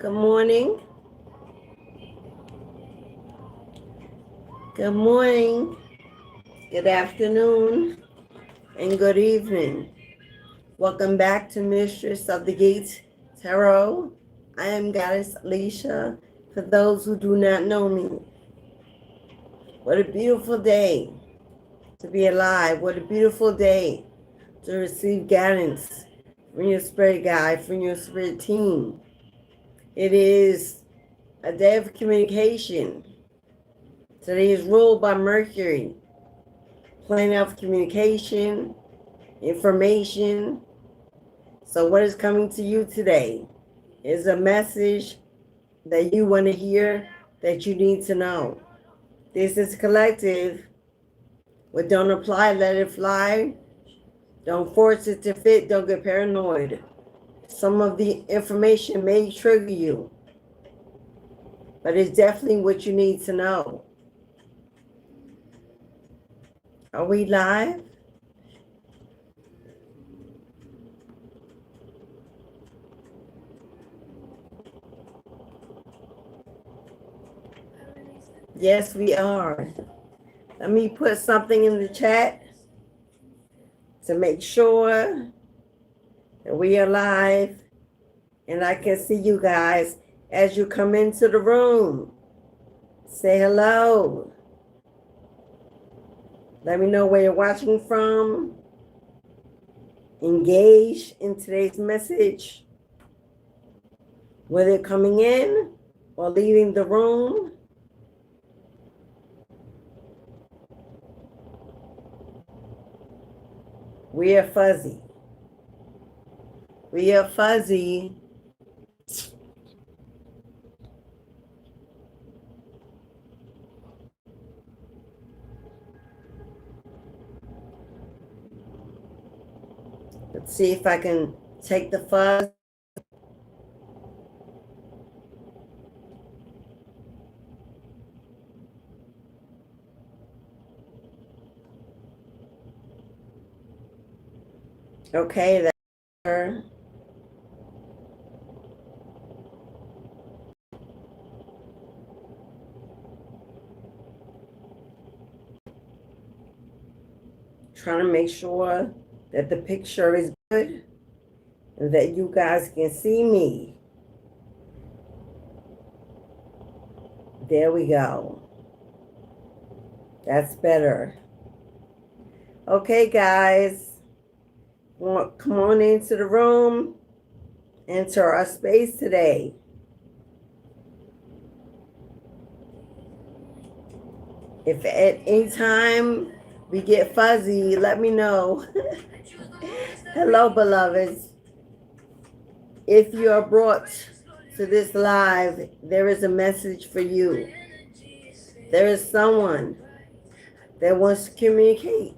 Good morning. Good morning. Good afternoon. And good evening. Welcome back to Mistress of the Gates Tarot. I am Goddess Alicia. For those who do not know me, what a beautiful day to be alive. What a beautiful day to receive guidance from your spirit guide, from your spirit team. It is a day of communication. Today is ruled by Mercury, planet of communication, information. So what is coming to you today is a message that you want to hear, that you need to know. This is collective. What don't apply, let it fly. Don't force it to fit. Don't get paranoid. Some of the information may trigger you, but it's definitely what you need to know. Are we live? Yes, we are. Let me put something in the chat to make sure that we are live and I can see you guys as you come into the room. Say hello. Let me know where you're watching from. Engage in today's message, whether coming in or leaving the room. We are fuzzy. We are fuzzy. Let's see if I can take the fuzz. Okay, that's her. Trying to make sure that the picture is good and that you guys can see me. There we go. That's better. Okay, guys. Come on into the room. Enter our space today. If at any time we get fuzzy, let me know. Hello, beloveds. If you are brought to this live, there is a message for you. There is someone that wants to communicate,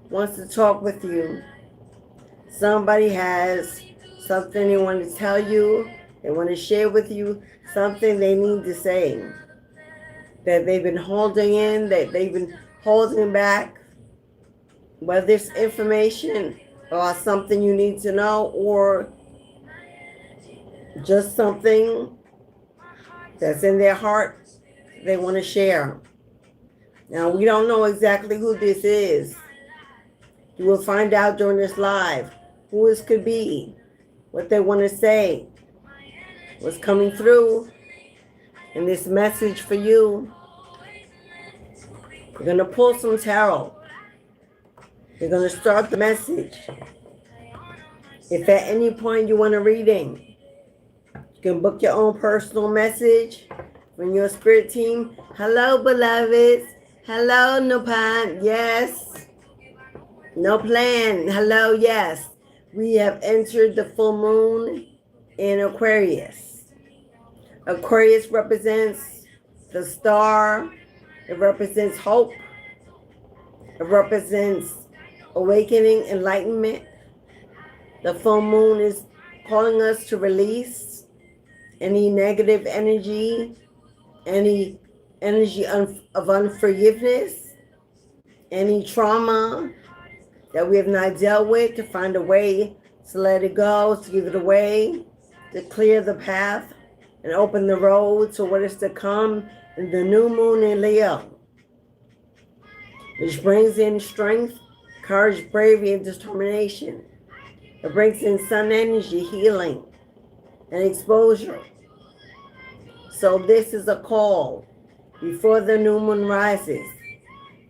wants to talk with you. Somebody has something they want to tell you, they want to share with you, something they need to say that they've been holding in, that they've been holding back, whether it's information or something you need to know or just something that's in their heart they want to share. Now, we don't know exactly who this is. You will find out during this live who this could be, what they want to say, what's coming through in this message for you. We're going to pull some tarot. We're going to start the message. If at any point you want a reading, you can book your own personal message from your spirit team. Hello, beloveds. Hello, Nopan. Yes. No plan. Hello, yes. We have entered the full moon in Aquarius. Aquarius represents the star. It represents hope. It represents awakening, enlightenment. The full moon is calling us to release any negative energy, any energy of unforgiveness, any trauma that we have not dealt with, to find a way to let it go, to give it away, to clear the path. and open the road to what is to come in the new moon in Leo, which brings in strength, courage, bravery, and determination. It brings in sun energy, healing, and exposure. So this is a call before the new moon rises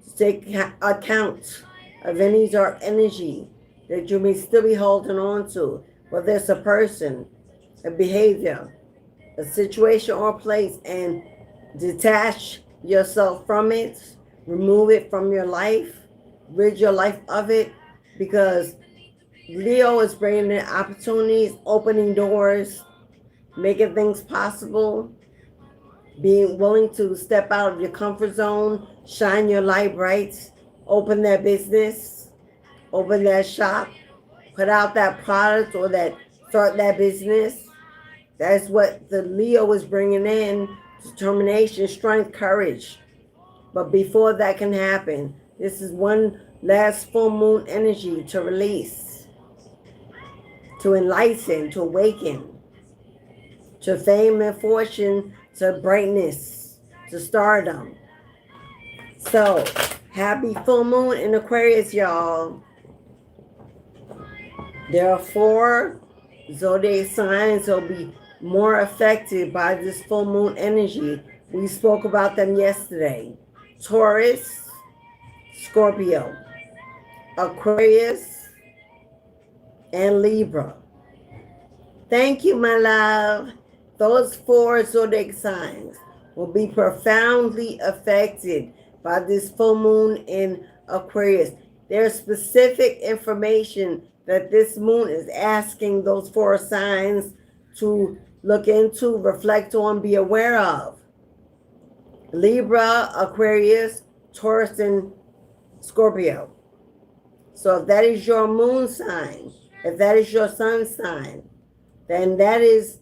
to take account of any dark energy that you may still be holding on to, whether it's a person, a behavior, a situation or place, and detach yourself from it, remove it from your life, rid your life of it, because Leo is bringing in opportunities, opening doors, making things possible, being willing to step out of your comfort zone, shine your light bright, open that business, open that shop, put out that product or that start that business. That's what the Leo is bringing in: determination, strength, courage. But before that can happen, this is one last full moon energy to release, to enlighten, to awaken, to fame and fortune, to brightness, to stardom. So, happy full moon in Aquarius, y'all. There are 4 zodiac signs that will be more affected by this full moon energy. We spoke about them yesterday: Taurus, Scorpio, Aquarius, and Libra. Thank you, my love. Those 4 zodiac signs will be profoundly affected by this full moon in Aquarius. There's specific information that this moon is asking those 4 signs to look into, reflect on, be aware of. Libra, Aquarius, Taurus, and Scorpio. So if that is your moon sign, if that is your sun sign, then that is,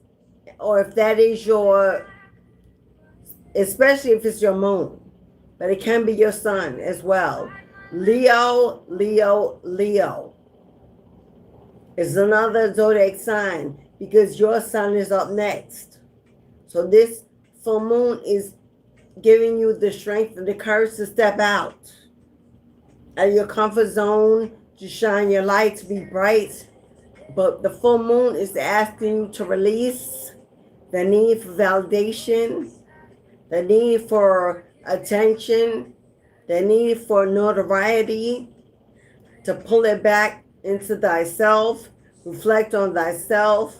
or if that is your, especially if it's your moon, but it can be your sun as well. Leo, Leo, Leo is another zodiac sign because your sun is up next. So this full moon is giving you the strength and the courage to step out of your comfort zone, to shine your light, to be bright. But the full moon is asking you to release the need for validation, the need for attention, the need for notoriety, to pull it back into thyself, reflect on thyself,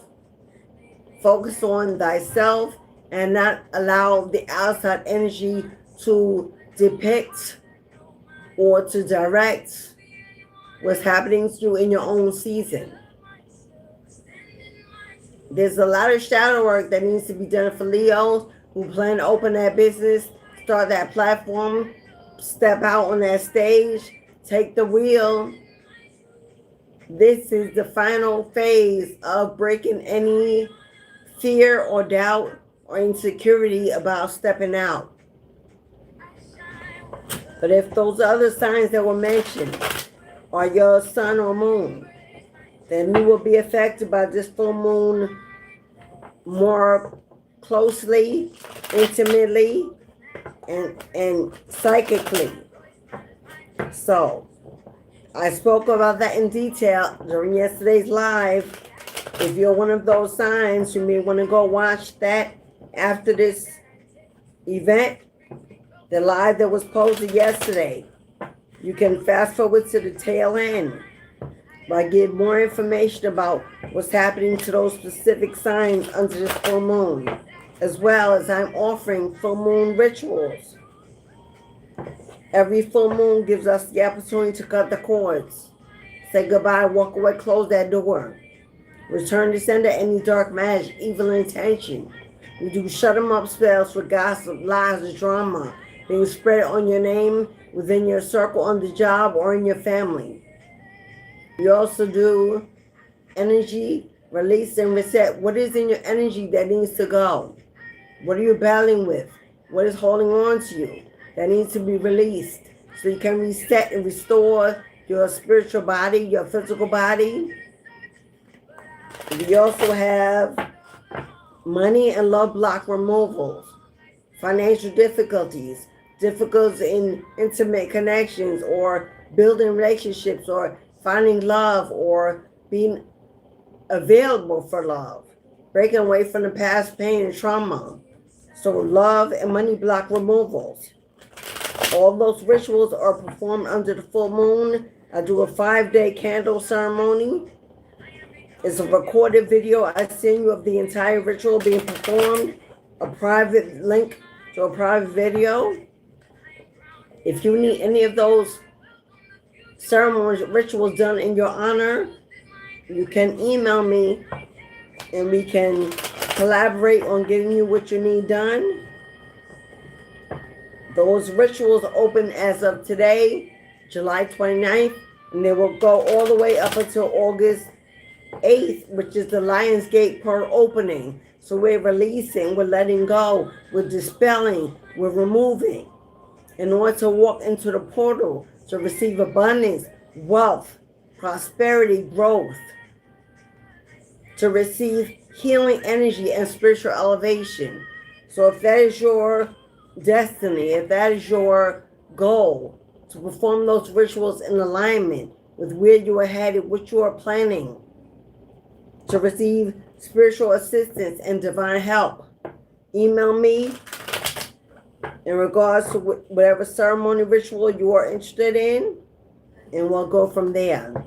focus on thyself, and not allow the outside energy to depict or to direct what's happening to you in your own season. There's a lot of shadow work that needs to be done for Leos who plan to open that business, start that platform, step out on that stage, take the wheel. This is the final phase of breaking any fear or doubt or insecurity about stepping out. But if those other signs that were mentioned are your sun or moon, then you will be affected by this full moon more closely, intimately, and psychically. So I spoke about that in detail during yesterday's live. If you're one of those signs, you may want to go watch that after this event, the live that was posted yesterday. You can fast forward to the tail end by getting more information about what's happening to those specific signs under this full moon, as well as I'm offering full moon rituals. Every full moon gives us the opportunity to cut the cords, say goodbye, walk away, close that door, return to sender any dark magic, evil intention. We do shut them up spells for gossip, lies, and drama being spread on your name, within your circle, on the job, or in your family. We also do energy release and reset. What is in your energy that needs to go? What are you battling with? What is holding on to you that needs to be released so you can reset and restore your spiritual body, your physical body? We also have money and love block removals, financial difficulties, difficulties in intimate connections or building relationships or finding love or being available for love, breaking away from the past pain and trauma. So love and money block removals. All those rituals are performed under the full moon. I do a 5-day candle ceremony. It's a recorded video I send you of the entire ritual being performed, a private link to a private video. If you need any of those ceremonies, rituals done in your honor, you can email me and we can collaborate on getting you what you need done. Those rituals are open as of today, July 29th, and they will go all the way up until August 8th, which is the Lionsgate Pearl opening. So we're releasing, we're letting go, we're dispelling, we're removing in order to walk into the portal to receive abundance, wealth, prosperity, growth, to receive healing energy and spiritual elevation. So if that is your destiny, if that is your goal, to perform those rituals in alignment with where you are headed, what you are planning, to receive spiritual assistance and divine help, email me in regards to whatever ceremony ritual you are interested in, and we'll go from there.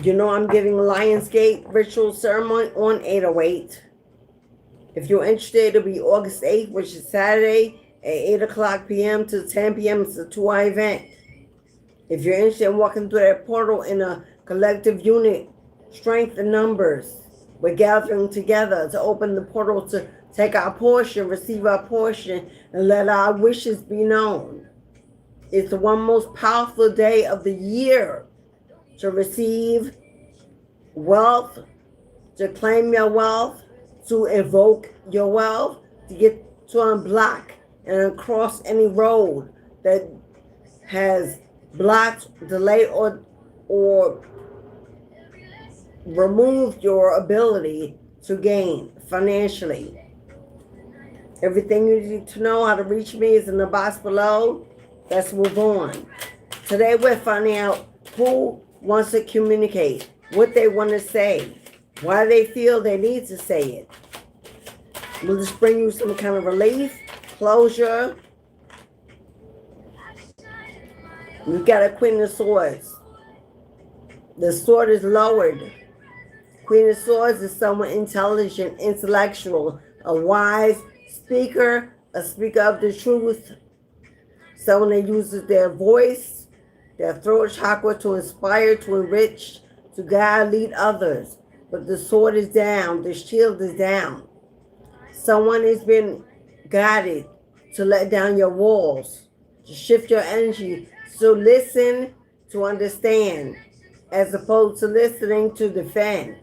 You know I'm giving Lionsgate ritual ceremony on 808. If you're interested, it'll be August 8th, which is Saturday at 8 o'clock p.m. to 10 p.m. It's a 2-hour event. If you're interested in walking through that portal in a collective unit, strength in numbers, we're gathering together to open the portal to take our portion, receive our portion, and let our wishes be known. It's the one most powerful day of the year to receive wealth, to claim your wealth, to evoke your wealth, to get to unblock and cross any road that has blocked, delayed, or removed your ability to gain financially. Everything you need to know how to reach me is in the box below. Let's move on. Today we're finding out who wants to communicate, what they want to say, why they feel they need to say it. Will this bring you some kind of relief, closure? We've got a Queen of Swords. The sword is lowered. Queen of Swords is someone intelligent, intellectual, a wise speaker, a speaker of the truth, someone that uses their voice, their throat chakra to inspire, to enrich, to guide, lead others. But the sword is down, the shield is down. Someone has been guided to let down your walls, to shift your energy, so listen to understand, as opposed to listening to defend.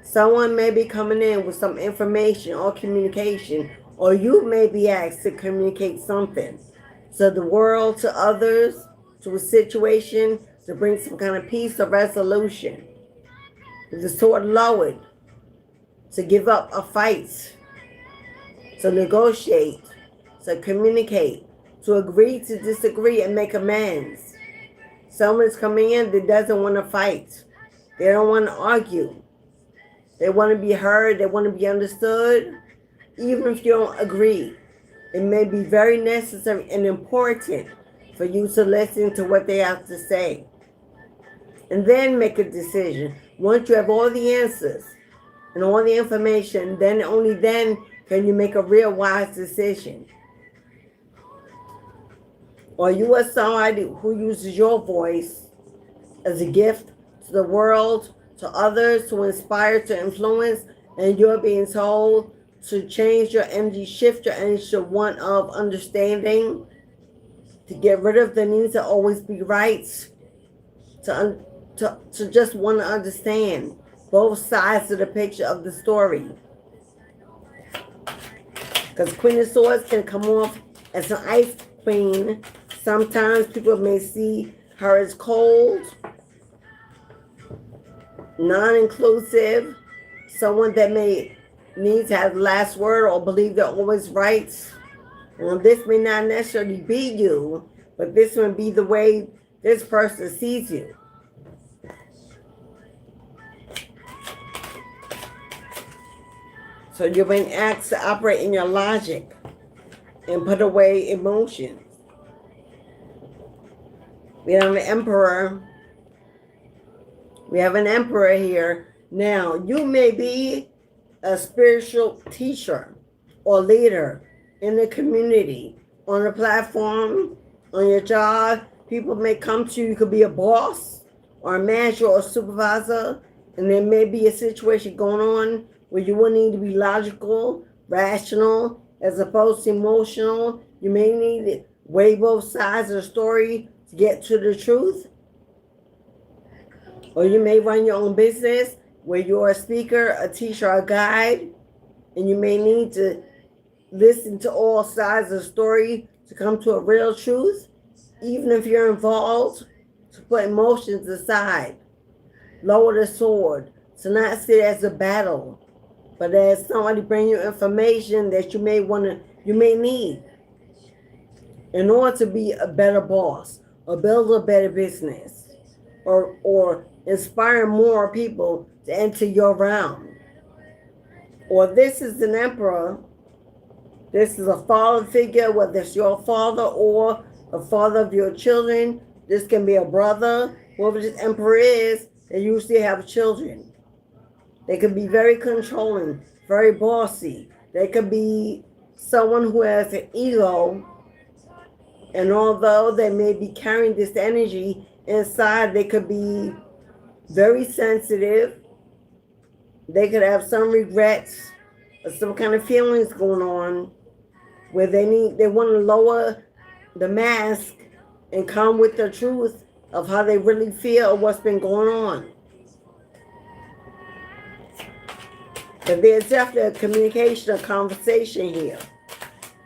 Someone may be coming in with some information or communication, or you may be asked to communicate something to the world, to others, to a situation, to bring some kind of peace or resolution. With the sword lowered, to give up a fight, to negotiate, to communicate, to agree to disagree and make amends. Someone's coming in that doesn't want to fight. They don't want to argue. They want to be heard. They want to be understood. Even if you don't agree, it may be very necessary and important for you to listen to what they have to say. And then make a decision. Once you have all the answers and all the information, then only then can you make a real wise decision. Or you are somebody who uses your voice as a gift to the world, to others, to inspire, to influence, and you're being told to change your energy, shift your energy to one of understanding, to get rid of the need to always be right, to just want to understand both sides of the picture of the story. Because Queen of Swords can come off as an ice queen. Sometimes people may see her as cold, non-inclusive, someone that may need to have the last word or believe they're always right. Well, this may not necessarily be you, but this would be the way this person sees you. So you're being asked to operate in your logic and put away emotions. We have an emperor. We have an emperor here. Now, you may be a spiritual teacher or leader in the community, on a platform, on your job. People may come to you. You could be a boss or a manager or a supervisor, and there may be a situation going on where you will need to be logical, rational, as opposed to emotional. You may need to weigh both sides of the story to get to the truth. Or you may run your own business where you're a speaker, a teacher, a guide, and you may need to listen to all sides of the story to come to a real truth. Even if you're involved, to put emotions aside. Lower the sword. To not see it as a battle, but as somebody bring you information that you may need in order to be a better boss or build a better business or inspire more people to enter your realm. Or this is an emperor. This is a father figure, whether it's your father or a father of your children. This can be a brother. Whoever this emperor is, they usually have children. They could be very controlling, very bossy. They could be someone who has an ego. And although they may be carrying this energy inside, they could be very sensitive. They could have some regrets or some kind of feelings going on where they want to lower the mask and come with the truth of how they really feel or what's been going on. But there's definitely a communication, a conversation here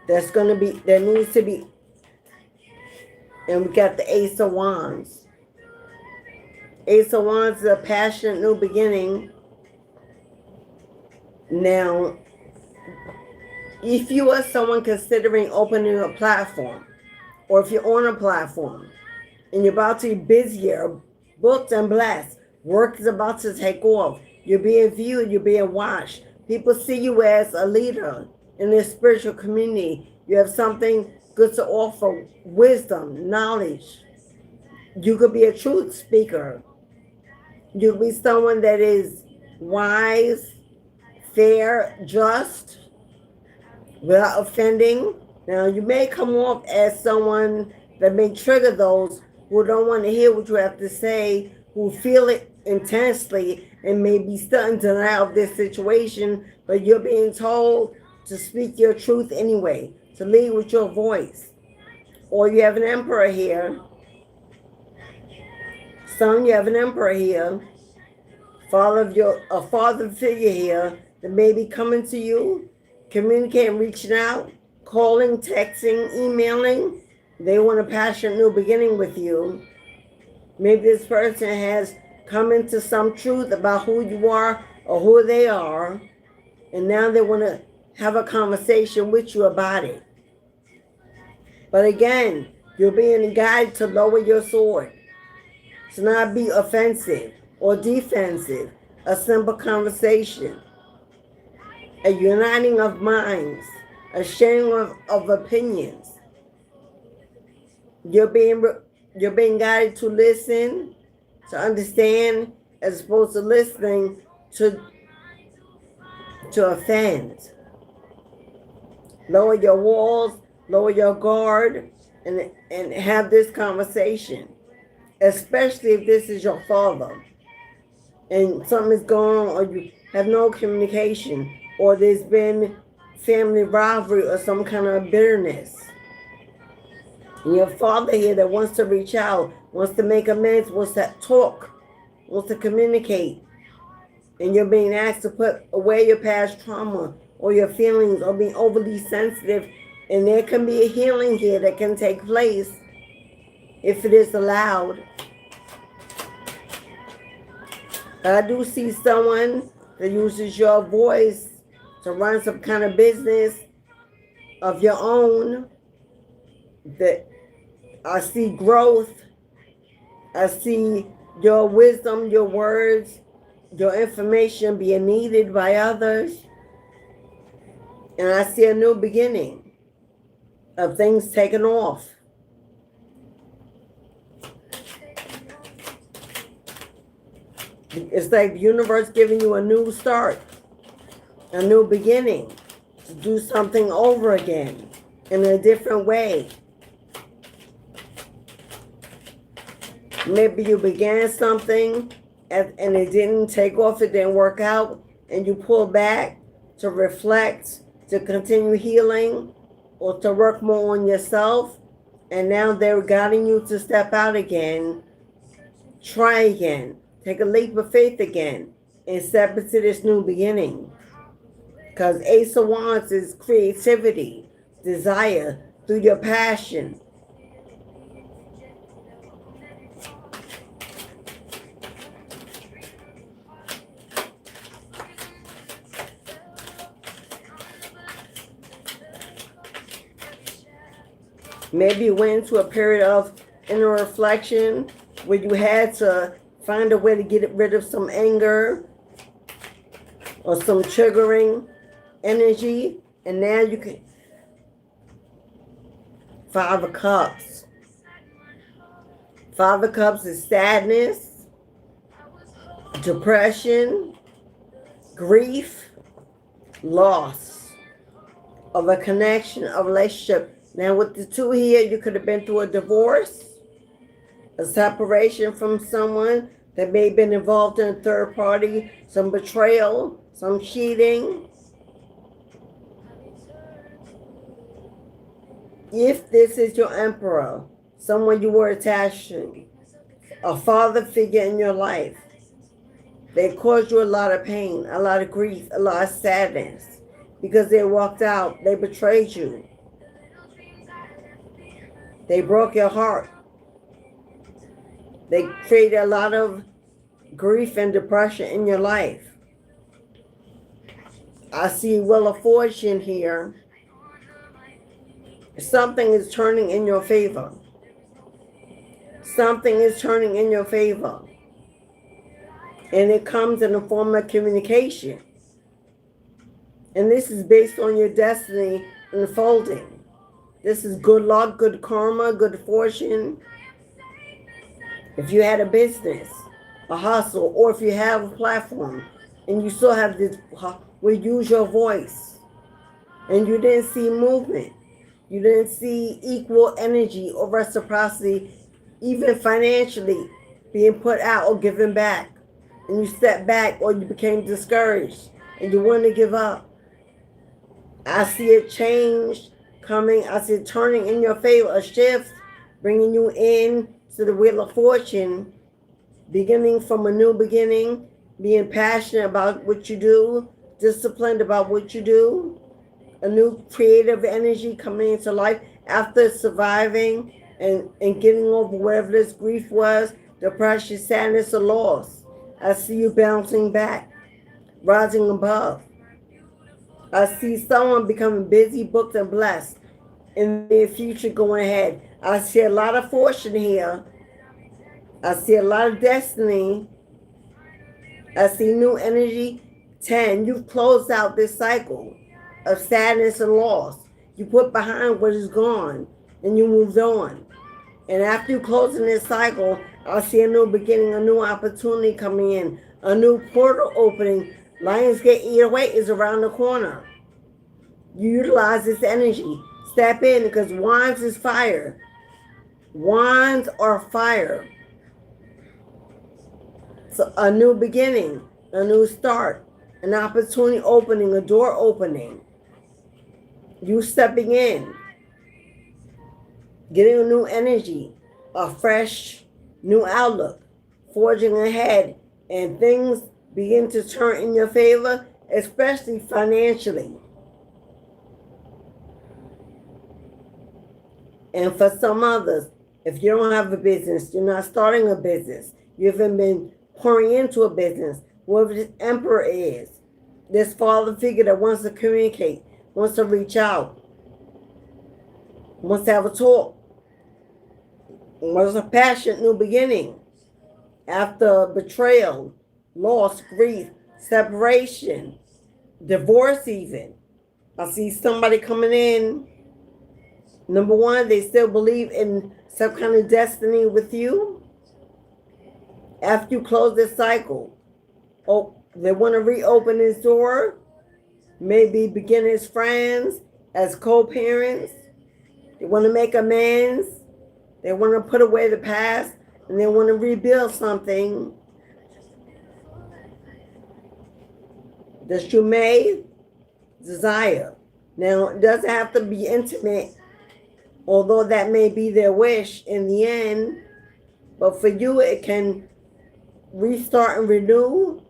there needs to be. And we got the Ace of Wands. Ace of Wands is a passionate new beginning. Now, if you are someone considering opening a platform, or if you're on a platform and you're about to be busier, booked and blessed, work is about to take off, you're being viewed, you're being watched. People see you as a leader in this spiritual community. You have something good to offer, wisdom, knowledge. You could be a truth speaker. You could be someone that is wise, fair, just, without offending. Now, you may come off as someone that may trigger those who don't want to hear what you have to say, who feel it intensely and may be still in denial of this situation, but you're being told to speak your truth anyway, to lead with your voice. Or you have an emperor here. Son, you have an emperor here. A father figure here that may be coming to you, communicating, reaching out, calling, texting, emailing. They want a passionate new beginning with you. Maybe this person has come into some truth about who you are or who they are, and now they want to have a conversation with you about it. But again, you're being guided to lower your sword, to not be offensive or defensive. A simple conversation, a uniting of minds, a sharing of opinions. You're being guided to listen, to understand, as opposed to listening to offend. Lower your walls, lower your guard, and have this conversation. Especially if this is your father and something is going on, or you have no communication, or there's been family rivalry or some kind of bitterness. And your father here that wants to reach out, wants to make amends, wants to talk, wants to communicate. And you're being asked to put away your past trauma or your feelings or being overly sensitive. And there can be a healing here that can take place if it is allowed. I do see someone that uses your voice to run some kind of business of your own. That I see growth. I see your wisdom, your words, your information being needed by others. And I see a new beginning of things taking off. It's like the universe giving you a new start, a new beginning, to do something over again in a different way. Maybe you began something and it didn't take off, it didn't work out, and you pull back to reflect, to continue healing, or to work more on yourself. And now they're guiding you to step out again, try again, take a leap of faith again, and step into this new beginning. Because Ace of Wands is creativity, desire, through your passion. Maybe you went into a period of inner reflection where you had to find a way to get rid of some anger or some triggering energy. And now you can. 5 of Cups. 5 of Cups is sadness, depression, grief, loss of a connection, a relationship. Now with the 2 here, you could have been through a divorce, a separation from someone that may have been involved in a third party, some betrayal, some cheating. If this is your emperor, someone you were attached to, a father figure in your life, they caused you a lot of pain, a lot of grief, a lot of sadness because they walked out, they betrayed you. They broke your heart. They created a lot of grief and depression in your life. I see Wheel of Fortune here. Something is turning in your favor. Something is turning in your favor. And it comes in the form of communication. And this is based on your destiny unfolding. This is good luck, good karma, good fortune. If you had a business, a hustle, or if you have a platform and you still have this, will use your voice, and you didn't see movement, you didn't see equal energy or reciprocity, even financially being put out or given back, and you stepped back or you became discouraged and you wanted to give up. I see a change coming. I see it turning in your favor, a shift, bringing you in to the Wheel of Fortune, beginning from a new beginning, being passionate about what you do, disciplined about what you do, a new creative energy coming into life after surviving and getting over whatever this grief was, depression, sadness, or loss. I see you bouncing back, rising above. I see someone becoming busy, booked, and blessed in the future going ahead. I see a lot of fortune here. I see a lot of destiny. I see new energy. 10, you've closed out this cycle of sadness and loss. You put behind what is gone and you moved on. And after you closing this cycle, I see a new beginning, a new opportunity coming in, a new portal opening. Lionsgate 808 is around the corner. You utilize this energy. Step in because wands is fire. Wands are fire. So a new beginning, a new start, an opportunity opening, a door opening. You stepping in, getting a new energy, a fresh new outlook, forging ahead, and things begin to turn in your favor, especially financially. And for some others, if you don't have a business, you're not starting a business, you haven't been pouring into a business, whoever this emperor is, this father figure that wants to communicate, wants to reach out, wants to have a talk, wants a passionate new beginning after betrayal, loss, grief, separation, divorce even. I see somebody coming in. Number one, they still believe in some kind of destiny with you. After you close this cycle, they want to reopen this door. Maybe begin as friends, as co-parents. They want to make amends. They want to put away the past, and they want to rebuild something that you may desire. Now, it doesn't have to be intimate, although that may be their wish in the end. But for you, it can restart and renew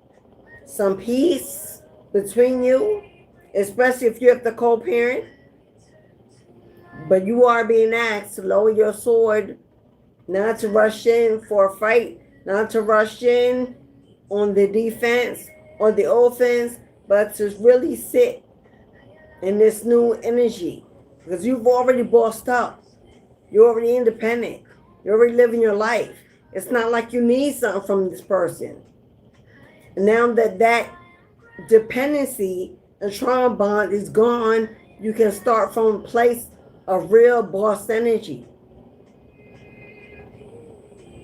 some peace between you, especially if you're the co-parent. But you are being asked to lower your sword, not to rush in for a fight, not to rush in on the defense or the offense, but to really sit in this new energy. Because you've already bossed up. You're already independent. You're already living your life. It's not like you need something from this person. And now that that dependency and trauma bond is gone, you can start from a place of real boss energy.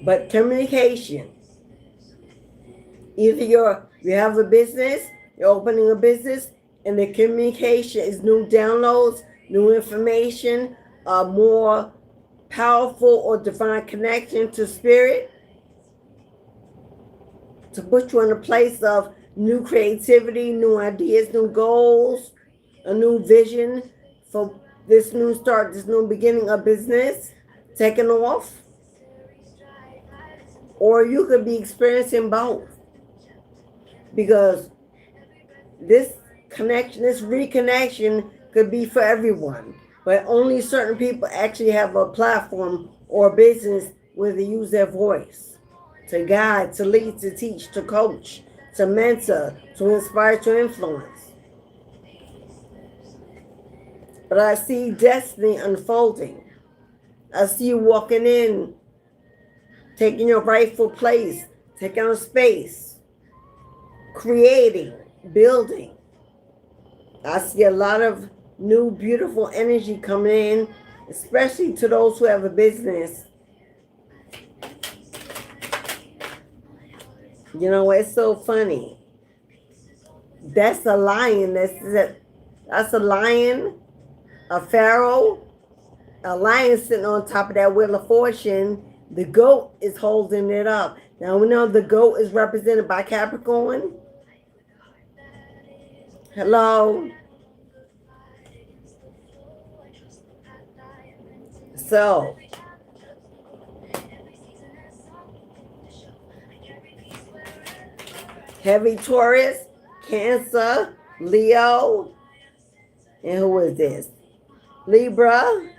But communication. Either you have a business, you're opening a business, and the communication is new downloads, new information, a more powerful or divine connection to spirit, to put you in a place of new creativity, new ideas, new goals, a new vision for this new start, this new beginning of business, taking off. Or you could be experiencing both. Because this connection, this reconnection could be for everyone. But only certain people actually have a platform or a business where they use their voice to guide, to lead, to teach, to coach, to mentor, to inspire, to influence. But I see destiny unfolding. I see you walking in, taking your rightful place, taking on space, creating, building. I see a lot of new, beautiful energy coming in, especially to those who have a business. You know, it's so funny. That's a lion. That's a lion, a pharaoh, a lion sitting on top of that wheel of fortune. The goat is holding it up. Now we know the goat is represented by Capricorn. Hello. So, heavy Taurus, Cancer, Leo, and who is this? Libra,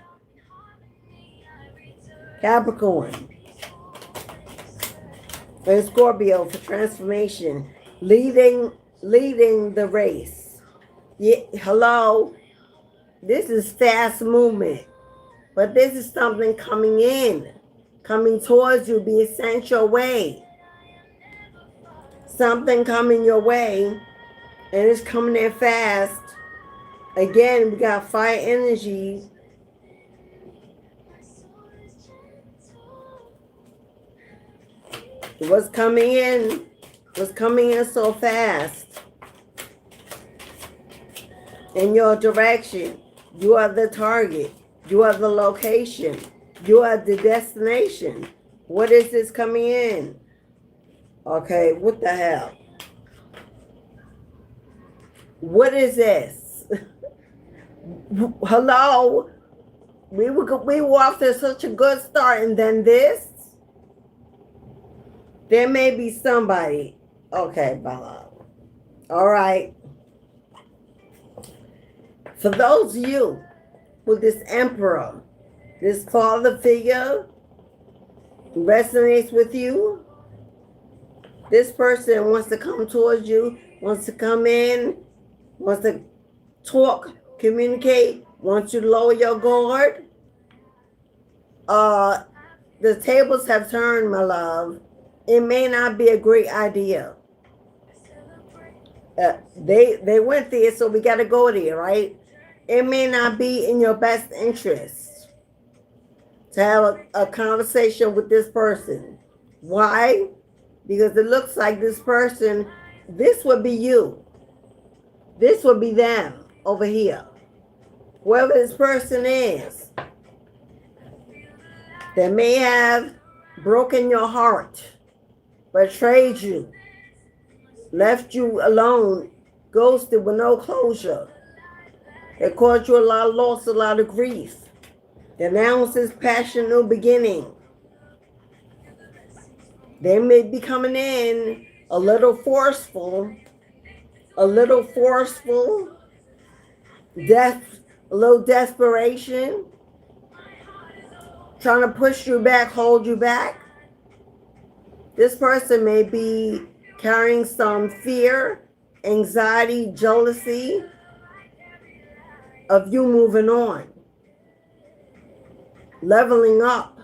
Capricorn, and Scorpio for transformation, leading the race. Yeah, hello. This is fast movement. But this is something coming in, coming towards you, being sent your way. Something coming your way, and it's coming in fast. Again, we got fire energy. What's coming in so fast. In your direction, you are the target. You are the location. You are the destination. What is this coming in? Okay, what the hell? What is this? Hello? We were off to such a good start, and then this? There may be somebody. Okay, Bob. All right. For those of you with this emperor, this father figure resonates with you, This person wants to come towards you, wants to come in, wants to talk, communicate, wants you to lower your guard. The tables have turned, my love. It may not be a great idea. They went there, so we got to go there, right? It may not be in your best interest to have a conversation with this person. Why? Because it looks like this person, this would be you. This would be them over here. Whoever this person is, they may have broken your heart, betrayed you, left you alone, ghosted with no closure. They caused you a lot of loss, a lot of grief. They announced this passion, new beginning. They may be coming in a little forceful, a little desperation, trying to push you back, hold you back. This person may be carrying some fear, anxiety, jealousy of you moving on, leveling up,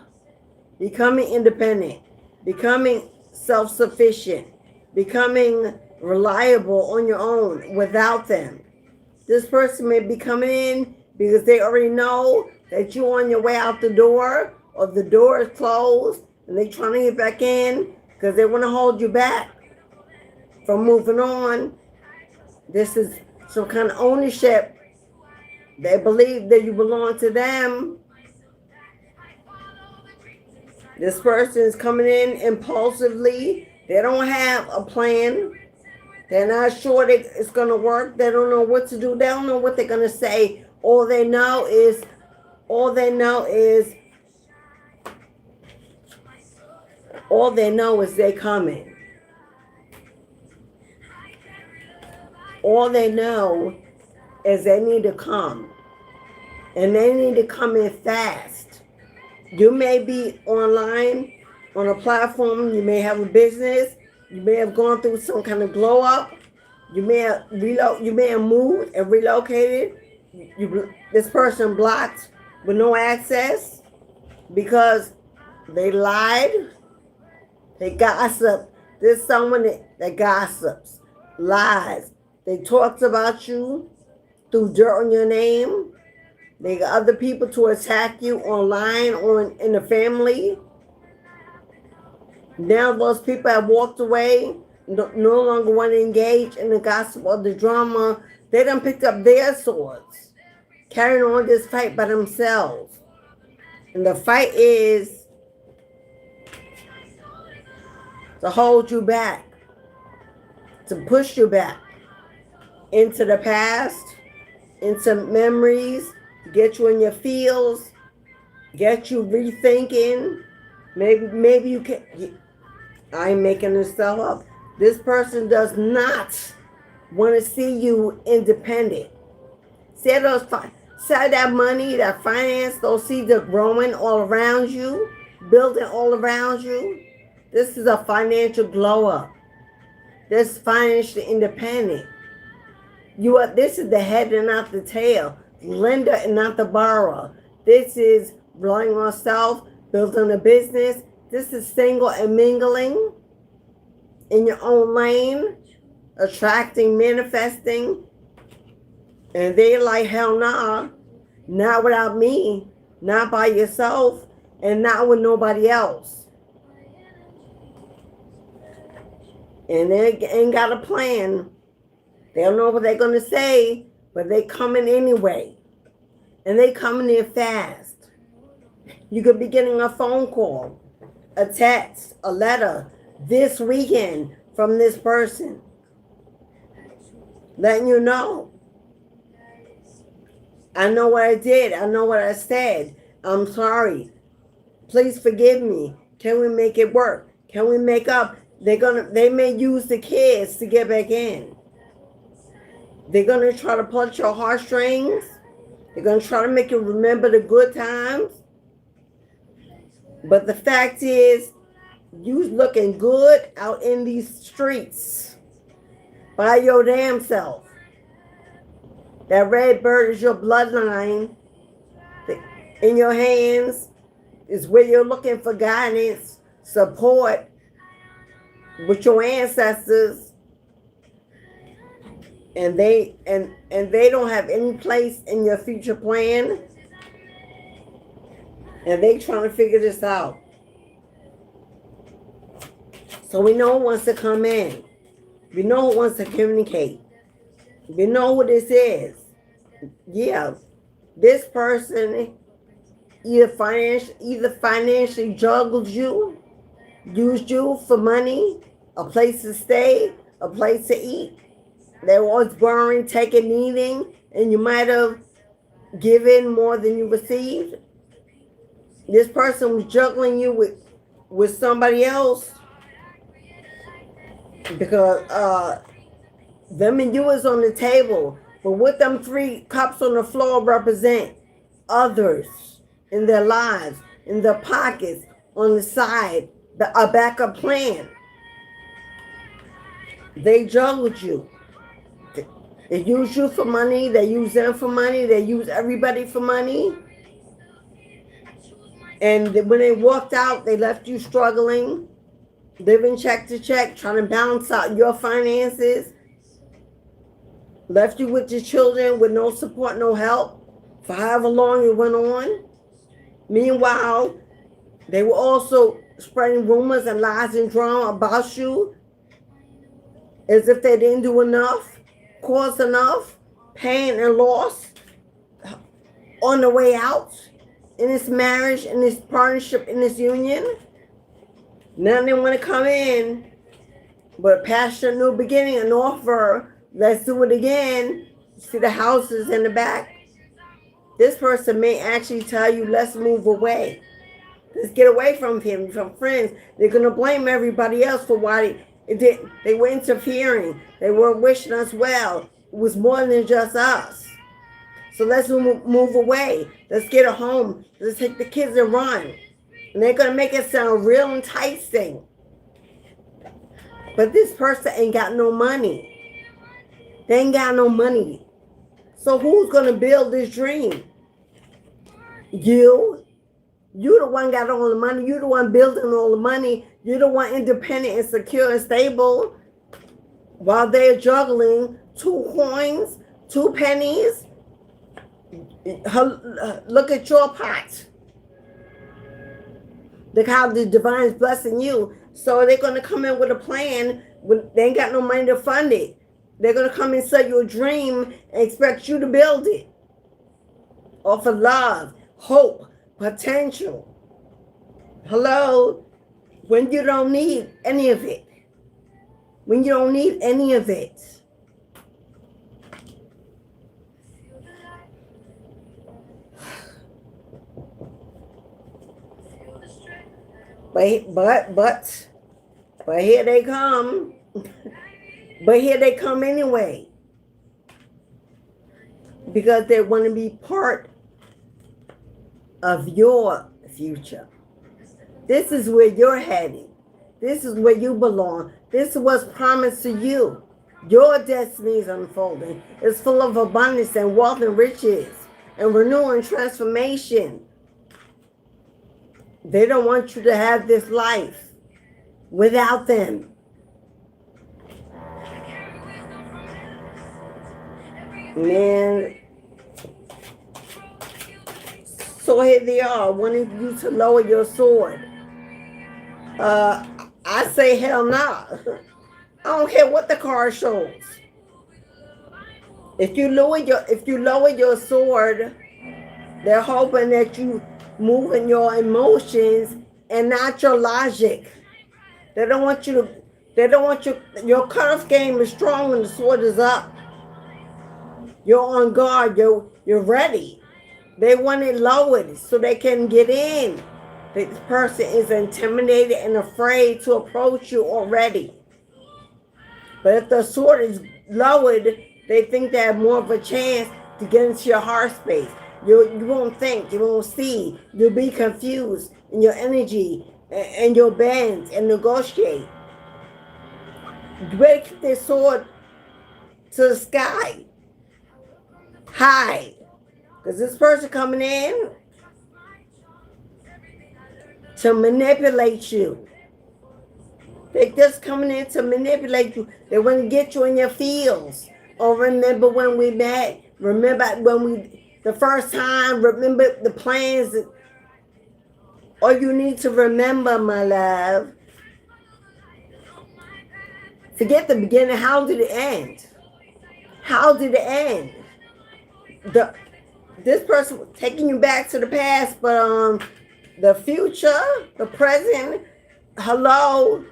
becoming independent, becoming self-sufficient, becoming reliable on your own without them. This person may be coming in because they already know that you're on your way out the door, or the door is closed and they're trying to get back in because they want to hold you back from moving on. This is some kind of ownership. They believe that you belong to them. This person is coming in impulsively. They don't have a plan. They're not sure that it's going to work. They don't know what to do. They don't know what they're going to say. All they know is they coming. All they know is they need to come. And they need to come in fast. You may be online on a platform. You may have a business. You may have gone through some kind of glow up. You may have moved and relocated. This person blocked with no access because they lied. They gossip. There's someone that gossips, lies. They talked about you, threw dirt on your name. They got other people to attack you online or in the family. Now those people have walked away, no longer want to engage in the gossip or the drama. They done picked up their swords, carrying on this fight by themselves. And the fight is to hold you back, to push you back into the past, into memories, get you in your feels, get you rethinking. Maybe you can. I'm making this stuff up. This person does not want to see you independent. Say that money, that finance, those seeds are growing all around you, building all around you. This is a financial glow up. This is financially independent. This is the head and not the tail, lender and not the borrower. This is relying on self, building a business. This is single and mingling in your own lane, attracting, manifesting. And they're like, hell nah, not without me, not by yourself, and not with nobody else. And they ain't got a plan. They don't know what they're going to say, but they coming anyway. And they coming in fast. You could be getting a phone call, a text, a letter this weekend from this person, letting you know, I know what I did. I know what I said. I'm sorry. Please forgive me. Can we make it work? Can we make up? They may use the kids to get back in. They're going to try to pull at your heartstrings. They're going to try to make you remember the good times. But the fact is, You looking good out in these streets by your damn self. That red bird is your bloodline. In your hands is where you're looking for guidance, support with your ancestors. And they don't have any place in your future plan. And they trying to figure this out. So we know who wants to come in. We know who wants to communicate. We know who this is. Yeah. This person either financially juggled you, used you for money, a place to stay, a place to eat. They were always borrowing, taking, needing, and you might have given more than you received. This person was juggling you with somebody else because them and you was on the table. But what them 3 cups on the floor represent? Others in their lives, in their pockets, on the side, a backup plan. They juggled you. They use you for money. They use them for money. They use everybody for money. And when they walked out, they left you struggling, living check to check, trying to balance out your finances. Left you with your children with no support, no help for however long it went on. Meanwhile, they were also spreading rumors and lies and drama about you as if they didn't do enough, cause enough pain and loss on the way out in this marriage, in this partnership, in this union. Now they want to come in, but pasture a new beginning and offer, let's do it again. See the houses in the back. This person may actually tell you, let's move away. Let's get away from him, from friends. They're going to blame everybody else for why they were interfering. They weren't wishing us well. It was more than just us. So let's move away. Let's get a home. Let's take the kids and run. And they're going to make it sound real enticing. But this person ain't got no money. They ain't got no money. So who's going to build this dream? You the one got all the money. You the one building all the money. You the one independent and secure and stable. While they're juggling 2 coins, 2 pennies. Look at your pot. Look how the divine is blessing you. So they're going to come in with a plan when they ain't got no money to fund it. They're going to come and sell you a dream and expect you to build it. Offer love, hope, potential. Hello? When you don't need any of it. When you don't need any of it. But here they come. But here they come anyway. Because they want to be part of your future. This is where you're heading. This is where you belong. This is what's promised to you. Your destiny is unfolding. It's full of abundance and wealth and riches and renewal and transformation. They don't want you to have this life without them. Man, so here they are, wanting you to lower your sword. I say hell nah. I don't care what the card shows. If you lower your sword, they're hoping that you move in your emotions and not your logic. They don't want you. Your cutoff game is strong when the sword is up. You're on guard. You're ready. They want it lowered so they can get in. This person is intimidated and afraid to approach you already. But if the sword is lowered, they think they have more of a chance to get into your heart space. You won't think, you won't see, you'll be confused in your energy. and you'll bend and negotiate. You better keep their sword to the sky, high, because this person coming in to manipulate you. They're just coming in to manipulate you. They want to get you in your feels. Oh, remember when we met? Remember the first time? Remember the plans? All you need to remember, my love. Forget the beginning. How did it end? How did it end? This person was taking you back to the past, but the future, the present, hello,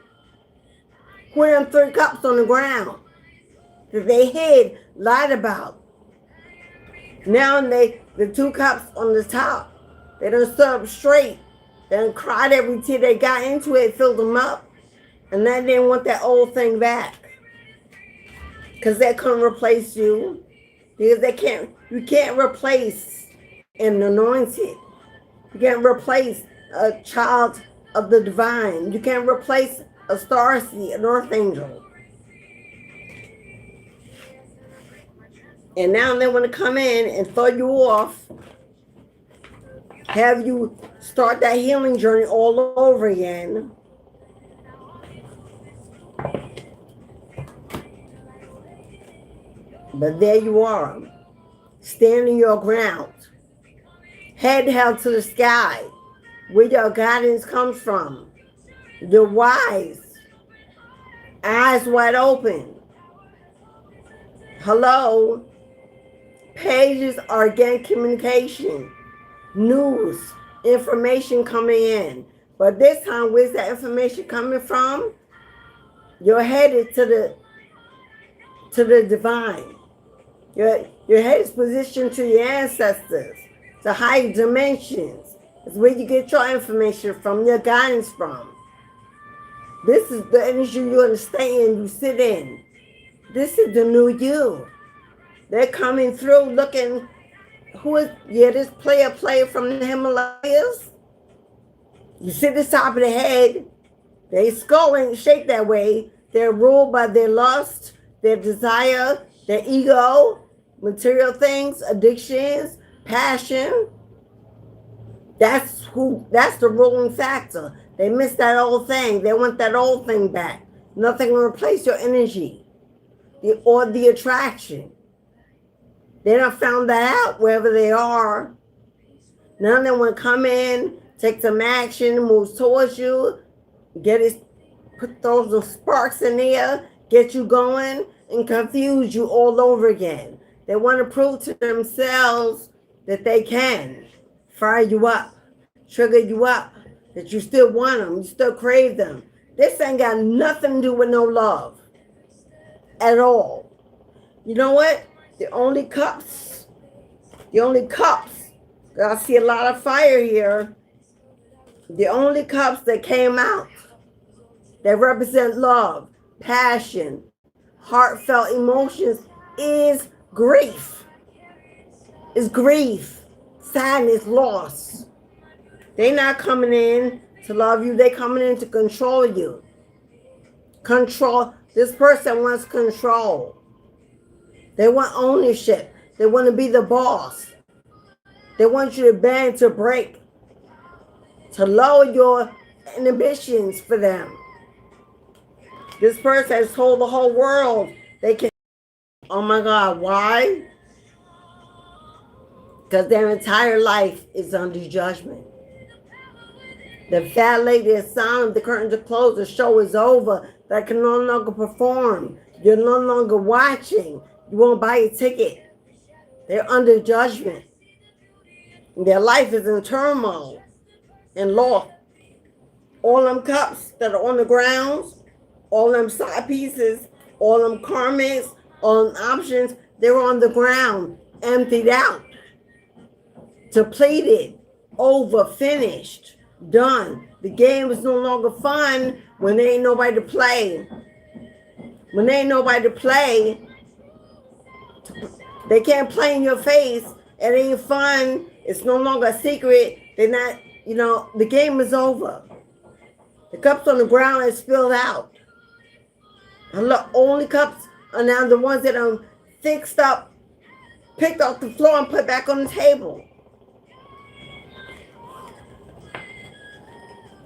who them 3 cups on the ground that they hid, lied about. Now the 2 cups on the top, they done stood up straight. They done cried every tear they got into it, filled them up. And now they didn't want that old thing back. Because they couldn't replace you. Because you can't replace an anointed. You can't replace a child of the divine. You can't replace a starseed, an earth angel. And now they want to come in and throw you off, have you start that healing journey all over again. But there you are, standing your ground, head held to the sky, where your guidance comes from. You're wise, eyes wide open. Hello, pages are again communication, news, information coming in. But this time, where's that information coming from? You're headed to the divine. Your head is positioned to your ancestors, to higher dimensions. It's where you get your information from, your guidance from. This is the energy you're going to stay in, you sit in. This is the new you. They're coming through looking, this player from the Himalayas. You sit at the top of the head. They skull ain't shaped that way. They're ruled by their lust, their desire, their ego, material things, addictions, passion. That's the ruling factor. They miss that old thing. They want that old thing back. Nothing will replace your energy or the attraction. They done found that out wherever they are. Now they want to come in, take some action, move towards you, put those sparks in there, get you going, and confuse you all over again. They want to prove to themselves that they can fire you up, trigger you up, that you still want them, you still crave them. This ain't got nothing to do with no love at all. You know what? The only cups, I see a lot of fire here. The only cups that came out that represent love, passion, heartfelt emotions is grief. Is grief, sadness, loss. They're not coming in to love you. They're coming in to control you. Control. This person wants control. They want ownership. They want to be the boss. They want you to bend, to break, to lower your inhibitions for them. This person has told the whole world they can. Oh my God, why? Because their entire life is under judgment. The fat lady is silent, the curtains are closed, the show is over. They can no longer perform. You're no longer watching. You won't buy a ticket. They're under judgment. Their life is in turmoil and lost. All them cups that are on the grounds, all them side pieces, all them karmas, all them options, they're on the ground, emptied out, depleted, over, finished, done. The game is no longer fun when there ain't nobody to play. When there ain't nobody to play, they can't play in your face. It ain't fun. It's no longer a secret. They're not, the game is over. The cups on the ground is spilled out. The only cups are now the ones that are fixed up, picked off the floor and put back on the table.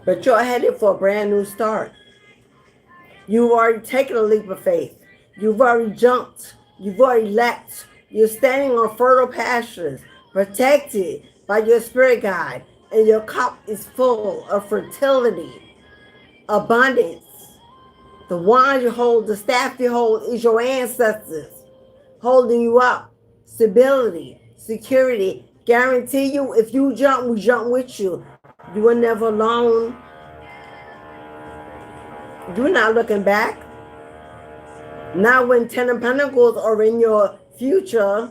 But you're headed for a brand new start. You've already taken a leap of faith. You've already jumped. You've already leapt. You're standing on fertile pastures, protected by your spirit guide, and your cup is full of fertility, abundance. The wand you hold, the staff you hold is your ancestors holding you up. Stability, security, guarantee you if you jump, we jump with you. You are never alone. You're not looking back. Now when 10 of Pentacles are in your future,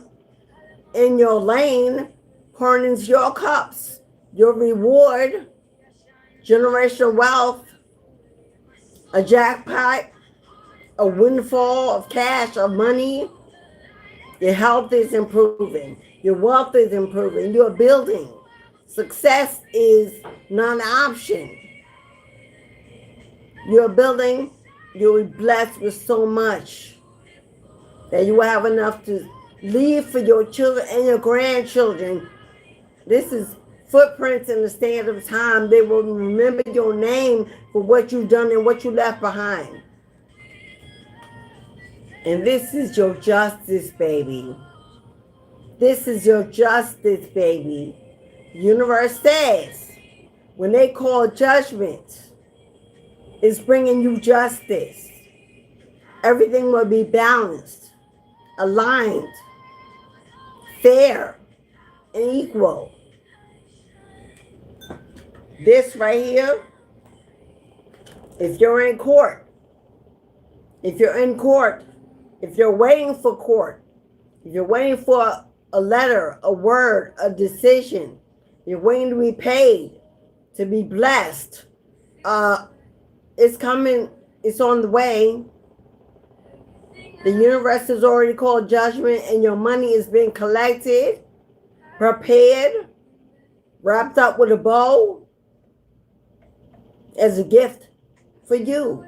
in your lane, pouring into your cups, your reward, generational wealth, a jackpot, a windfall of cash, of money. Your health is improving. Your wealth is improving. You're building. Success is not an option. You're building. You'll be blessed with so much that you will have enough to leave for your children and your grandchildren. This is footprints in the sand of time. They will remember your name for what you've done and what you left behind. And this is your justice, baby. This is your justice, baby. The universe says, when they call judgment, it's bringing you justice. Everything will be balanced, aligned, fair, and equal. This right here, if you're in court, if you're waiting for court, if you're waiting for a letter, a word, a decision, you're waiting to be paid, to be blessed, it's coming, it's on the way. The universe has already called judgment and your money is being collected, prepared, wrapped up with a bow as a gift for you,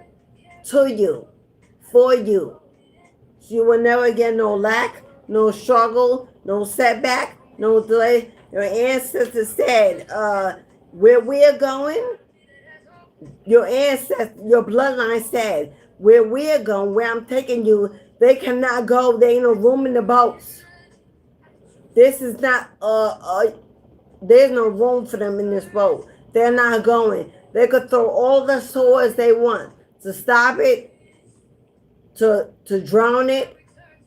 to you, for you. So you will never get no lack, no struggle, no setback, no delay. Your ancestors said, where we're going, your ancestors, your bloodline said, where we're going, where I'm taking you, they cannot go. There ain't no room in the boats. This is not, there's no room for them in this boat. They're not going. They could throw all the swords they want to stop it, to drown it,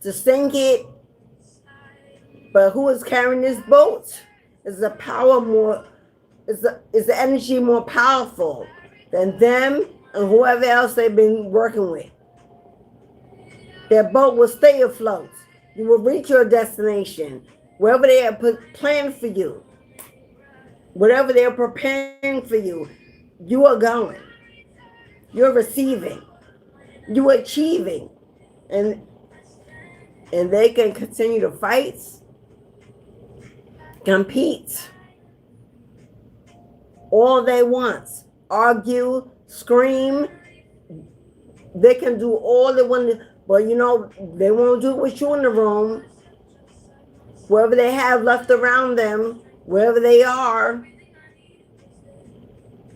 to sink it. But who is carrying this boat? Is the power more, is the energy more powerful than them and whoever else they've been working with. Their boat will stay afloat. You will reach your destination, wherever they have planned for you, whatever they're preparing for you. You are going. You're receiving. You're achieving. And they can continue to fight, compete, all they want, argue, scream. They can do all they want, but you know, they won't do it with you in the room. Wherever they have left around them, wherever they are,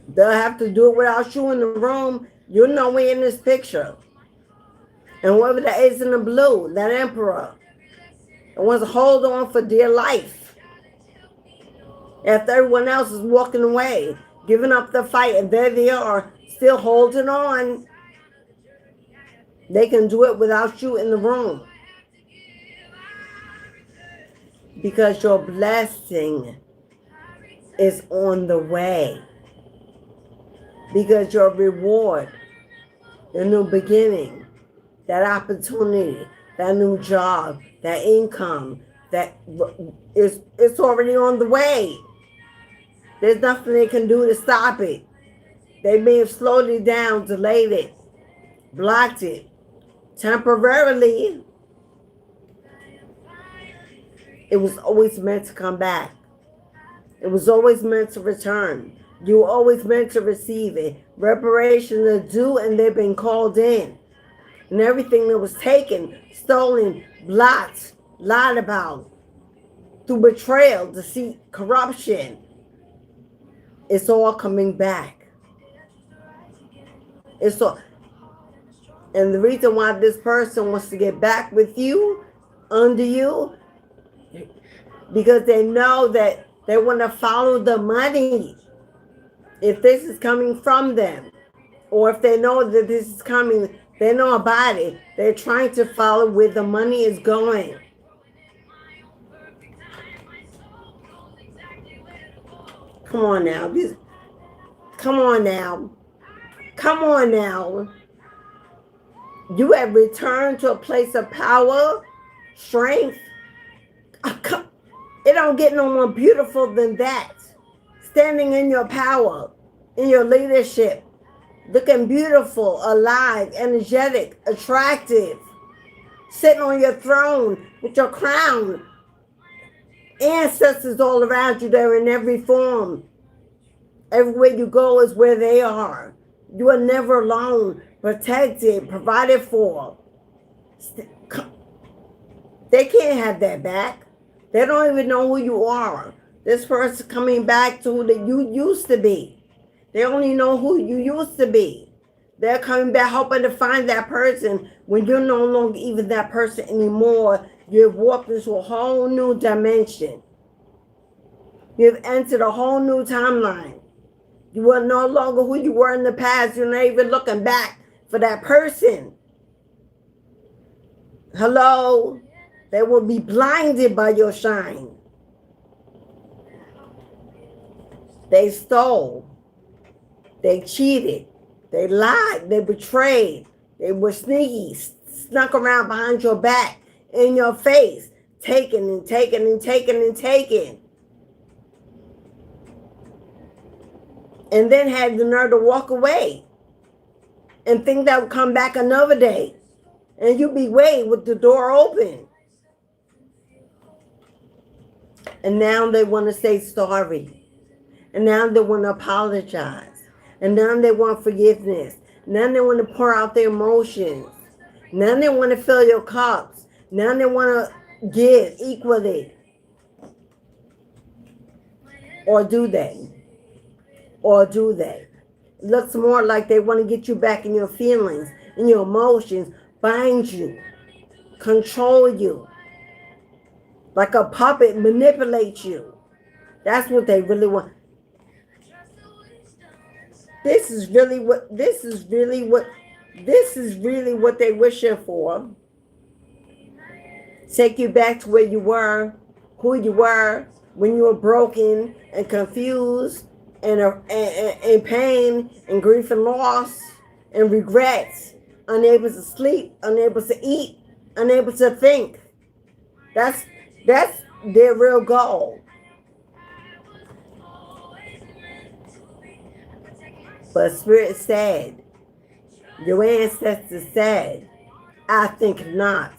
they'll have to do it without you in the room. You're nowhere in this picture. And whoever that is in the blue, that emperor, that wants to hold on for dear life, after everyone else is walking away, giving up the fight, and there they are, still holding on. They can do it without you in the room. Because your blessing is on the way. Because your reward, the new beginning, that opportunity, that new job, that income, that it's already on the way. There's nothing they can do to stop it. They may have slowed it down, delayed it, blocked it temporarily. It was always meant to come back. It was always meant to return. You were always meant to receive it. Reparations are due and they've been called in. And everything that was taken, stolen, blocked, lied about, through betrayal, deceit, corruption, it's all coming back. It's all, and the reason why this person wants to get back with you, under you, because they know that they want to follow the money. If this is coming from them, or if they know that this is coming, they know about it. They're trying to follow where the money is going. Come on now. Come on now. Come on now. You have returned to a place of power, strength. It don't get no more beautiful than that. Standing in your power, in your leadership, looking beautiful, alive, energetic, attractive, sitting on your throne with your crown. Ancestors all around you, they're in every form. Everywhere you go is where they are. You are never alone, protected, provided for. They can't have that back. They don't even know who you are. This person coming back to who that you used to be. They only know who you used to be. They're coming back hoping to find that person when you're no longer even that person anymore. You've walked into a whole new dimension. You've entered a whole new timeline. You are no longer who you were in the past. You're not even looking back for that person. Hello? They will be blinded by your shine. They stole. They cheated. They lied. They betrayed. They were sneaky, snuck around behind your back, in your face, taking and taking and taking and taking. And then had the nerve to walk away and think that would come back another day. And you'd be waiting with the door open. And now they want to say sorry. And now they want to apologize. And now they want forgiveness. Now they want to pour out their emotions. Now they want to fill your cups. Now they want to give equally. Or do they? Or do they? It looks more like they want to get you back in your feelings, in your emotions, bind you, control you, like a puppet, manipulate you. That's what they really want. This is really what they wishing for. Take you back to where you were, who you were when you were broken and confused and in pain and grief and loss and regrets, unable to sleep, unable to eat, unable to think. That's their real goal. But Spirit said, your ancestors said, I think not.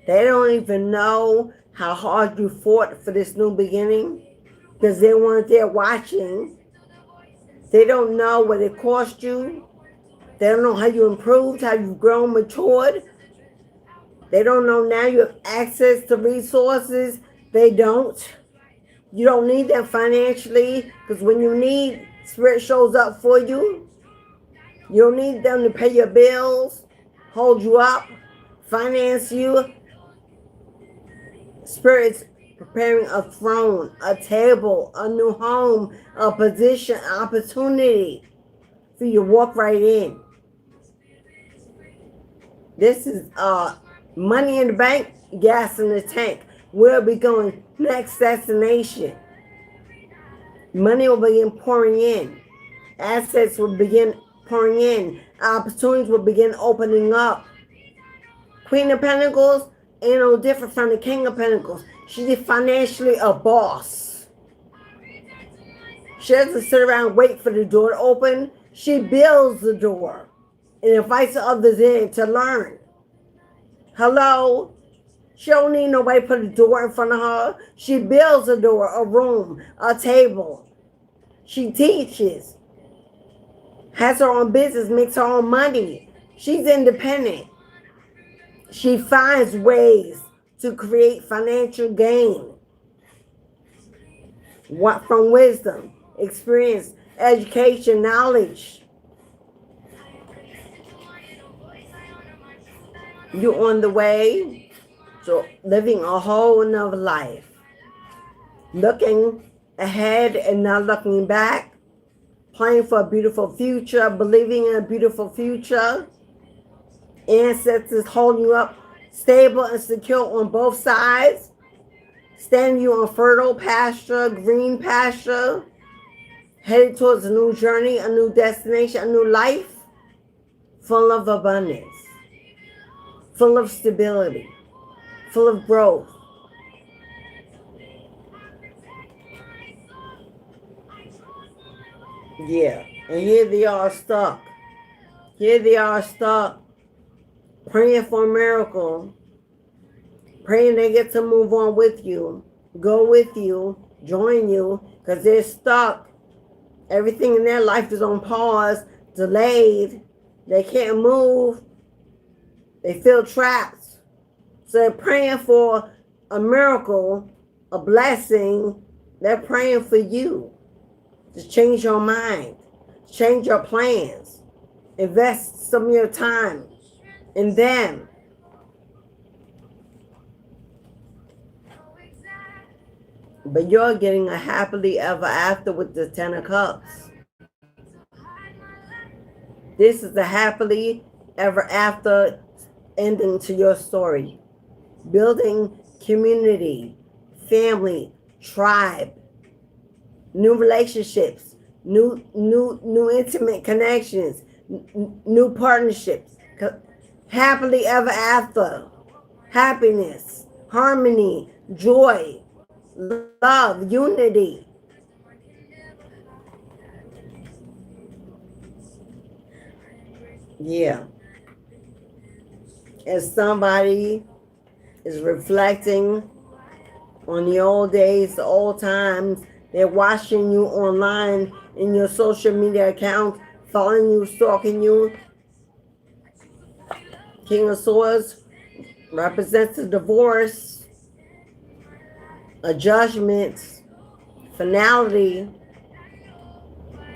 They don't even know how hard you fought for this new beginning because they weren't there watching. They don't know what it cost you. They don't know how you improved, how you've grown, matured. They don't know now you have access to resources. They don't. You don't need them financially because when you need, Spirit shows up for you. You don't need them to pay your bills, hold you up, finance you. Spirit's preparing a throne, a table, a new home, a position, opportunity for you to walk right in. This is money in the bank, gas in the tank. Where are we going? Next destination. Money will begin pouring in. Assets will begin pouring in. Opportunities will begin opening up. Queen of Pentacles ain't no different from the King of Pentacles. She's financially a boss. She doesn't sit around and wait for the door to open. She builds the door and invites others in to learn. Hello? She don't need nobody to put a door in front of her. She builds a door, a room, a table. She teaches, has her own business, makes her own money. She's independent. She finds ways to create financial gain. What from wisdom, experience, education, knowledge. You're on the way to living a whole nother life. Looking ahead and not looking back. Praying for a beautiful future, believing in a beautiful future. Ancestors holding you up stable and secure on both sides. Standing you on fertile pasture, green pasture. Headed towards a new journey, a new destination, a new life. Full of abundance. Full of stability. Full of growth. Yeah, and here they are stuck. Here they are stuck. Praying for a miracle. Praying they get to move on with you. Go with you. Join you. Because they're stuck. Everything in their life is on pause. Delayed. They can't move. They feel trapped. So they're praying for a miracle. A blessing. They're praying for you. To change your mind, change your plans, invest some of your time in them. But you're getting a happily ever after with the 10 of Cups. This is a happily ever after ending to your story. Building community, family, tribe. New relationships, new intimate connections, new partnerships, happily ever after, happiness, harmony, joy, love, unity. Yeah. As somebody is reflecting on the old days, the old times, they're watching you online in your social media account, following you, stalking you. King of Swords represents a divorce, a judgment, finality.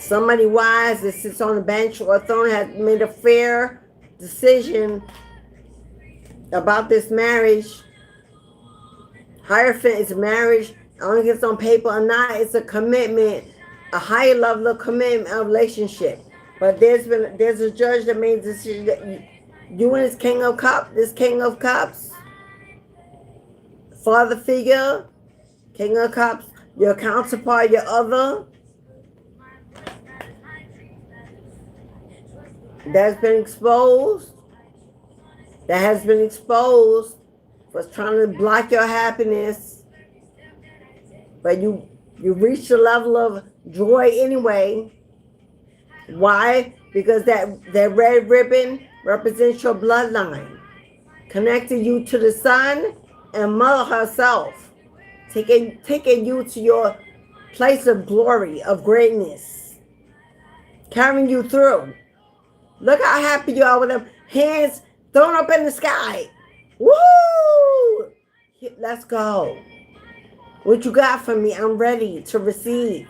Somebody wise that sits on a bench or a throne has made a fair decision about this marriage. Hierophant is marriage. I don't think it's on paper or not. It's a commitment, a higher level of commitment, a relationship. But there's a judge that made a decision that you and this King of Cups, father figure, King of Cups, your counterpart, your other, that's been exposed, that has been exposed for trying to block your happiness. But you reach a level of joy anyway. Why? Because that red ribbon represents your bloodline. Connecting you to the sun and mother herself. Taking you to your place of glory, of greatness. Carrying you through. Look how happy you are with them hands thrown up in the sky. Woo! Let's go. What you got for me? I'm ready to receive.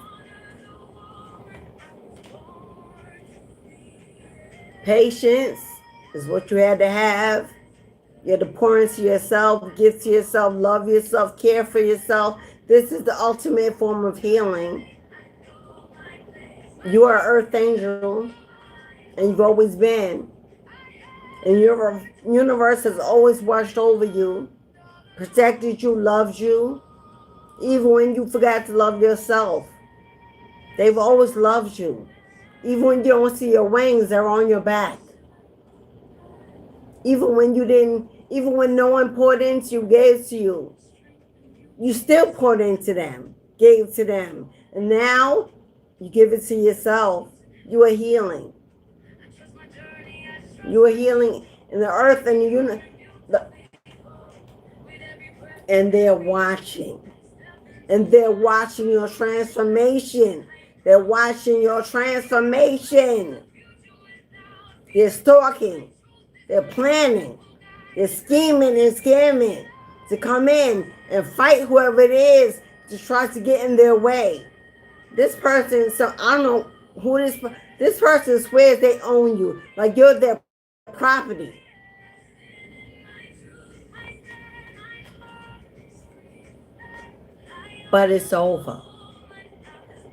Patience is what you had to have. You had to pour into yourself, give to yourself, love yourself, care for yourself. This is the ultimate form of healing. You are an earth angel, and you've always been. And your universe has always watched over you, protected you, loved you. Even when you forgot to love yourself, they've always loved you. Even when you don't see your wings, they're on your back. Even when no one poured into you, gave to you, you still poured into them, gave to them. And now you give it to yourself. You are healing. You are healing in the earth and the universe. And they're watching. And they're watching your transformation. They're watching your transformation. They're stalking. They're planning. They're scheming and scamming to come in and fight whoever it is to try to get in their way. This person, so I don't know who this person swears they own you, like you're their property. But it's over.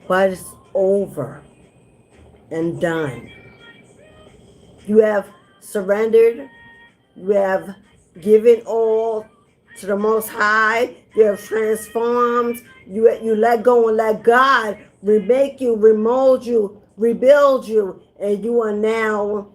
But it's over and done. You have surrendered. You have given all to the Most High. You have transformed. You let go and let God remake you, remold you, rebuild you, and you are now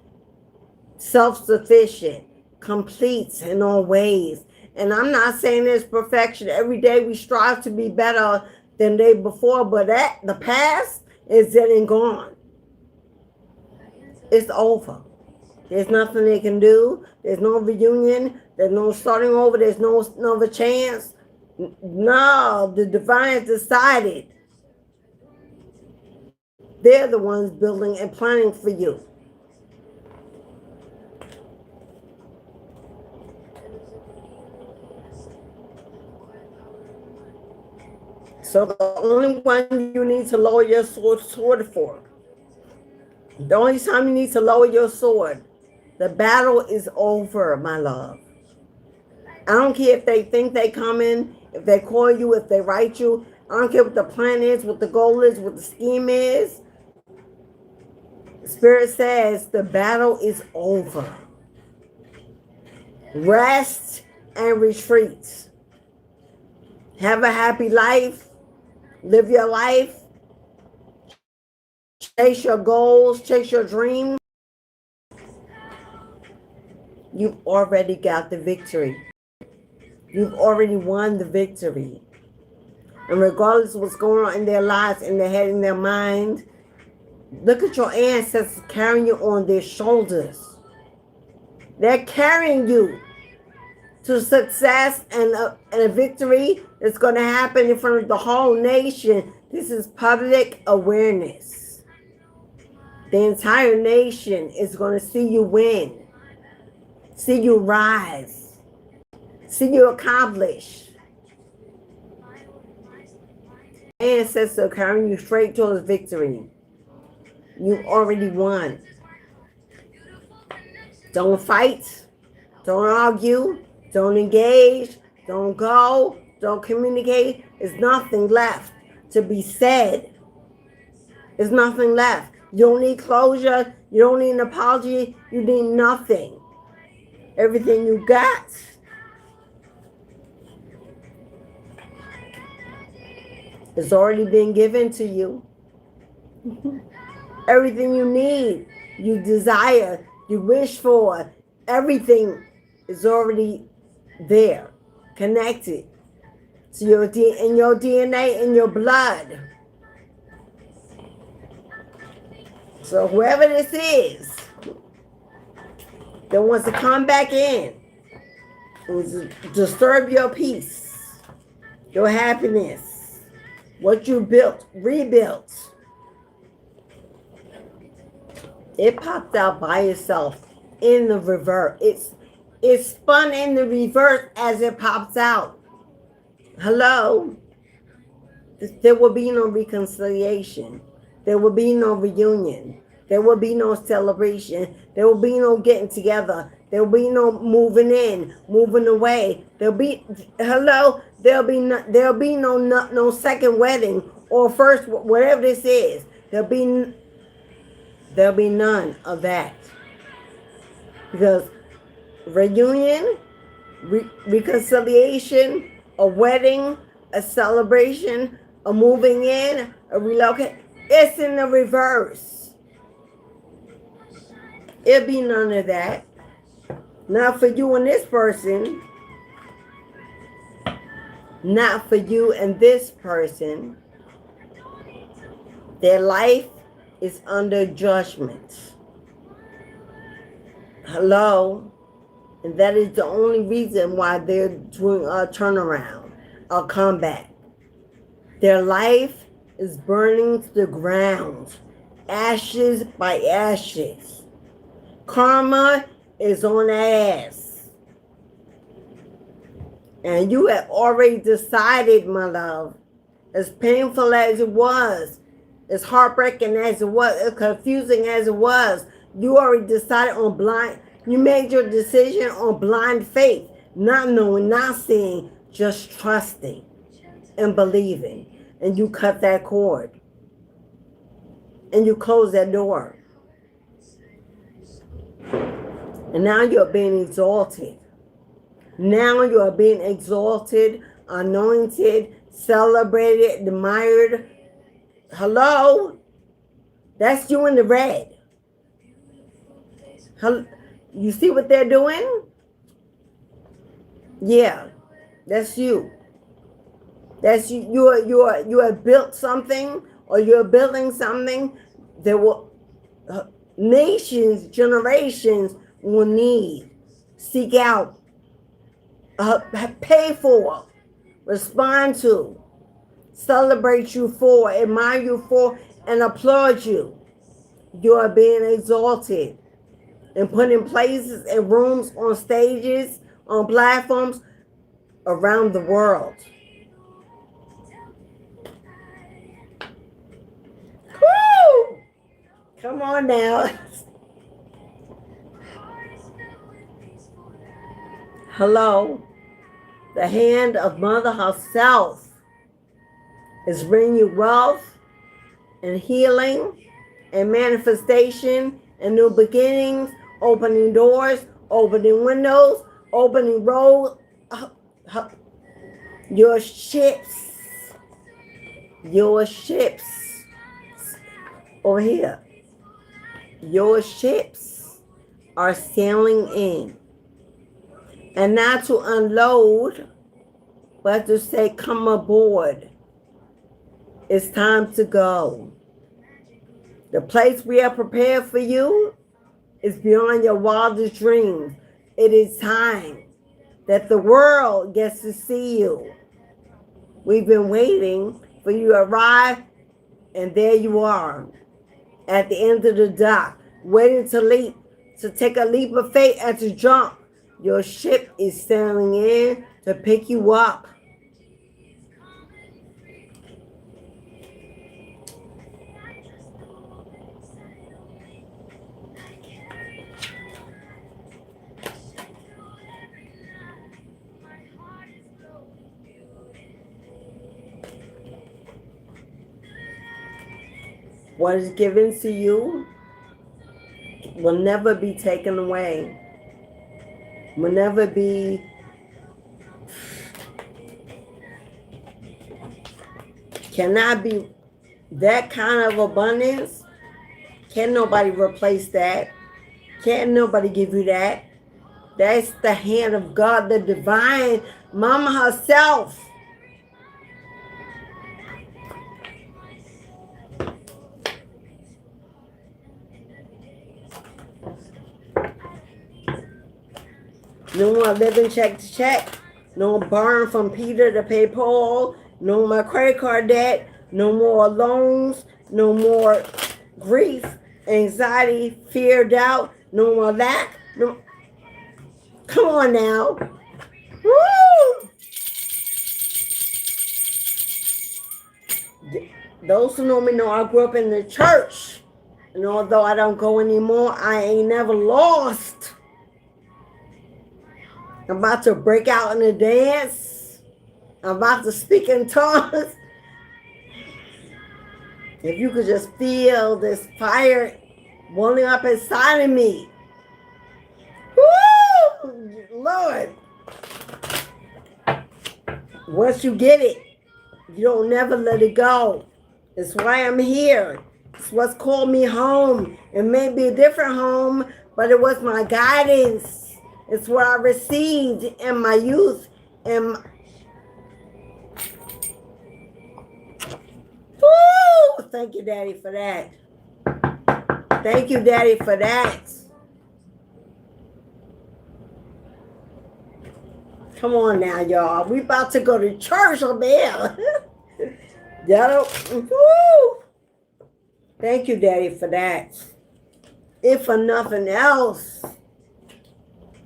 self-sufficient, complete in all ways. And I'm not saying there's perfection. Every day we strive to be better than the day before, but the past is dead and gone. It's over. There's nothing they can do. There's no reunion. There's no starting over. There's no another chance. No, the divine decided. They're the ones building and planning for you. So the only one you need to lower your sword for. The only time you need to lower your sword. The battle is over, my love. I don't care if they think they come in, if they call you, if they write you. I don't care what the plan is, what the goal is, what the scheme is. Spirit says the battle is over. Rest and retreat. Have a happy life. Live your life. Chase your goals. Chase your dreams. You've already got the victory. You've already won the victory. And regardless of what's going on in their lives, in their head, in their mind, look at your ancestors carrying you on their shoulders. They're carrying you to success and a victory that's going to happen in front of the whole nation. This is public awareness. The entire nation is going to see you win. See you rise. See you accomplish. Ancestors are carrying you straight towards victory. You already won. Don't fight. Don't argue. Don't engage. Don't go. Don't communicate. There's nothing left to be said. There's nothing left. You don't need closure. You don't need an apology. You need nothing. Everything you got has already been given to you. Everything you need, you desire, you wish for, everything is already there, connected to your in your DNA, in your blood. So whoever this is that wants to come back in and disturb your peace, your happiness, what you built, rebuilt, it popped out by itself in the reverse. It's spun in the reverse as it pops out. Hello? There will be no reconciliation. There will be no reunion. There will be no celebration. There will be no getting together. There will be no moving in, moving away. There'll be no second wedding or first, whatever this is. There'll be none of that. Because reunion, reconciliation, a wedding, a celebration, a moving in, a relocate, it's in the reverse. It'll be none of that. Not for you and this person. Not for you and this person. Their life is under judgment. Hello? And that is the only reason why they're doing a turnaround, a comeback. Their life is burning to the ground, ashes by ashes. Karma is on that ass. And you have already decided, my love, as painful as it was, as heartbreaking as it was, as confusing as it was, you already decided on you made your decision on blind faith, not knowing, not seeing, just trusting and believing. And you cut that cord. And you close that door. And now you're being exalted. Now you are being exalted, anointed, celebrated, admired. Hello? That's you in the red. You see what they're doing? Yeah, that's you. That's you. You have built something, or you're building something that will nations, generations will need, seek out, pay for, respond to, celebrate you for, admire you for, and applaud you. You are being exalted and put in places and rooms, on stages, on platforms around the world. Woo! Come on now. Hello. The hand of Mother herself is bringing you wealth and healing and manifestation and new beginnings, opening doors, opening windows, opening roads. Your ships over here, your ships are sailing in. And not to unload, but to say, come aboard. It's time to go. The place we have prepared for you is beyond your wildest dreams. It is time that the world gets to see you. We've been waiting for you to arrive, and there you are at the end of the dock, waiting to leap, to take a leap of faith and to jump. Your ship is sailing in to pick you up. What is given to you will never be taken away. Will never be cannot be that kind of abundance. Can nobody replace that? Can't nobody give you that. That's the hand of God, the divine mama herself. No more living check to check. No borrowing from Peter to pay Paul. No more credit card debt. No more loans. No more grief, anxiety, fear, doubt. No more lack. No. Come on now. Woo! Those who know me know I grew up in the church. And although I don't go anymore, I ain't never lost. I'm about to break out in a dance. I'm about to speak in tongues. If you could just feel this fire welling up inside of me. Woo! Lord. Once you get it, you don't never let it go. It's why I'm here. It's what's called me home. It may be a different home, but it was my guidance. It's what I received in my youth. And woo! Thank you, Daddy, for that. Thank you, Daddy, for that. Come on now, y'all. We about to go to church over here. Woo! Thank you, Daddy, for that. If for nothing else,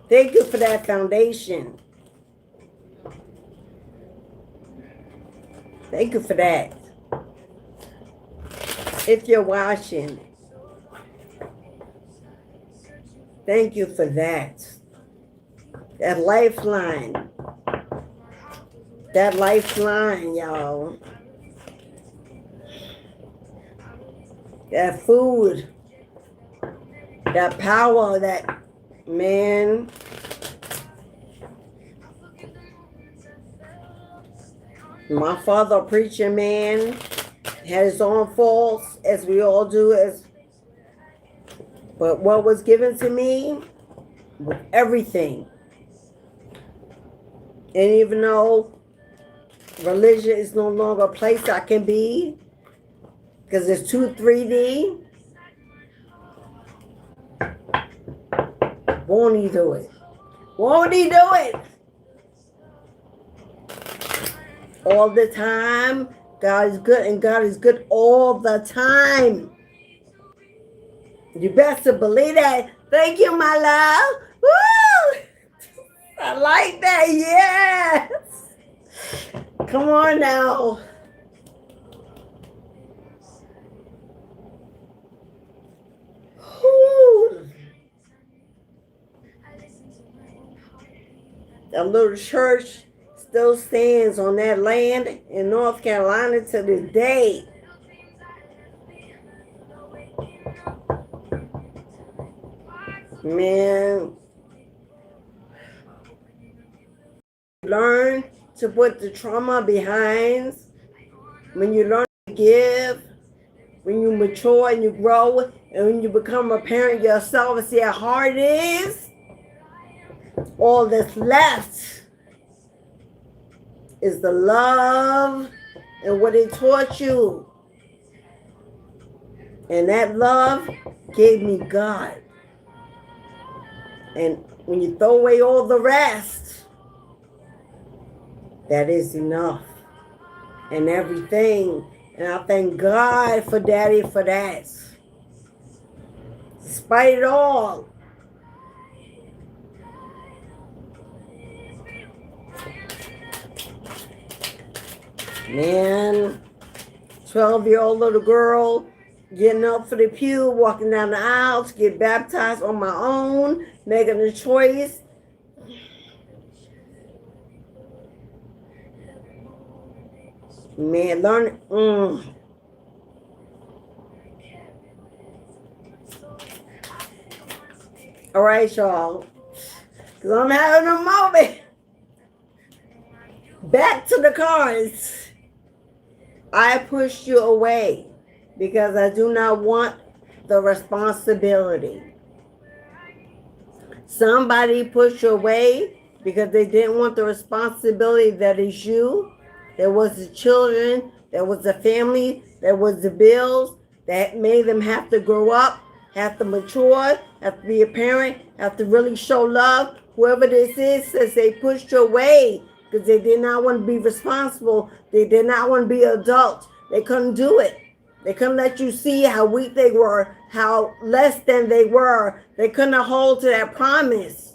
thank you for that foundation. Thank you for that. If you're watching, thank you for that. That lifeline. That lifeline, y'all. That food. That power, that man. My father, a preacher man, had his own faults, as we all do. But what was given to me was everything. And even though religion is no longer a place I can be, because it's too 3D, won't he do it? Won't he do it? All the time. God is good, and God is good all the time. You best to believe that. Thank you, my love. Woo! I like that. Yes. Come on now. Woo. That little church still stands on that land in North Carolina to this day. Man, learn to put the trauma behind. When you learn to give, when you mature and you grow, and when you become a parent yourself and see how hard it is, all that's left is the love and what it taught you. And that love gave me God. And when you throw away all the rest, that is enough. And everything. And I thank God for Daddy for that. Despite it all. Man, 12-year-old little girl getting up for the pew, walking down the aisle to get baptized on my own, making a choice. Man, learn. All right, y'all. Because I'm having a moment. Back to the cards. I pushed you away because I do not want the responsibility. Somebody pushed you away because they didn't want the responsibility that is you. There was the children, there was the family, there was the bills that made them have to grow up, have to mature, have to be a parent, have to really show love. Whoever this is says they pushed you away because they did not want to be responsible. They did not want to be adults. They couldn't do it. They couldn't let you see how weak they were, how less than they were. They couldn't hold to that promise.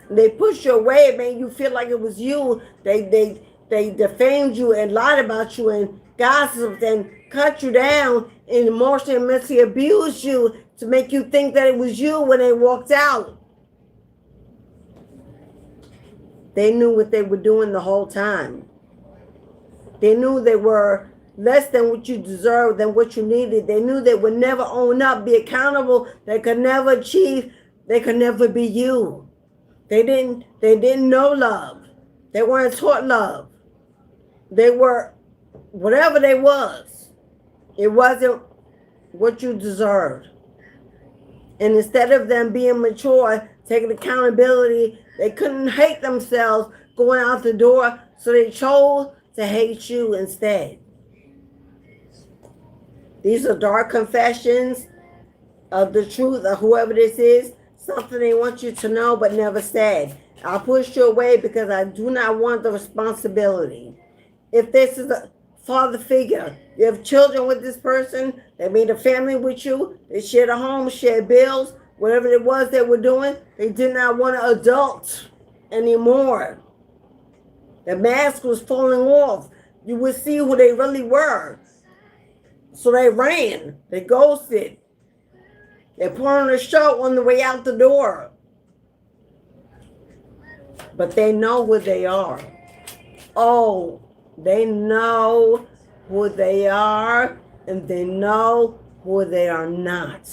They pushed you away. It made you feel like it was you. They defamed you and lied about you and gossiped and cut you down and emotionally and mentally abused you to make you think that it was you when they walked out. They knew what they were doing the whole time. They knew they were less than what you deserved, than what you needed. They knew they would never own up, be accountable. They could never achieve. They could never be you. They didn't know love. They weren't taught love. They were whatever they was. It wasn't what you deserved. And instead of them being mature, taking accountability, they couldn't hate themselves going out the door, so they chose to hate you instead. These are dark confessions of the truth of whoever this is, something they want you to know but never said. I pushed you away because I do not want the responsibility. If this is father figure. You have children with this person. They made a family with you. They shared a home, shared bills, whatever it was they were doing. They did not want an adult anymore. The mask was falling off. You would see who they really were. So they ran. They ghosted. They put on a show on the way out the door. But they know who they are. Oh, they know who they are, and they know who they are not.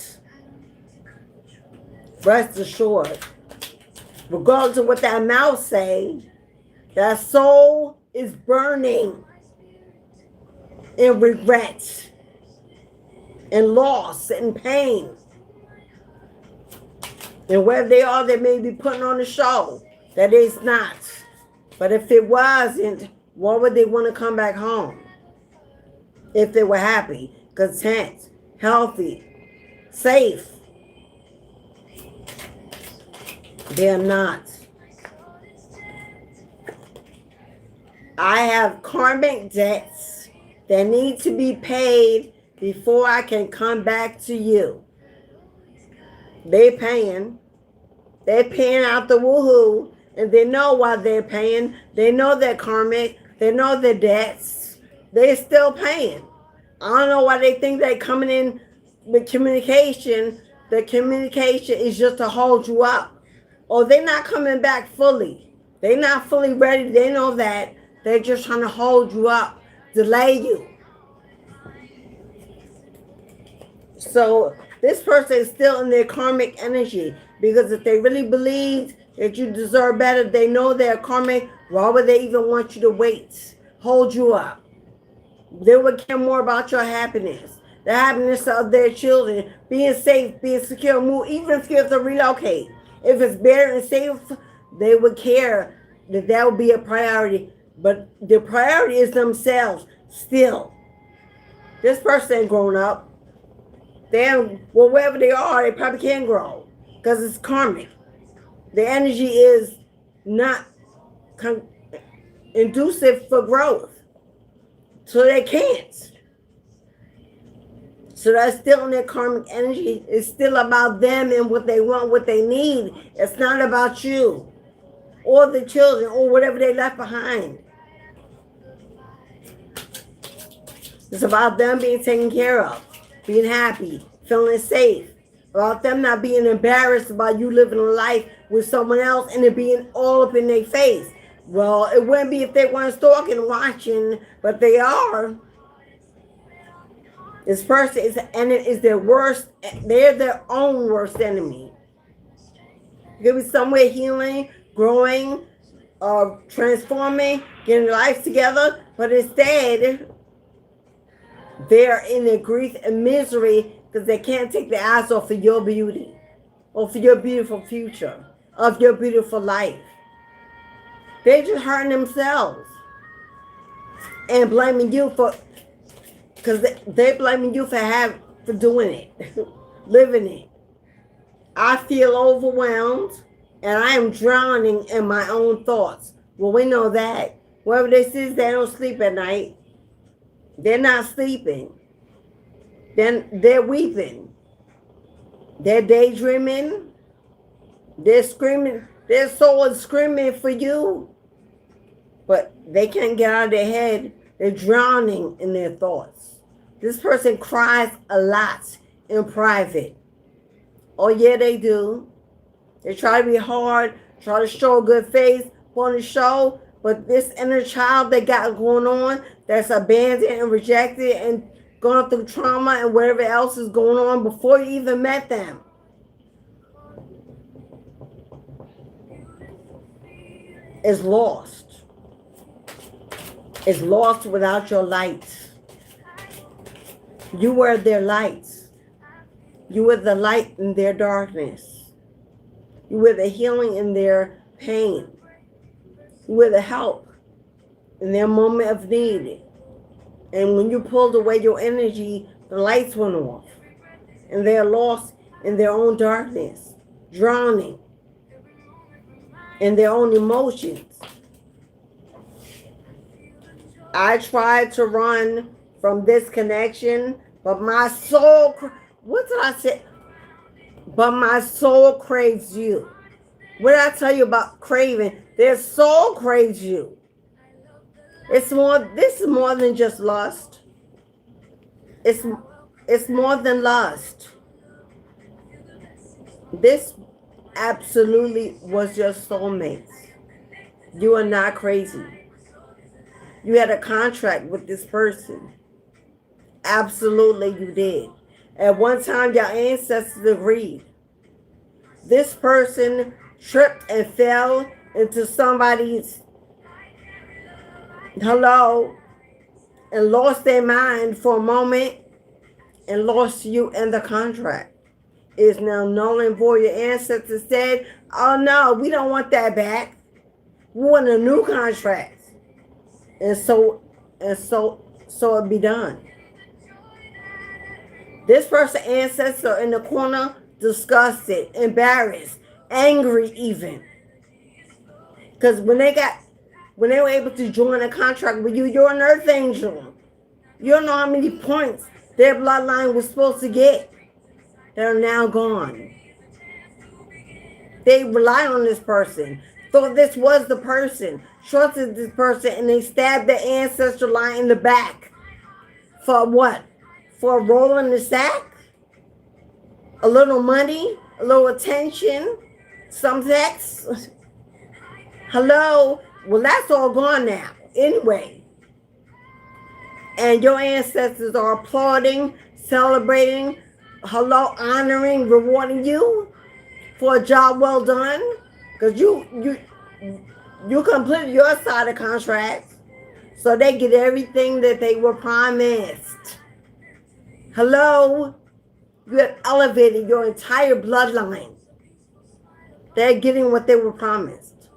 Rest assured, regardless of what that mouth say, that soul is burning in regret, in loss, and pain. And where they are, they may be putting on a show that is not. But if it wasn't, why would they want to come back home? If they were happy, content, healthy, safe. They're not. I have karmic debts that need to be paid before I can come back to you. They're paying. They're paying out the woohoo. And they know why they're paying. They know they're karmic. They know their debts. They're still paying. I don't know why they think they're coming in with communication. The communication is just to hold you up. Or they're not coming back fully. They're not fully ready. They know that. They're just trying to hold you up, delay you. So this person is still in their karmic energy, because if they really believed that you deserve better, they know they're karmic. Why would they even want you to wait, hold you up? They would care more about your happiness, the happiness of their children, being safe, being secure, move, even if you have to relocate. If it's better and safe, they would care that would be a priority. But the priority is themselves still. This person ain't grown up. Well, wherever they are, they probably can't grow because it's karmic. The energy is not inducive for growth. So they can't. So that's still in their karmic energy. It's still about them and what they want, what they need. It's not about you or the children or whatever they left behind. It's about them being taken care of, being happy, feeling safe. About them not being embarrassed about you living a life with someone else and it being all up in their face. Well, it wouldn't be if they weren't stalking and watching, but they are. This person is their worst. They're their own worst enemy. You could be somewhere healing, growing, transforming, getting life together, but instead they're in their grief and misery because they can't take their eyes off of your beauty, off of your beautiful future, of your beautiful life. They're just hurting themselves and blaming you because they're blaming you for doing it, living it. I feel overwhelmed and I am drowning in my own thoughts. Well, we know that. Whoever this is, they don't sleep at night. They're not sleeping. Then they're weeping. They're daydreaming. They're screaming. Their soul is screaming for you. But they can't get out of their head. They're drowning in their thoughts. This person cries a lot in private. Oh, yeah, they do. They try to be hard, try to show a good face, put on a show. But this inner child they got going on, that's abandoned and rejected and going through trauma and whatever else is going on before you even met them. Is lost. Is lost without your light. You were their light. You were the light in their darkness. You were the healing in their pain. You were the help in their moment of need. And when you pulled away your energy, the lights went off. And they're lost in their own darkness, drowning in their own emotions. I tried to run from this connection, but my soul, what did I say? But my soul craves you. What did I tell you about craving? Their soul craves you. It's more, this is more than just lust. It's more than lust. This absolutely was your soulmates. You are not crazy. You had a contract with this person. Absolutely you did. At one time, your ancestors agreed. This person tripped and fell into somebody's hello and lost their mind for a moment and lost you in the contract. Is now null and void. Your ancestors said, oh no, we don't want that back. We want a new contract. And so it be done. This person ancestor in the corner, disgusted, embarrassed, angry even. Because when they were able to join a contract with you, you're an earth angel. You don't know how many points their bloodline was supposed to get. They're now gone. They relied on this person, thought this was the person, trusted this person, and they stabbed their ancestral line in the back. For what? For a roll in the sack? A little money? A little attention? Some sex? Hello? Well, that's all gone now. Anyway. And your ancestors are applauding, celebrating, hello, honoring, rewarding you for a job well done. Because you completed your side of contract. So they get everything that they were promised. Hello? You have elevated your entire bloodline. They're getting what they were promised.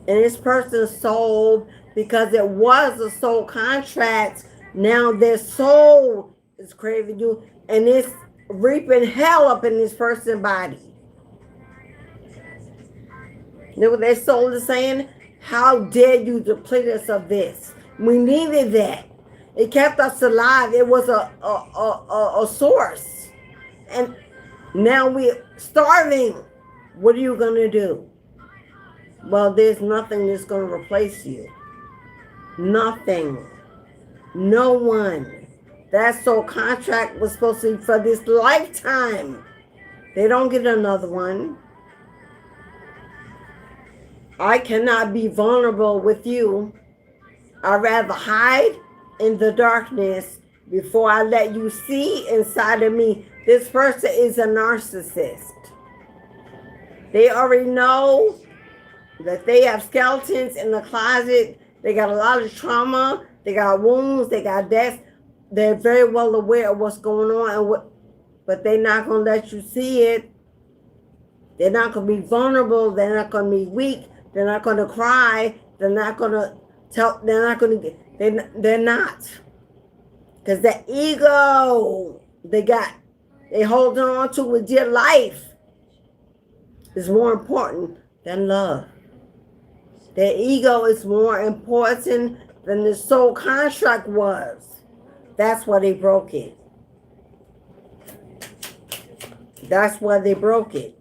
And this person's soul, because it was a soul contract, now their soul is craving you, and it's reaping hell up in this person's body. You know what their soul is saying? How dare you deplete us of this? We needed that. It kept us alive. It was a source. And now we're starving. What are you going to do? Well, there's nothing that's going to replace you. Nothing. No one. That soul contract was supposed to be for this lifetime. They don't get another one. I cannot be vulnerable with you. I'd rather hide in the darkness before I let you see inside of me. This person is a narcissist. They already know that they have skeletons in the closet. They got a lot of trauma. They got wounds. They got deaths. They're very well aware of what's going on, but they're not going to let you see it. They're not going to be vulnerable. They're not going to be weak. They're not going to cry. They're not going to tell. They're not going to. They're not. Because the ego they hold on to with dear life is more important than love. Their ego is more important than the soul contract was. That's why they broke it. That's why they broke it.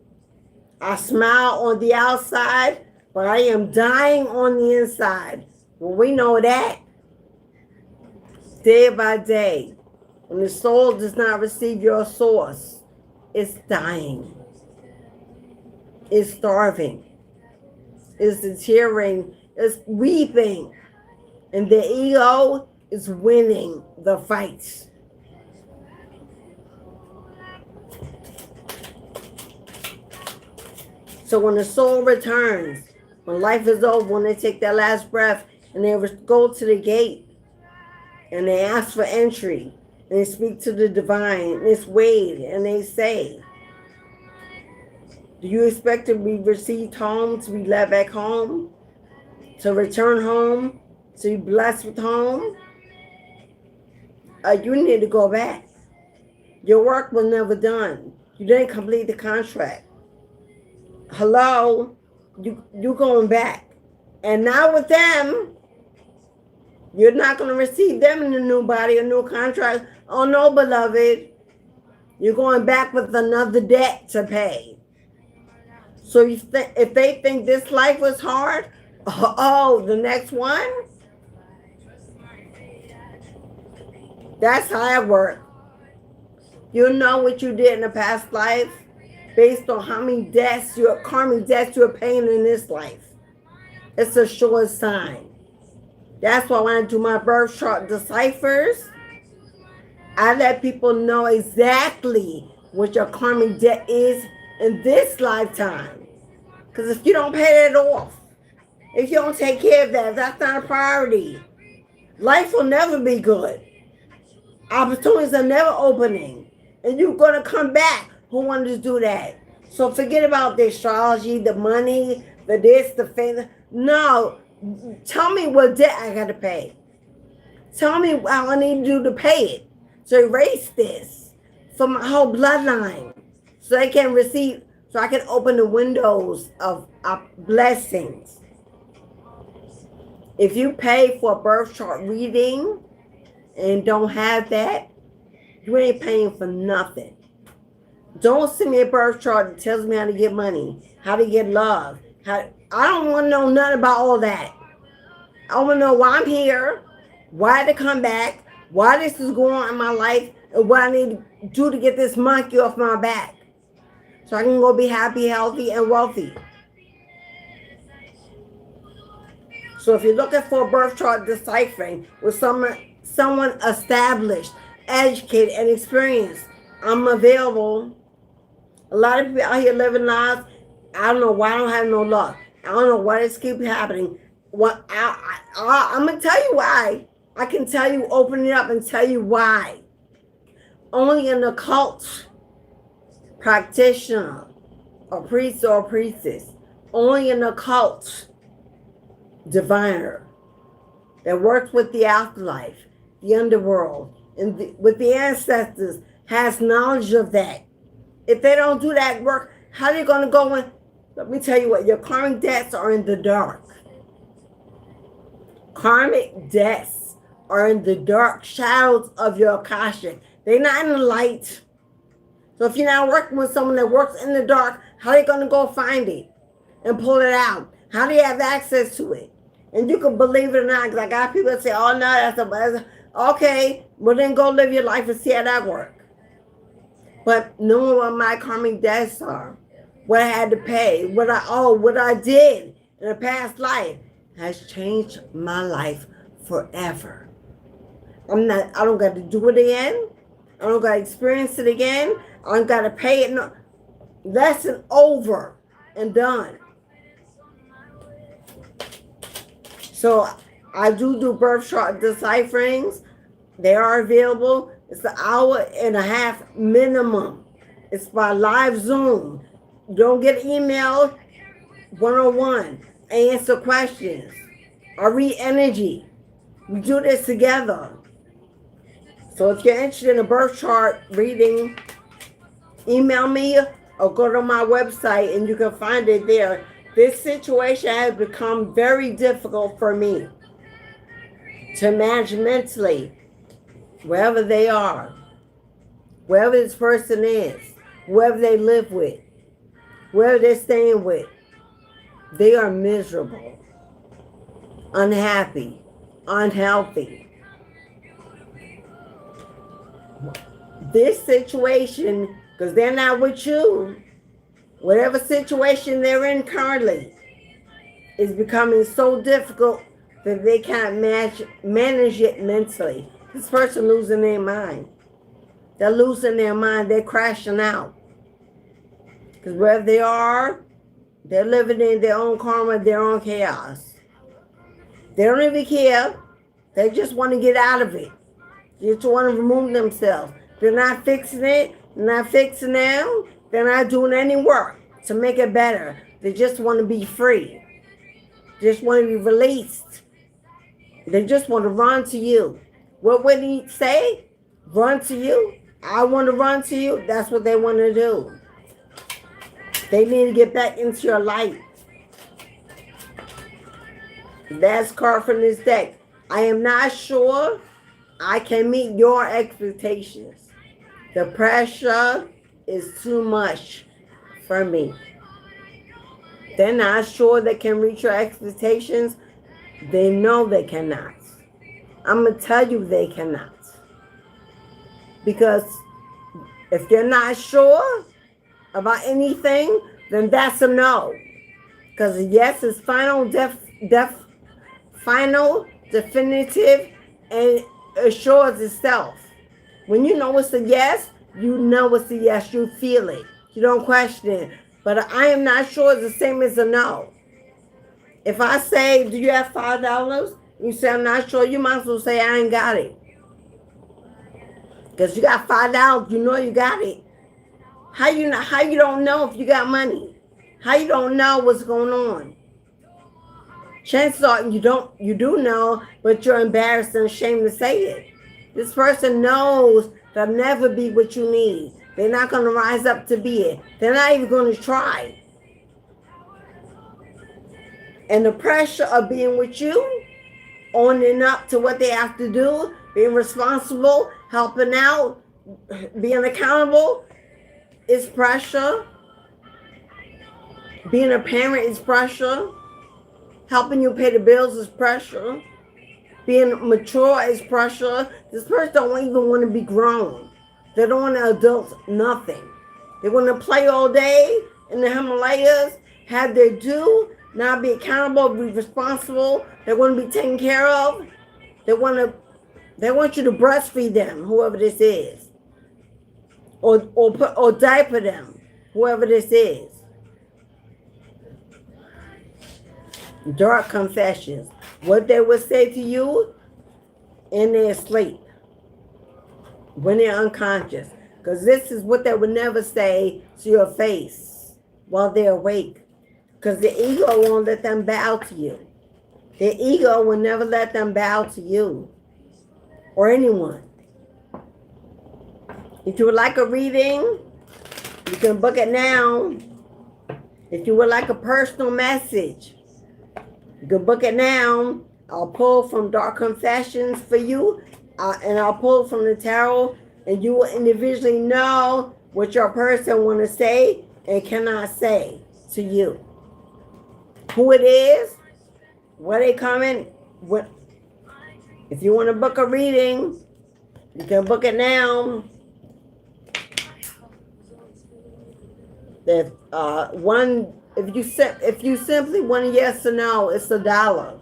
I smile on the outside, but I am dying on the inside. Well, we know that. Day by day, when the soul does not receive your source, it's dying. It's starving. It's deteriorating. It's weeping. And the ego is winning the fight. So when the soul returns, when life is over, when they take their last breath and they go to the gate and they ask for entry and they speak to the divine and it's weighed and they say, do you expect to be received home, to be led back home, to return home, to be blessed with home? You need to go back. Your work was never done. You didn't complete the contract. Hello? You going back. And not with them. You're not going to receive them in a new body, a new contract. Oh no, beloved. You're going back with another debt to pay. So if they think this life was hard, oh, the next one, that's how it works. You know what you did in the past life based on how many debts, your karmic debts you're paying in this life. It's a sure sign. That's why when I do my birth chart deciphers, I let people know exactly what your karmic debt is in this lifetime. Because if you don't pay that off, if you don't take care of that, that's not a priority. Life will never be good. Opportunities are never opening. And you're going to come back who wanted to do that. So forget about the astrology, the money, the this, the fame. No, tell me what debt I got to pay. Tell me what I need to do to pay it. To erase this from my whole bloodline. So they can receive, so I can open the windows of blessings. If you pay for a birth chart reading and don't have that, you ain't paying for nothing. Don't send me a birth chart that tells me how to get money, how to get love. I don't want to know nothing about all that. I want to know why I'm here, why to come back, why this is going on in my life, and what I need to do to get this monkey off my back. So I can go be happy, healthy, and wealthy. So if you're looking for a birth chart deciphering with someone established, educated, and experienced, I'm available. A lot of people out here living lives, I don't know why I don't have no luck. I don't know why this keeps happening. I'm going to tell you why. I can tell you, open it up and tell you why. Only an occult practitioner, or priest or priestess, only an occult diviner that works with the afterlife, the underworld, and with the ancestors has knowledge of that. If they don't do that work, how are they going to go in? Let me tell you what, your karmic debts are in the dark. Karmic debts are in the dark shadows of your Akashic. They're not in the light. So if you're not working with someone that works in the dark, how are they going to go find it and pull it out? How do you have access to it? And you can believe it or not, because I got people that say, oh, no, that's okay, well, then go live your life and see how that works. But knowing what my karmic debts are, what I had to pay, what I did in a past life has changed my life forever. I don't got to do it again. I don't got to experience it again. I don't got to pay it. No. Lesson over and done. So I do birth chart decipherings. They are available. It's an hour and a half minimum. It's by live Zoom. Don't get email 101. I answer questions. I read energy. We do this together. So if you're interested in a birth chart reading, email me or go to my website and you can find it there. This situation has become very difficult for me to manage mentally, wherever they are, wherever this person is, whoever they live with, wherever they're staying with. They are miserable, unhappy, unhealthy. This situation, because they're not with you, whatever situation they're in currently, is becoming so difficult that they can't manage it mentally. This person losing their mind. They're losing their mind. They're crashing out. Because wherever they are, they're living in their own karma, their own chaos. They don't even care. They just want to get out of it. They just want to remove themselves. They're not fixing it. They're not fixing them. They're not doing any work to make it better. They just want to be free. They just want to be released. They just want to run to you. What would he say? Run to you? I want to run to you. That's what they want to do. They need to get back into your light. Last card from this deck. I am not sure I can meet your expectations. The pressure is too much for me. They're not sure they can reach your expectations. They know they cannot. I'm going to tell you they cannot. Because if they're not sure about anything, then that's a no. Because a yes is final, final, definitive, and assures itself. When you know it's a yes, you know it's a yes. You feel it. You don't question it. But I am not sure is the same as a no. If I say, do you have $5? You say, I'm not sure. You might as well say, I ain't got it. Because you got $5, you know you got it. How you don't know if you got money? How you don't know what's going on? Chances are you do know, but you're embarrassed and ashamed to say it. This person knows they'll never be what you need. They're not going to rise up to be it. They're not even going to try. And the pressure of being with you, owning up to what they have to do, being responsible, helping out, being accountable, is pressure. Being a parent is pressure. Helping you pay the bills is pressure. Being mature is pressure. This person don't even want to be grown. They don't want to adult nothing. They want to play all day in the Himalayas, have their due, not be accountable, be responsible. They want to be taken care of. They want you to breastfeed them, whoever this is. Or diaper them, whoever this is. Dark confessions. What they would say to you in their sleep, when they're unconscious. Because this is what they would never say to your face while they're awake. Because the ego won't let them bow to you. The ego will never let them bow to you or anyone. If you would like a reading, you can book it now. If you would like a personal message, you can book it now. I'll pull from Dark Confessions for you, and I'll pull from the tarot, and you will individually know what your person want to say and cannot say to you. Who it is, where they coming, what. If you want to book a reading, you can book it now. If you simply want a yes or no, it's $1.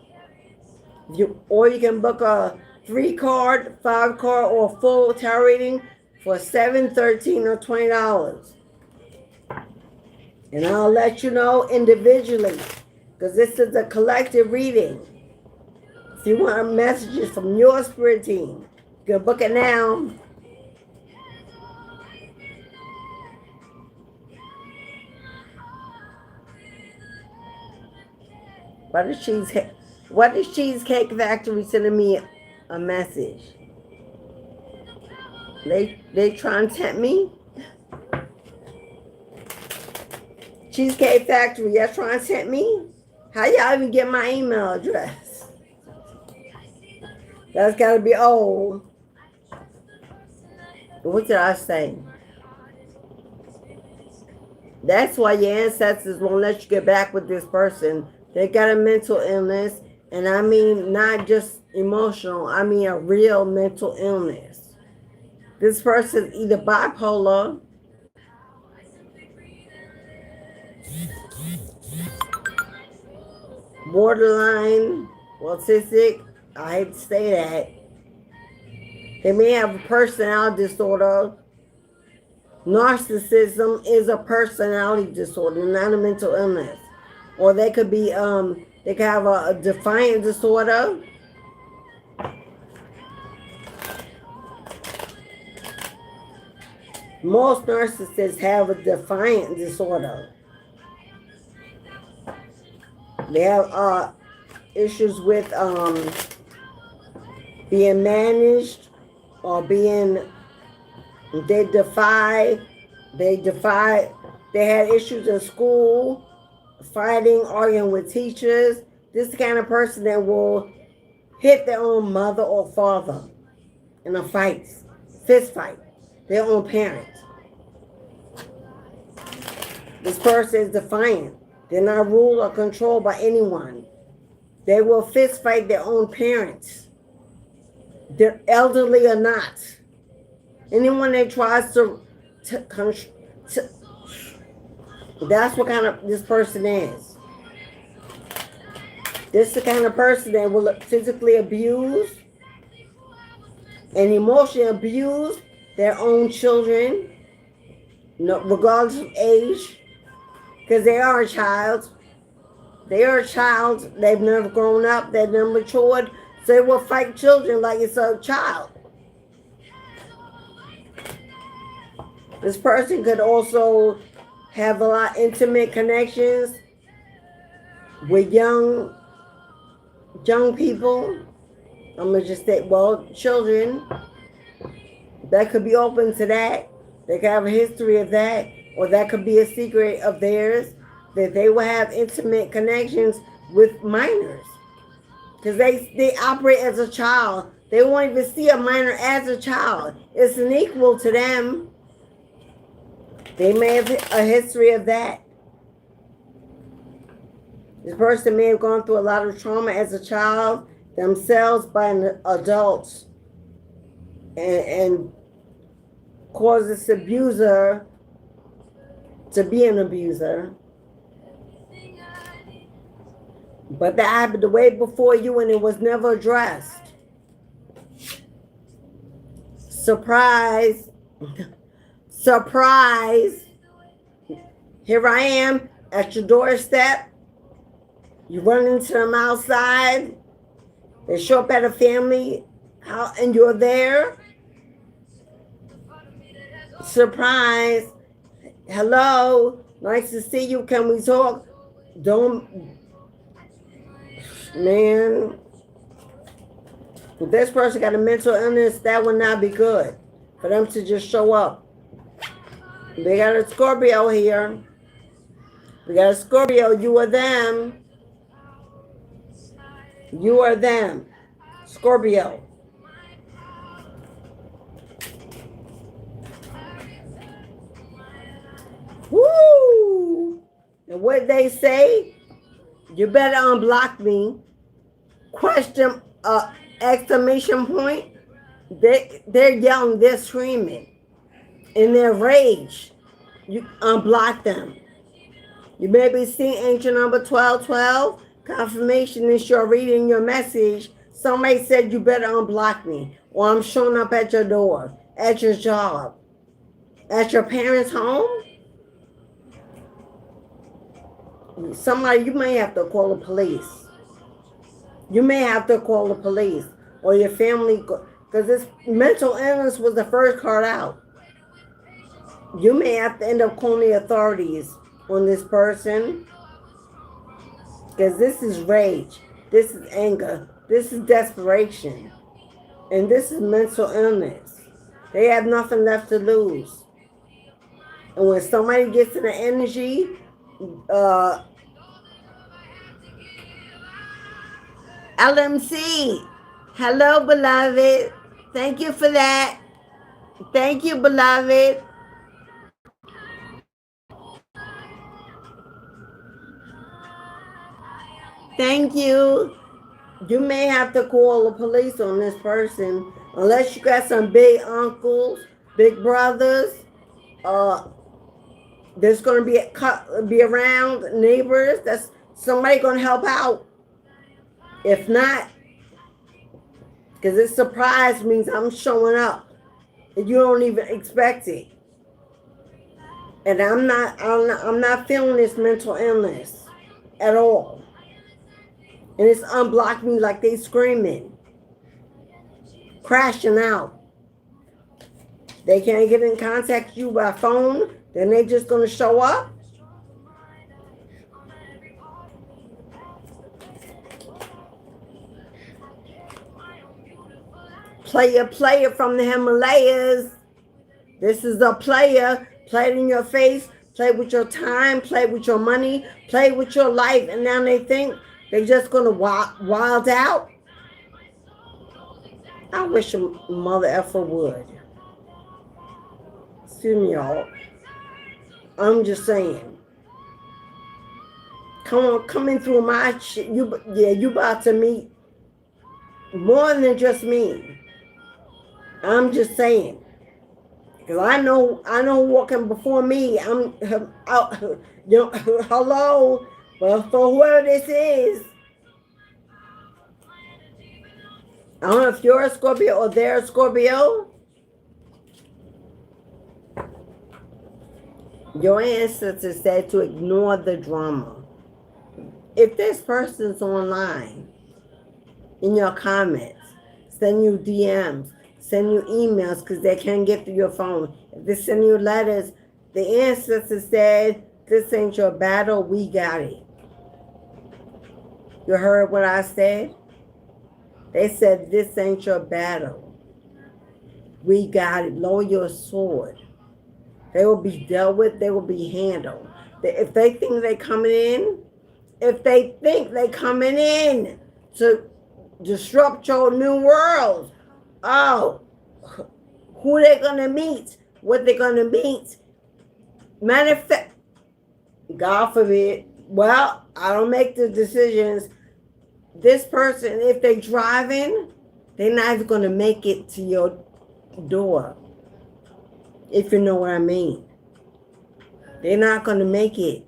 Or you can book a 3-card, 5-card, or full tarot reading for $7, $13, or $20. And I'll let you know individually, because this is a collective reading. If you want messages from your spirit team, you can book it now. What is Cheesecake Factory sending me a message? They trying to tempt me? Cheesecake Factory, y'all trying to tempt me? How y'all even get my email address? That's gotta be old. What did I say? That's why your ancestors won't let you get back with this person. They got a mental illness, and I mean not just emotional, I mean a real mental illness. This person is either bipolar, borderline, autistic, I hate to say that. They may have a personality disorder. Narcissism is a personality disorder, not a mental illness. Or they could be, they could have a defiant disorder. Most narcissists have a defiant disorder. They have issues with being managed or being, they had issues in school, fighting, arguing with teachers. This is the kind of person that will hit their own mother or father in a fight, fist fight, their own parents. This person is defiant. They're not ruled or controlled by anyone. They will fist fight their own parents. They're elderly or not. Anyone that tries to that's what kind of this person is. This is the kind of person that will physically abuse and emotionally abuse their own children, regardless of age, because they are a child. They are a child. They've never grown up. They've never matured. So they will fight children like it's a child. This person could also have a lot of intimate connections with young people. I'm going to just say, well, children. That could be open to that. They could have a history of that. Or that could be a secret of theirs, that they will have intimate connections with minors. Because they operate as a child. They won't even see a minor as a child. It's an equal to them. They may have a history of that. This person may have gone through a lot of trauma as a child themselves by an adult and caused this abuser to be an abuser. But that happened way before you and it was never addressed. Surprise. Surprise. Here I am at your doorstep. You run into them outside. They show up at a family house and you're there. Surprise. Hello. Nice to see you. Can we talk? Don't. Man. If this person got a mental illness, that would not be good for them to just show up. They got a Scorpio here. We got a Scorpio. You are them. You are them. Scorpio. Woo! And what they say, you better unblock me. Question, exclamation point. They're yelling, they're screaming. In their rage, you unblock them. You may be seeing angel number 1212. Confirmation is you're reading your message. Somebody said you better unblock me, or I'm showing up at your door, at your job, at your parents' home. Somebody, you may have to call the police. You may have to call the police or your family, because this mental illness was the first card out. You may have to end up calling the authorities on this person, because this is rage, this is anger, this is desperation, and this is mental illness. They have nothing left to lose. And when somebody gets in the energy, LMC, hello, beloved. Thank you for that. Thank you, beloved. Thank you. You may have to call the police on this person, unless you got some big uncles, big brothers. There's going to be around neighbors. That's somebody going to help out. If not, because this surprise means I'm showing up and you don't even expect it. And I'm not feeling this mental illness at all. And it's unblocked me like they screaming, crashing out. They can't get in contact with you by phone. Then they just going to show up. Player from the Himalayas. This is a player. Play it in your face. Play with your time. Play with your money. Play with your life. And now they think they're just going to wild out. I wish a mother effer would. Excuse me, y'all. I'm just saying. Come on, coming through my shit. You about to meet more than just me. I'm just saying. Because I know walking before me, I'm out, hello. But for whoever this is, I don't know if you're a Scorpio or they're a Scorpio. Your ancestors said to ignore the drama. If this person's online, in your comments, send you DMs, send you emails because they can't get through your phone. If they send you letters, the ancestors said, this ain't your battle, we got it. You heard what I said? They said, this ain't your battle. We got it. Lower your sword. They will be dealt with. They will be handled. If they think they coming in, to disrupt your new world, oh, who they going to meet, what they going to meet, manifest, God forbid, well, I don't make the decisions. This person, if they driving, they're not even going to make it to your door. If you know what I mean. They're not going to make it.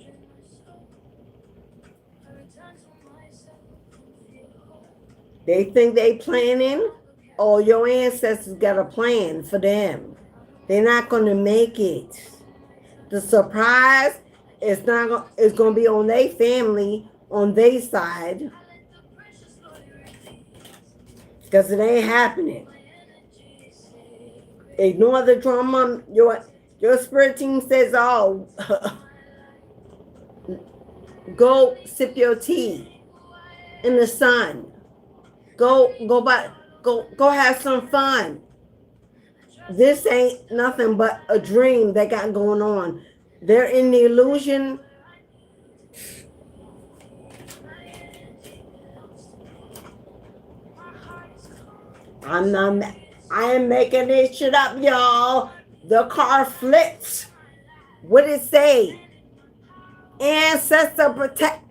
They think they planning. Oh, your ancestors got a plan for them. They're not going to make it. The surprise is going to be on their family, on their side. Because it ain't happening. Ignore the drama. Your spirit team says, oh, go sip your tea in the sun. Go have some fun. This ain't nothing but a dream they got going on. They're in the illusion. I am making this shit up, y'all. The car flips. What it say? Ancestor protect.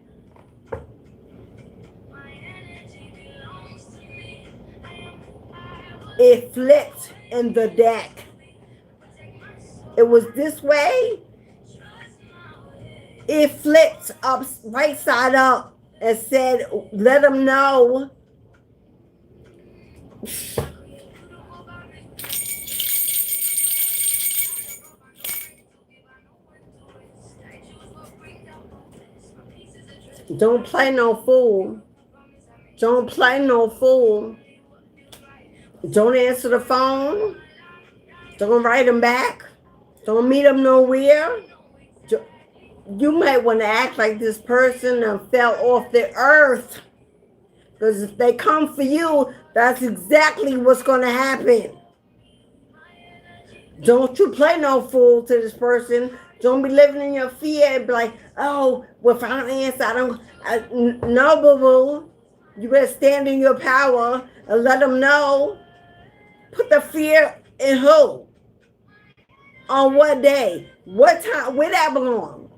It flipped in the deck. It was this way. It flipped up, right side up, and said, let them know. Don't play no fool. Don't play no fool. Don't answer the phone. Don't write them back. Don't meet them nowhere. You might want to act like this person fell off the earth. Because if they come for you, that's exactly what's going to happen. Don't you play no fool to this person. Don't be living in your fear and be like, oh, well, if I don't answer, no, boo-boo. You better stand in your power and let them know. Put the fear in who? On what day? What time? Where that belong?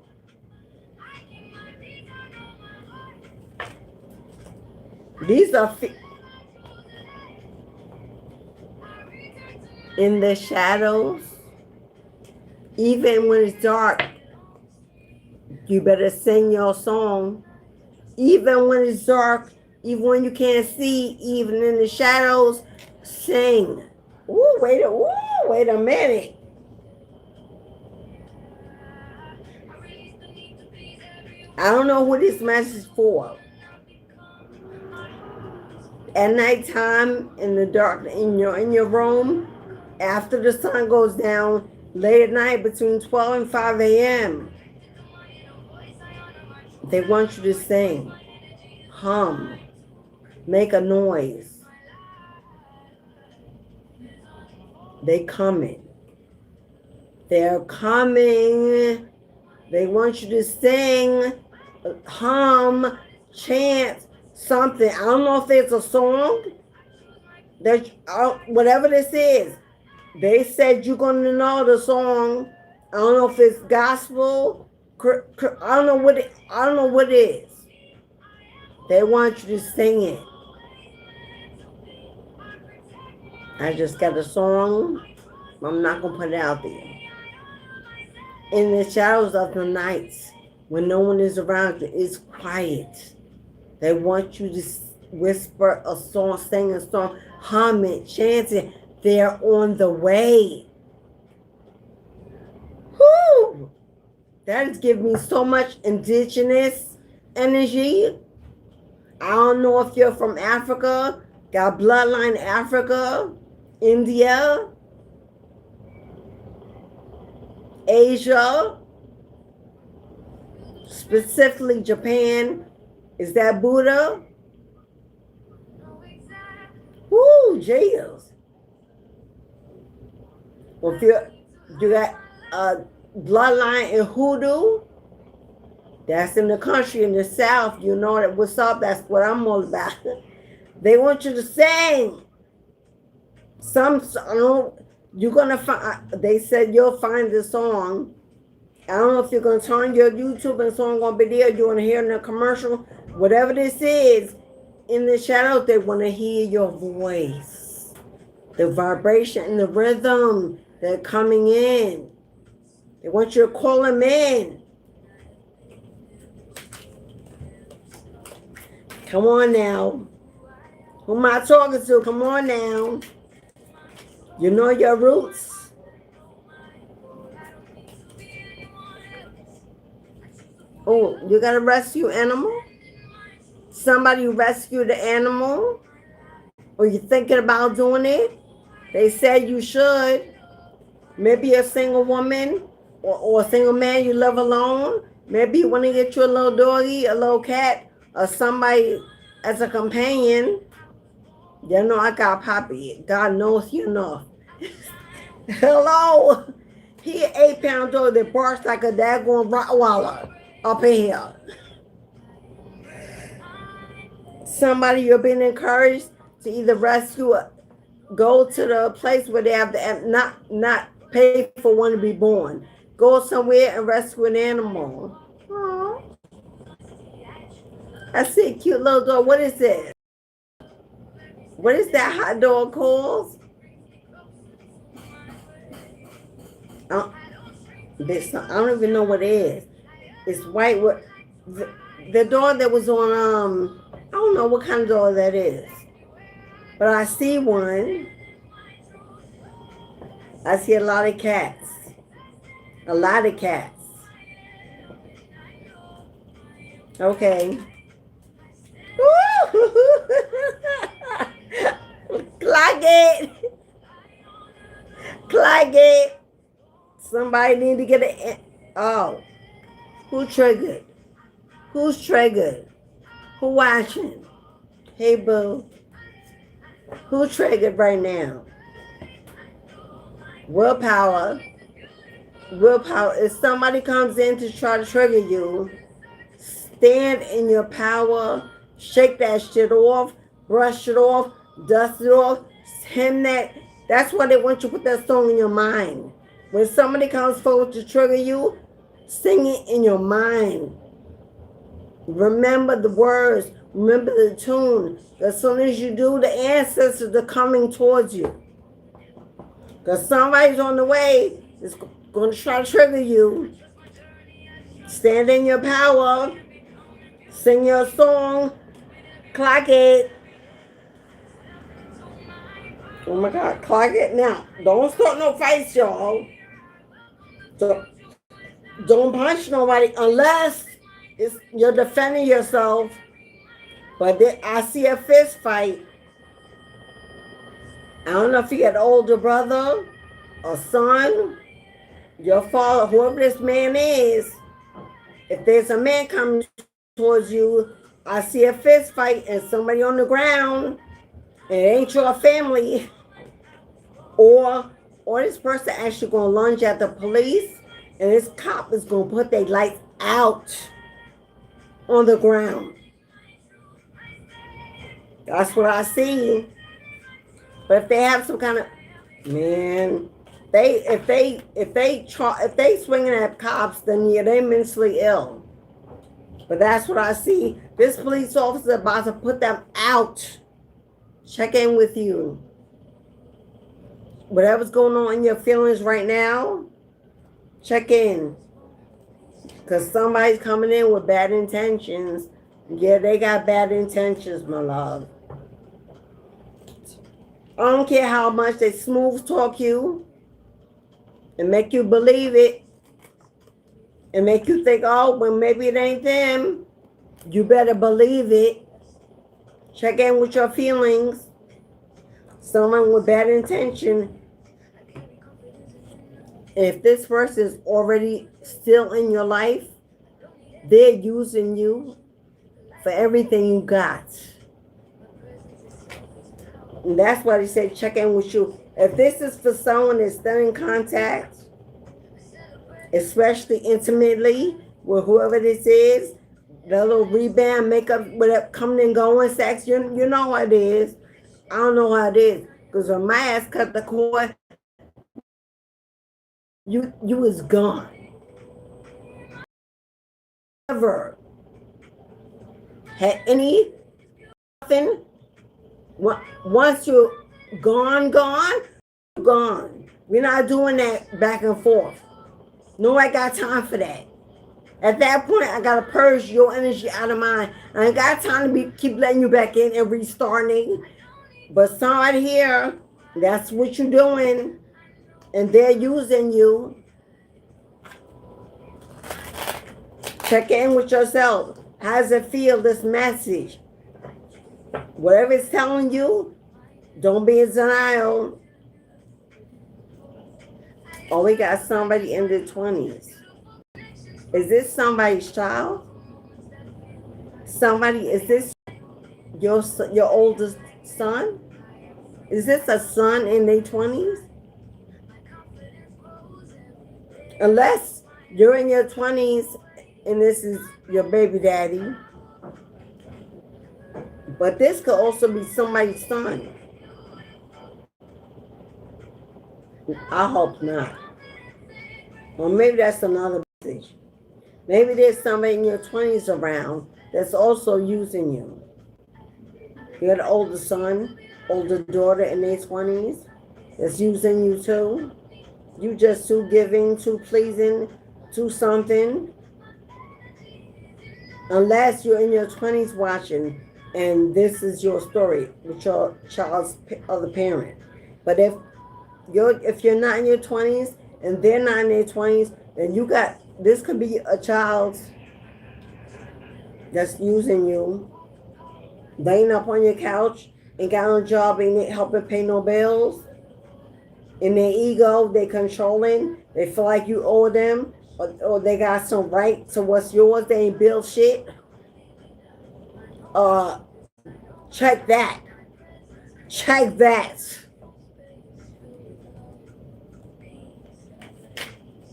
These are in the shadows. Even when it's dark, you better sing your song. Even when it's dark, even when you can't see, even in the shadows, sing. Ooh, wait a minute. I don't know who this message is for. At nighttime, in the dark, in your room, after the sun goes down, late at night between 12 and 5 a.m. They want you to sing, hum, make a noise. They coming. They're coming. They want you to sing, hum, chant something. I don't know if it's a song. That whatever this is, they said you're gonna know the song. I don't know if it's gospel. I don't know what it is. They want you to sing it. I just got a song. I'm not gonna put it out there. In the shadows of the nights, when no one is around you, it's quiet. They want you to whisper a song, sing a song, hum it, chant it. They're on the way. Whoo! That is giving me so much indigenous energy. I don't know if you're from Africa, got bloodline Africa, India, Asia, specifically Japan. Is that Buddha? Woo, Jesus. Well, if you got bloodline in Hoodoo, that's in the country in the South. You know that what's up. That's what I'm all about. They want you to sing. You're gonna find. They said you'll find the song. I don't know if you're gonna turn your YouTube and the song gonna be there. You're gonna hear in the commercial. Whatever this is, in the shadows, they want to hear your voice, the vibration and the rhythm. They're coming in. They want you to call them in. Come on now. Who am I talking to? Come on now. You know your roots. Oh, you got a rescue animal? Somebody rescued the animal? Or you thinking about doing it? They said you should. Maybe a single woman or a single man you live alone. Maybe you want to get you a little doggy, a little cat, or somebody as a companion. You know I got Poppy. God knows you know. Hello. He an 8-pound dog that barks like a daggone Rottweiler up in here. Somebody you're being encouraged to either rescue or go to the place where they have to not pay for one to be born. Go somewhere and rescue an animal. Aww. I see a cute little dog. What is this? What is that hot dog called? I don't even know what it is. It's white. The dog that was on, I don't know what kind of dog that is. But I see one. I see a lot of cats. A lot of cats. Okay. Clock it. Clock it. Somebody need to get it. Oh. Who triggered? Who's triggered? Who watching? Hey, boo. Who triggered right now? Willpower. Willpower. If somebody comes in to try to trigger you, stand in your power. Shake that shit off. Brush it off. Dust it off. Him that. That's why they want you to put that song in your mind. When somebody comes forward to trigger you, sing it in your mind. Remember the words. Remember the tune. As soon as you do, the ancestors are coming towards you. Because somebody's on the way is going to try to trigger you. Stand in your power. Sing your song. Clock it. Oh my God, clock it now. Don't start no fights, y'all. Don't punch nobody unless you're defending yourself. But I see a fist fight. I don't know if you got an older brother or son, your father, whoever this man is. If there's a man coming towards you, I see a fist fight and somebody on the ground. It ain't your family. Or this person actually going to lunge at the police and this cop is going to put their lights out on the ground. That's what I see. But if they have some kind of, man, if they swinging at cops, then yeah, they mentally ill. But that's what I see. This police officer about to put them out. Check in with you. Whatever's going on in your feelings right now, check in. Because somebody's coming in with bad intentions. Yeah, they got bad intentions, my love. I don't care how much they smooth talk you and make you believe it and make you think, oh, well, maybe it ain't them. You better believe it. Check in with your feelings. Someone with bad intention. If this person is already still in your life, they're using you for everything you got. And that's why they say check in with you. If this is for someone that's still in contact, especially intimately with whoever this is, the little rebound, makeup, whatever, coming and going, sex, you know what it is. I don't know how it is. Because when my ass cut the cord, you was gone. Never had any nothing. Once you're gone. We're not doing that back and forth. No, I got time for that. At that point, I gotta purge your energy out of mine. I ain't got time to keep letting you back in and restarting. But somebody here, that's what you're doing, and they're using you. Check in with yourself. How does it feel, this message? Whatever it's telling you, don't be in denial. Oh, we got somebody in their 20s. Is this somebody's child? Is this your oldest son? Is this a son in their 20s? Unless you're in your 20s and this is your baby daddy. But this could also be somebody's son. I hope not. Or maybe that's another message. Maybe there's somebody in your 20s around that's also using you. You got an older son, older daughter in their 20s that's using you too. You just too giving, too pleasing, too something. Unless you're in your 20s watching and this is your story with your child's other parent. But if you're not in your 20s and they're not in their 20s, then this could be a child that's using you, laying up on your couch, ain't got no job, ain't helping pay no bills. In their ego, they controlling, they feel like you owe them, or they got some right to what's yours, they ain't build shit. Check that.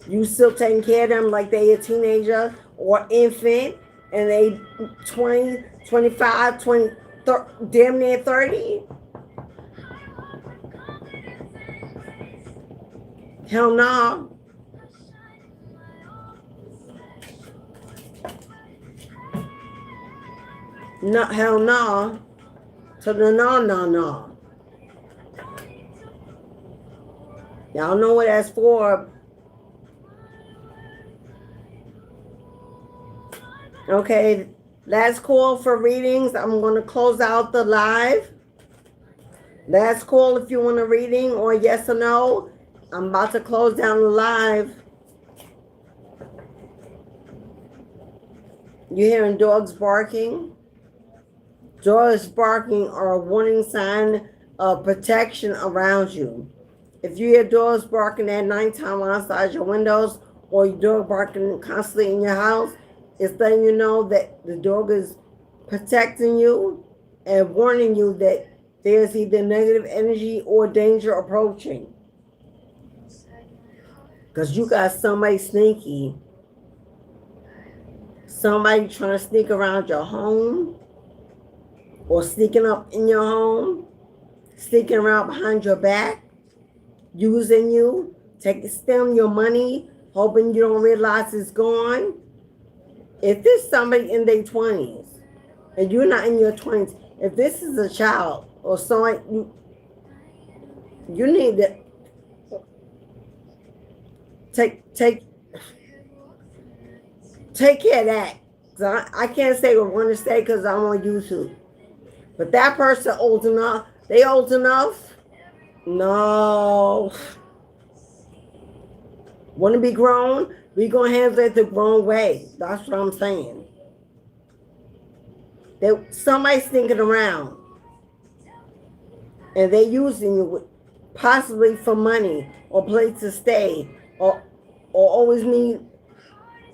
You still taking care of them like they a teenager or infant, and they 20, 25, 20, damn near 30? Hell no. No, hell no. So the no. Y'all know what that's for. Okay, last call for readings. I'm going to close out the live. Last call if you want a reading or yes or no. I'm about to close down the live. You hearing dogs barking? Dogs barking are a warning sign of protection around you. If you hear dogs barking at nighttime outside your windows or your dog barking constantly in your house, it's letting you know that the dog is protecting you and warning you that there's either negative energy or danger approaching. Because you got somebody sneaky. Somebody trying to sneak around your home or sneaking up in your home. sneaking around behind your back, using you, stealing your money, hoping you don't realize it's gone. If there's somebody in their 20s and you're not in your 20s, if this is a child or someone, you need to take care of that. So I can't say what I want to say because I'm on YouTube. But that person old enough, they old enough? No. Want to be grown? We gonna handle it the grown way. That's what I'm saying. Somebody's thinking around, and they using you possibly for money or place to stay, or always need.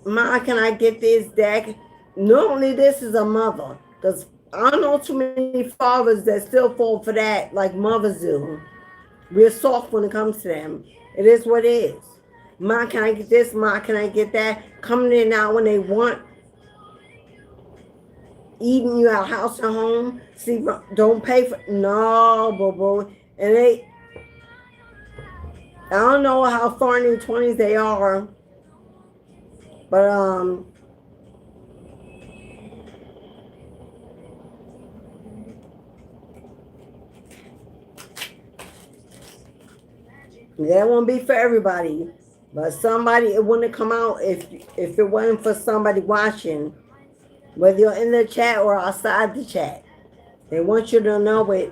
Ma, can I get this, Dad? Normally, this is a mother, because I don't know too many fathers that still fall for that like mothers do. We're soft when it comes to them. It is what it is. Ma, can I get this? Ma, can I get that? Coming in now when they want. Eating you out house and home. See, don't pay for. No, boo-boo. And I don't know how far in their 20s they are. But, that won't be for everybody. But somebody, it wouldn't come out if it wasn't for somebody watching, whether you're in the chat or outside the chat. They want you to know it.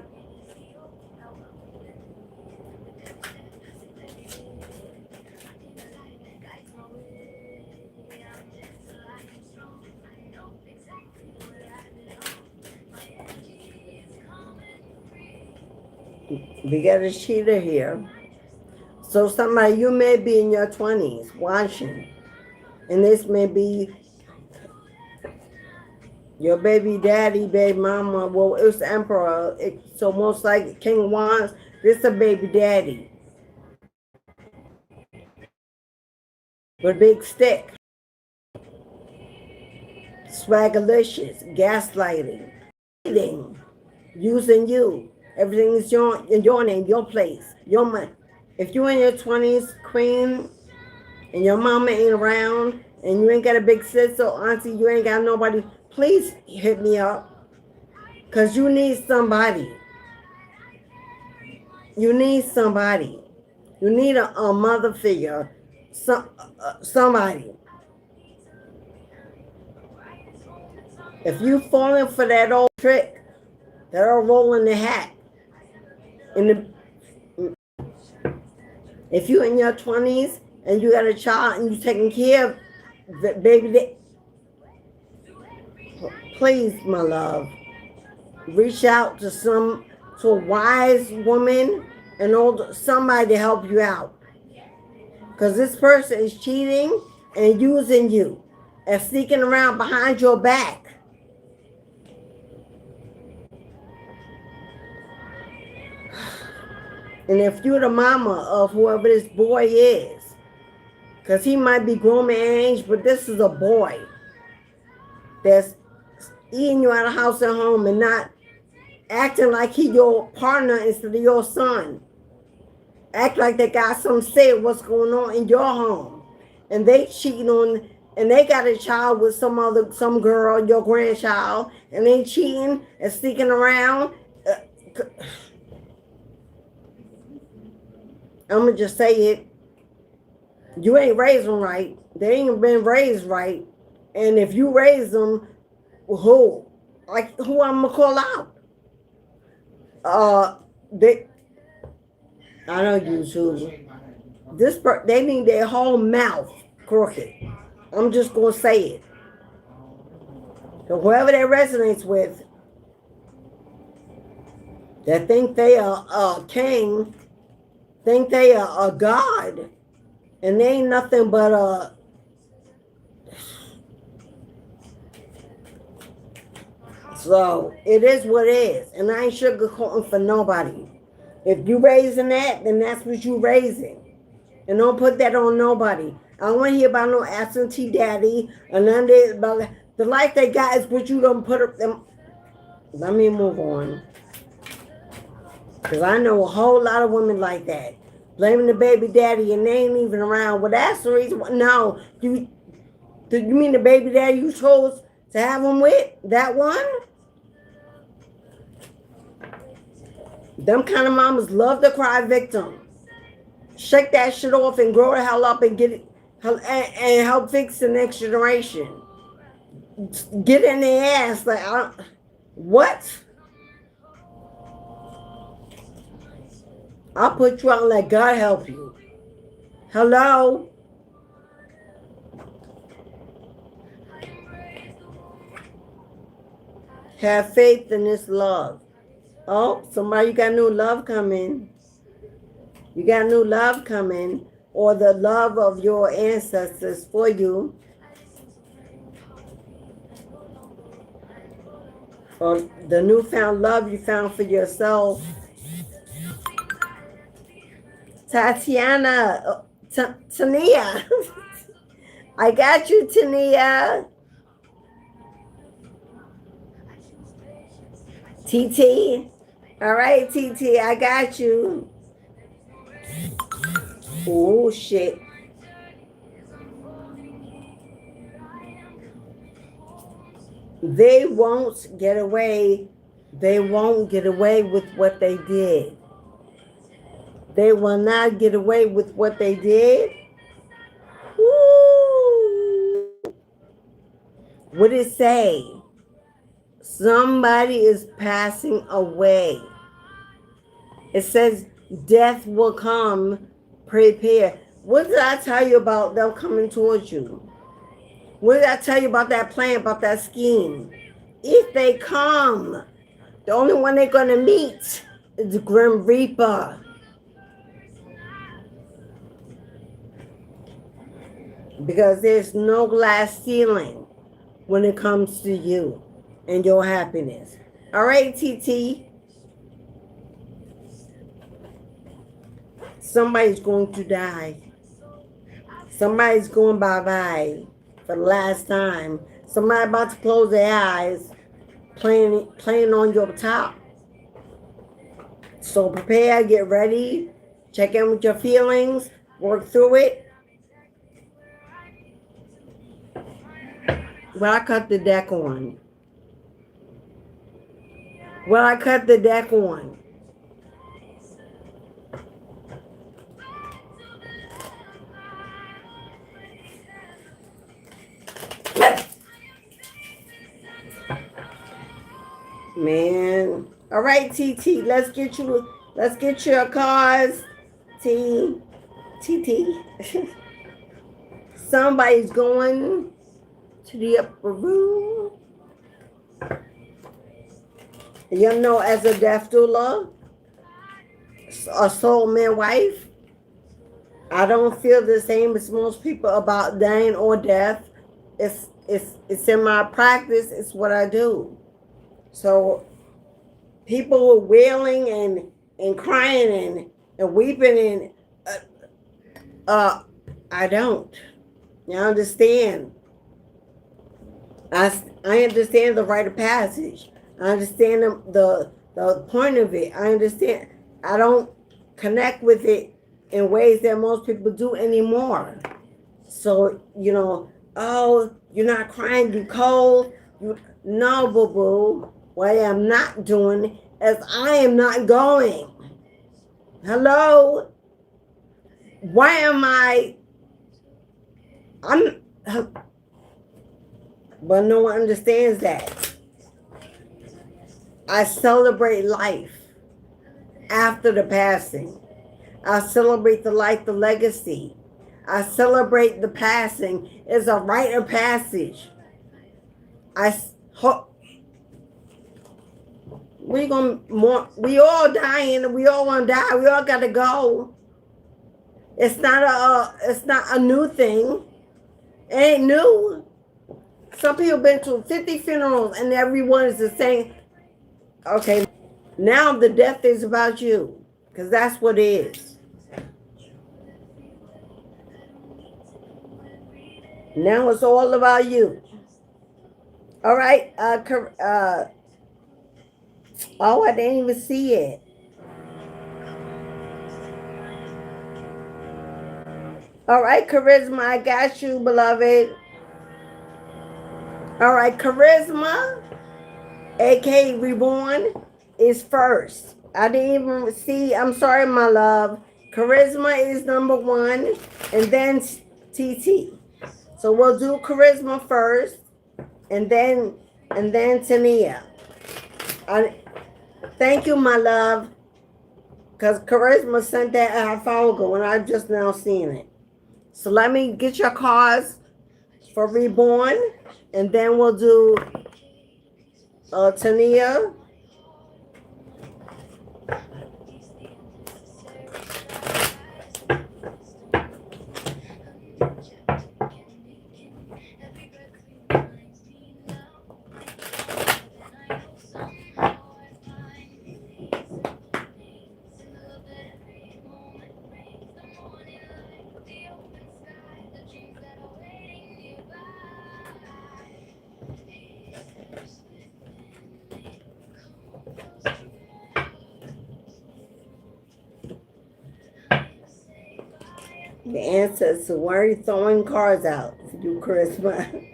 We got a cheater here. So somebody, you may be in your 20s watching, and this may be your baby daddy, baby mama. Well, it's the emperor. So most like King Wands, this is a baby daddy with a big stick. Swagalicious, gaslighting, using you. Everything is in your name, your place, your money. If you're in your 20s, queen, and your mama ain't around, and you ain't got a big sister or auntie, you ain't got nobody, please hit me up. Because you need somebody. You need somebody. You need a mother figure. Somebody. If you falling for that old trick, that old roll in the hat, if you're in your 20s and you got a child and you're taking care of the baby, please, my love, reach out to a wise woman and somebody to help you out. Because this person is cheating and using you and sneaking around behind your back. And if you're the mama of whoever this boy is, because he might be grown man age, but this is a boy that's eating you out of house and home and not acting like he your partner instead of your son. Act like they got some say what's going on in your home. And they cheating on, and they got a child with some girl, your grandchild, and they cheating and sneaking around. I'm going to just say it. You ain't raised them right. They ain't been raised right. And if you raise them, who? Like, who I'm going to call out? I know YouTube. They need their whole mouth crooked. I'm just going to say it. So whoever that resonates with, that think they are a king, think they are a god, and they ain't nothing but a... So, it is what it is. And I ain't sugarcoating for nobody. If you raising that, then that's what you raising. And don't put that on nobody. I don't want to hear about no absentee daddy or none of this. About the life they got is what you don't put up them. Let me move on. Because I know a whole lot of women like that. Blaming the baby daddy and they ain't even around. Well, that's the reason. No. Do you mean the baby daddy you chose to have him with? That one? Them kind of mamas love to cry victim. Shake that shit off and grow the hell up and get it and help fix the next generation. Get in their ass like, what? I'll put you out and let God help you. Hello? Have faith in this love. Oh, somebody, you got new love coming. You got new love coming. Or the love of your ancestors for you. Or the newfound love you found for yourself. Tatiana, Tania. I got you, Tania. TT. All right, TT, I got you. Oh, shit. They won't get away. They won't get away with what they did. They will not get away with what they did. Woo. What did it say? Somebody is passing away. It says death will come. Prepare. What did I tell you about them coming towards you? What did I tell you about that plan, about that scheme? If they come, the only one they're going to meet is the Grim Reaper. Because there's no glass ceiling when it comes to you and your happiness. All right, TT. Somebody's going to die. Somebody's going bye-bye for the last time. Somebody about to close their eyes, playing on your top. So prepare, get ready, check in with your feelings, work through it. Well, I cut the deck on. Well, I cut the deck on. Man. All right, TT. Let's get your cards. TT. Somebody's going to the upper room. You know, as a death doula, a soul midwife, I don't feel the same as most people about dying or death. It's in my practice. It's what I do. So people were wailing and crying and weeping and I don't. You understand? I understand the rite of passage. I understand the point of it. I understand. I don't connect with it in ways that most people do anymore. So, you know, oh, you're not crying, you cold. No, boo-boo. What I'm not doing is I am not going. Hello? Why am but no one understands that. I celebrate life after the passing. I celebrate the life, the legacy. I celebrate the passing. It's a rite of passage. We all dying, we all gonna die, we all gotta go. It's not a new thing. It ain't new. Some people been to 50 funerals and everyone is the same. Okay, now the death is about you, because that's what it is. Now it's all about you. All right. Oh, I didn't even see it. All right, Charisma, I got you, beloved. All right, Charisma, aka Reborn, is first. I didn't even see. I'm sorry, my love. Charisma is number one, and then TT. So we'll do Charisma first, and then Tania. Thank you, my love, because Charisma sent that a half hour ago, and I've just now seen it. So let me get your cards for Reborn, and then we'll do Tania. The answer is, so why are you throwing cards out to do Charisma?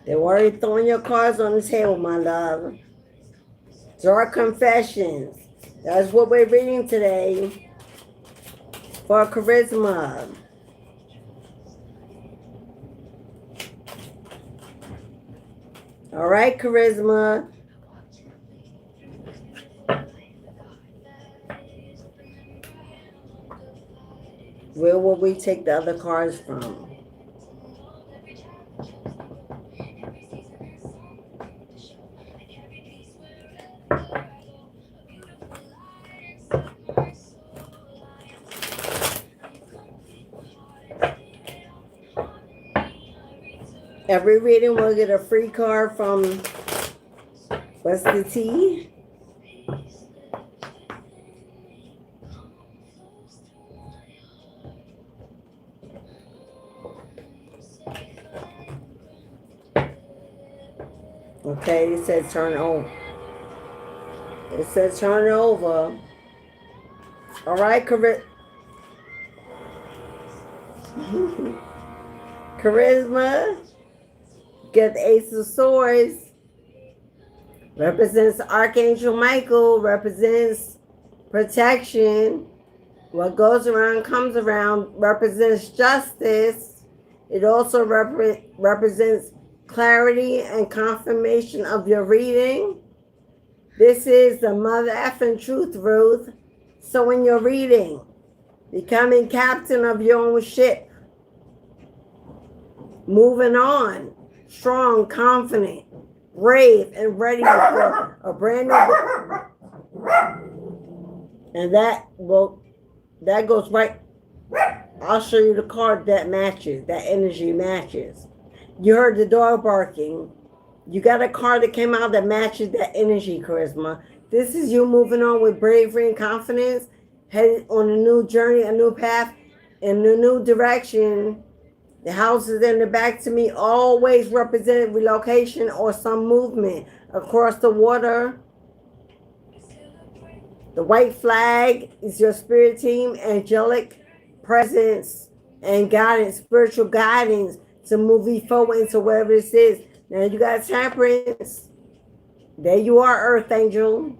They're already throwing your cards on the table, my love. Dark Confessions. That's what we're reading today for Charisma. All right, Charisma. Where will we take the other cards from? Every reading will get a free card from, what's the T? Okay, it says turn over. It says turn over. All right, Charisma. Get the Ace of Swords. Represents Archangel Michael. Represents protection. What goes around comes around. Represents justice. It also represents clarity and confirmation of your reading. This is the mother effing truth, Ruth. So in your reading, becoming captain of your own ship. Moving on. Strong, confident, brave, and ready for a brand new. And that goes right. I'll show you the card that matches, that energy matches. You heard the dog barking. You got a card that came out that matches that energy, Charisma. This is you moving on with bravery and confidence, headed on a new journey, a new path, in a new direction. The houses in the back to me always represent relocation or some movement across the water. The white flag is your spirit team, angelic presence and guidance, spiritual guidance to move you forward into wherever this is. Now you got temperance. There you are, earth angel.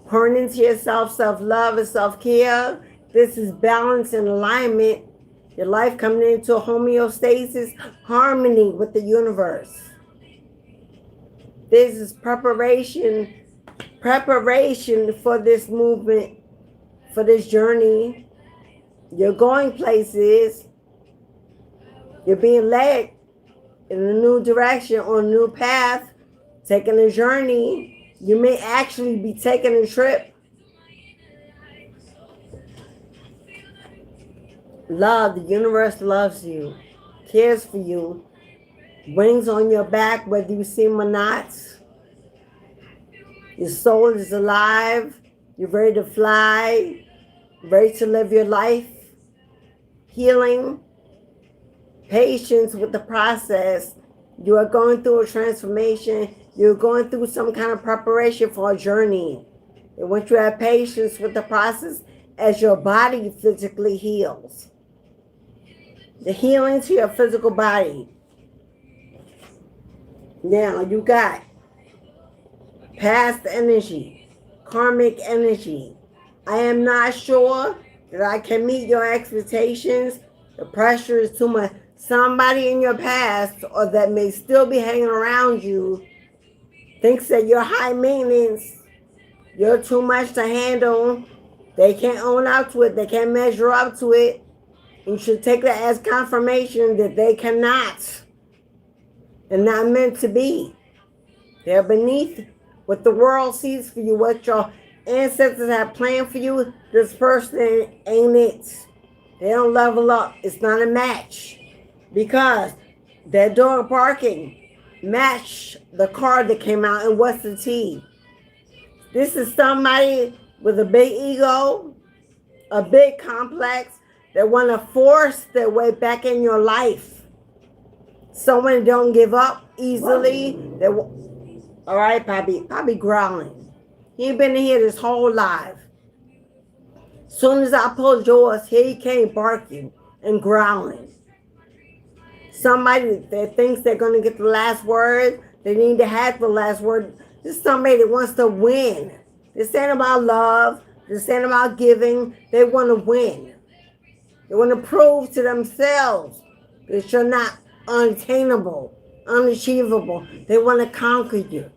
Pouring into yourself, self-love and self-care. This is balance and alignment. Your life coming into a homeostasis, harmony with the universe. This is preparation for this movement, for this journey. You're going places. You're being led in a new direction, on a new path, taking a journey. You may actually be taking a trip. Love, the universe loves you, cares for you, wings on your back, whether you see them or not. Your soul is alive. You're ready to fly, ready to live your life. Healing, patience with the process. You are going through a transformation. You're going through some kind of preparation for a journey. They want you to have patience with the process as your body physically heals. The healing to your physical body. Now you got past energy, karmic energy. I am not sure that I can meet your expectations. The pressure is too much. Somebody in your past or that may still be hanging around you thinks that you're high maintenance. You're too much to handle. They can't own up to it. They can't measure up to it. You should take that as confirmation that they cannot and not meant to be. They're beneath what the world sees for you, what your ancestors have planned for you. This person ain't it. They don't level up. It's not a match. Because that dog barking matched the card that came out. And what's the T? This is somebody with a big ego, a big complex, that want to force their way back in your life. Someone don't give up easily. All right, Poppy growling. He ain't been in here this whole life. Soon as I pulled yours, here he came barking and growling. Somebody that thinks they're going to get the last word, they need to have the last word. This is somebody that wants to win. This ain't about love. This ain't about giving. They want to win. They want to prove to themselves that you're not unattainable, unachievable. They want to conquer you.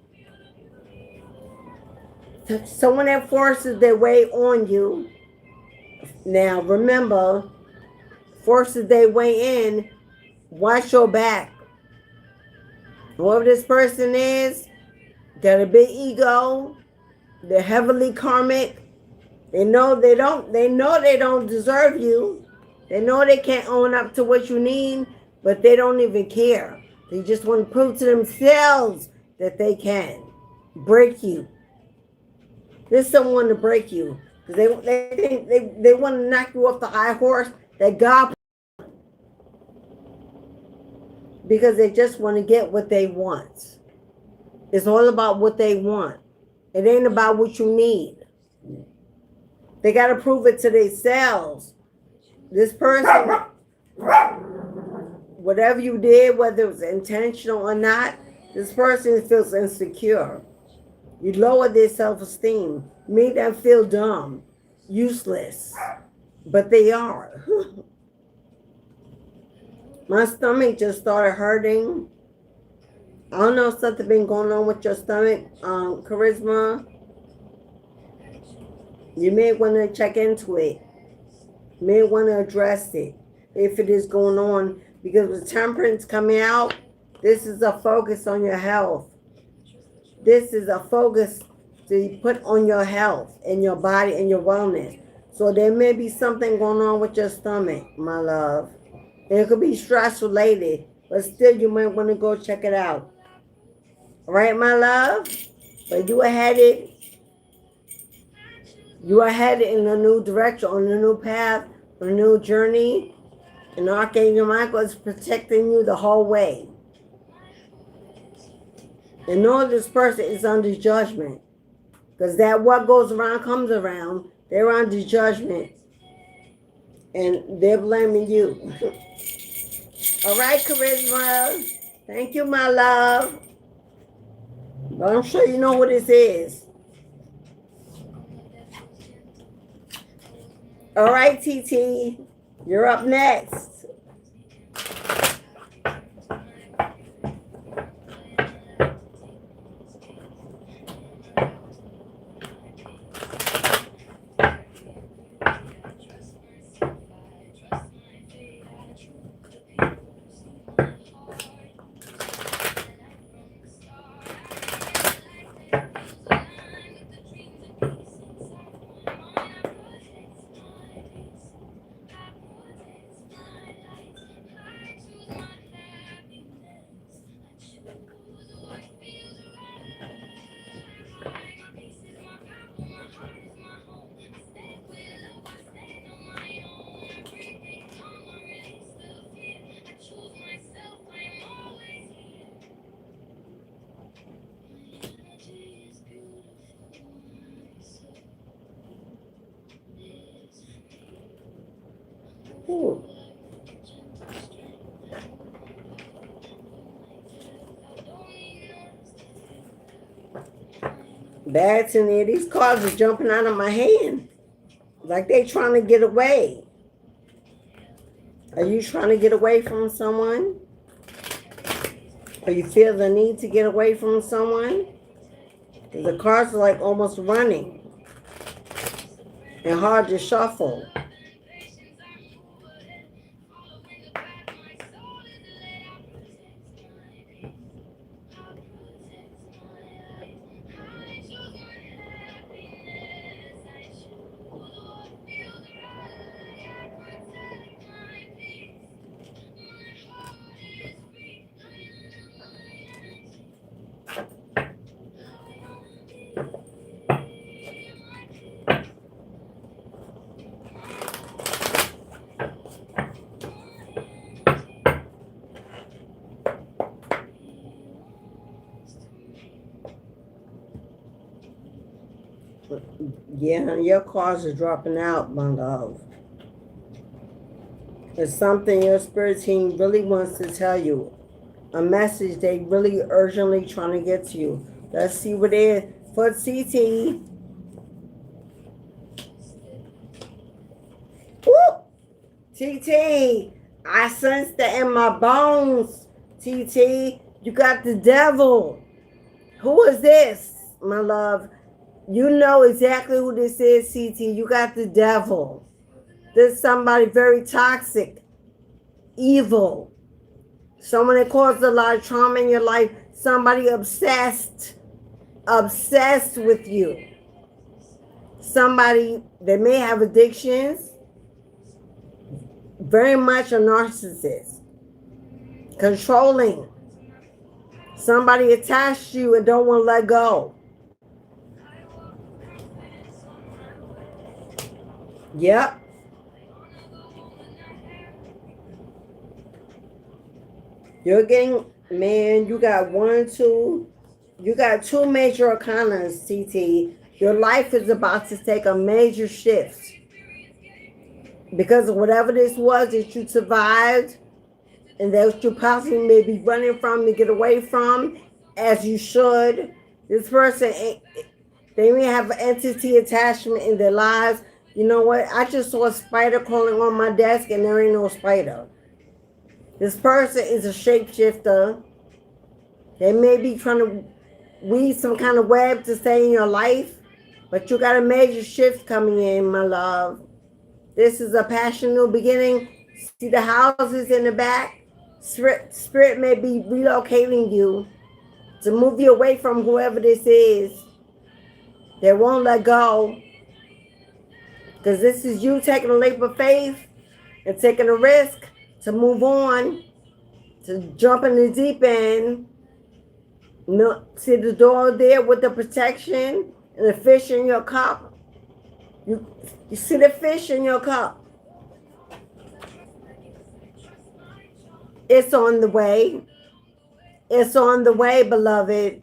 Someone that forces their way on you. Now, remember, forces their way in, watch your back. Whoever this person is, got a big ego, they're heavily karmic. They know they don't deserve you. They know they can't own up to what you need, but they don't even care. They just want to prove to themselves that they can break you. There's someone to break you. Because they think they want to knock you off the high horse that God, because they just want to get what they want. It's all about what they want. It ain't about what you need. They got to prove it to themselves. This person, whatever you did, whether it was intentional or not, this person feels insecure. You lower their self-esteem, make them feel dumb, useless, but they are. My stomach just started hurting. I don't know if something been going on with your stomach, Charisma. You may want to check into it. You may want to address it if it is going on, because with temperance coming out, this is a focus on your health. This is a focus to put on your health and your body and your wellness. So there may be something going on with your stomach, my love. And it could be stress related, but still you might want to go check it out. All right, my love? But you are headed in a new direction, on a new path, on a new journey. And Archangel Michael is protecting you the whole way. And know this person is under judgment. Because that what goes around comes around. They're under judgment. And they're blaming you. All right, Charisma. Thank you, my love. But I'm sure you know what this is. All right, TT. You're up next. Ooh. Bad in there. These cards are jumping out of my hand. Like they trying to get away. Are you trying to get away from someone? Or you feel the need to get away from someone? The cards are like almost running. And hard to shuffle. Yeah, your cards are dropping out, my love. It's something your spirit team really wants to tell you. A message they really urgently trying to get to you. Let's see what it is. For TT. Woo! TT. I sense that in my bones. TT. You got the devil. Who is this, my love? You know exactly who this is, CT. You got the devil. This is somebody very toxic, evil. Someone that caused a lot of trauma in your life. Somebody obsessed with you. Somebody that may have addictions. Very much a narcissist. Controlling. Somebody attached to you and don't want to let go. Yep. You're getting, man, you got you got two major arcanas, TT. Your life is about to take a major shift. Because of whatever this was that you survived and that you possibly may be running from to get away from, as you should. This person, they may have an entity attachment in their lives. You know what? I just saw a spider crawling on my desk and there ain't no spider. This person is a shapeshifter. They may be trying to weave some kind of web to stay in your life, but you got a major shift coming in, my love. This is a passion new beginning. See the houses in the back? Spirit may be relocating you to move you away from whoever this is. They won't let go. Because this is you taking a leap of faith and taking a risk to move on, to jump in the deep end. No, see the door there with the protection and the fish in your cup? You see the fish in your cup? It's on the way. It's on the way, beloved.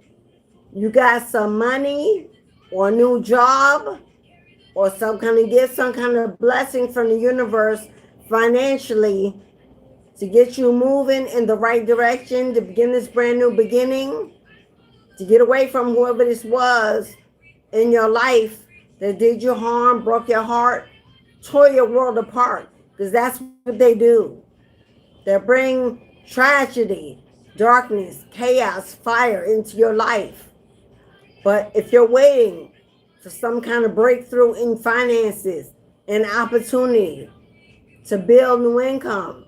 You got some money or a new job or some kind of gift, some kind of blessing from the universe financially to get you moving in the right direction, to begin this brand new beginning, to get away from whoever this was in your life that did you harm, broke your heart, tore your world apart, because that's what they do. They bring tragedy, darkness, chaos, fire into your life. But if you're waiting for some kind of breakthrough in finances and opportunity to build new income,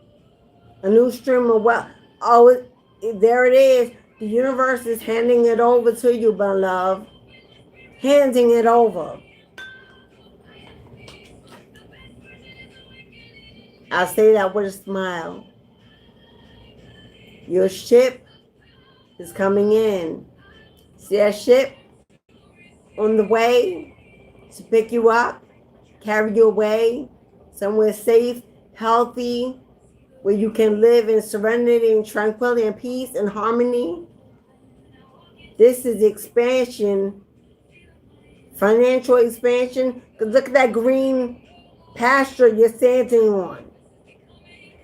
a new stream of wealth, there it is. The universe is handing it over to you, my love. Handing it over. I say that with a smile. Your ship is coming in. See that ship on the way to pick you up, carry you away somewhere safe, healthy, where you can live in serenity and tranquility and peace and harmony. This is expansion, financial expansion. Because look at that green pasture you're standing on.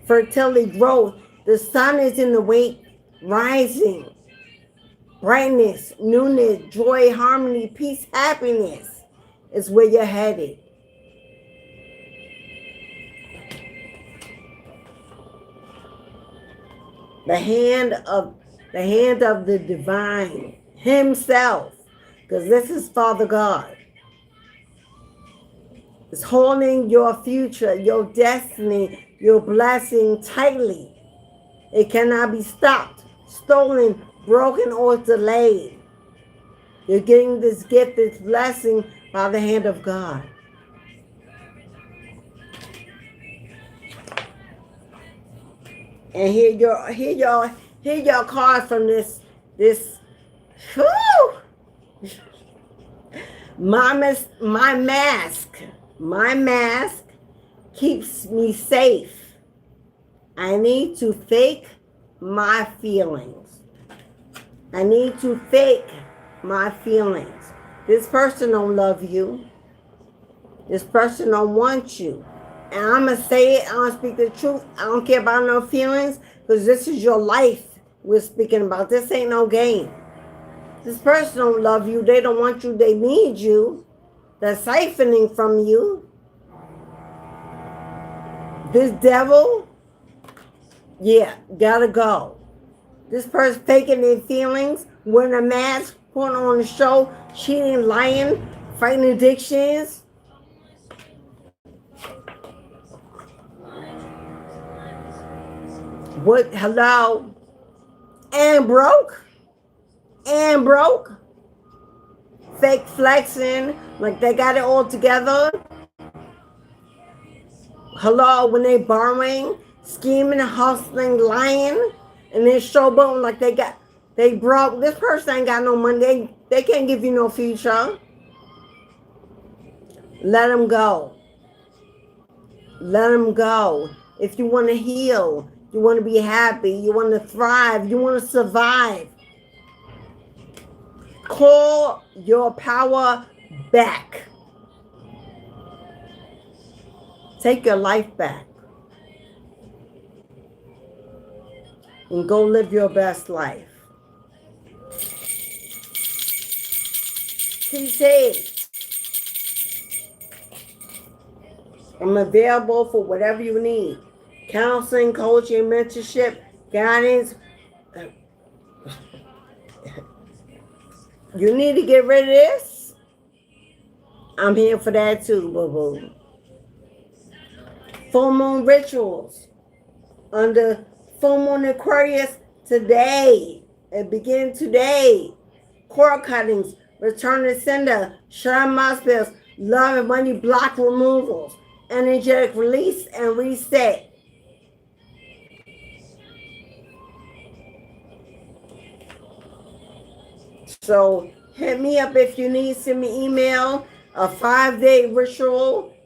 fertility, growth. The sun is in the wake, rising. Brightness, newness, joy, harmony, peace, happiness is where you're headed. The hand of the divine himself, because this is Father God, is holding your future, your destiny, your blessing tightly. It cannot be stopped, stolen, broken, or delayed. You're getting this gift, this blessing by the hand of God. And here your card from this whew, my mask keeps me safe. I need to fake my feelings. I need to fake my feelings. This person don't love you. This person don't want you. And I'm going to say it. I'm going to speak the truth. I don't care about no feelings, because this is your life we're speaking about. This ain't no game. This person don't love you. They don't want you. They need you. They're siphoning from you. This devil, yeah, gotta go. This person faking their feelings, wearing a mask, putting on a show, cheating, lying, fighting addictions. What? Hello? And broke? Fake flexing, like they got it all together. Hello? When they borrowing, scheming, hustling, lying, and then showboating like they broke. This person ain't got no money. They can't give you no future. Let them go. Let them go. If you want to heal, you want to be happy, you want to thrive, you want to survive, call your power back. Take your life back. And go live your best life. TT, I'm available for whatever you need. Counseling, coaching, mentorship, guidance. You need to get rid of this? I'm here for that too, boo-boo. Full moon rituals. Under full moon Aquarius today. It begins today. Cord cuttings, return to sender, shine mouse bills, love and money block removals, energetic release and reset. So hit me up if you need. Send me email. A 5-day ritual.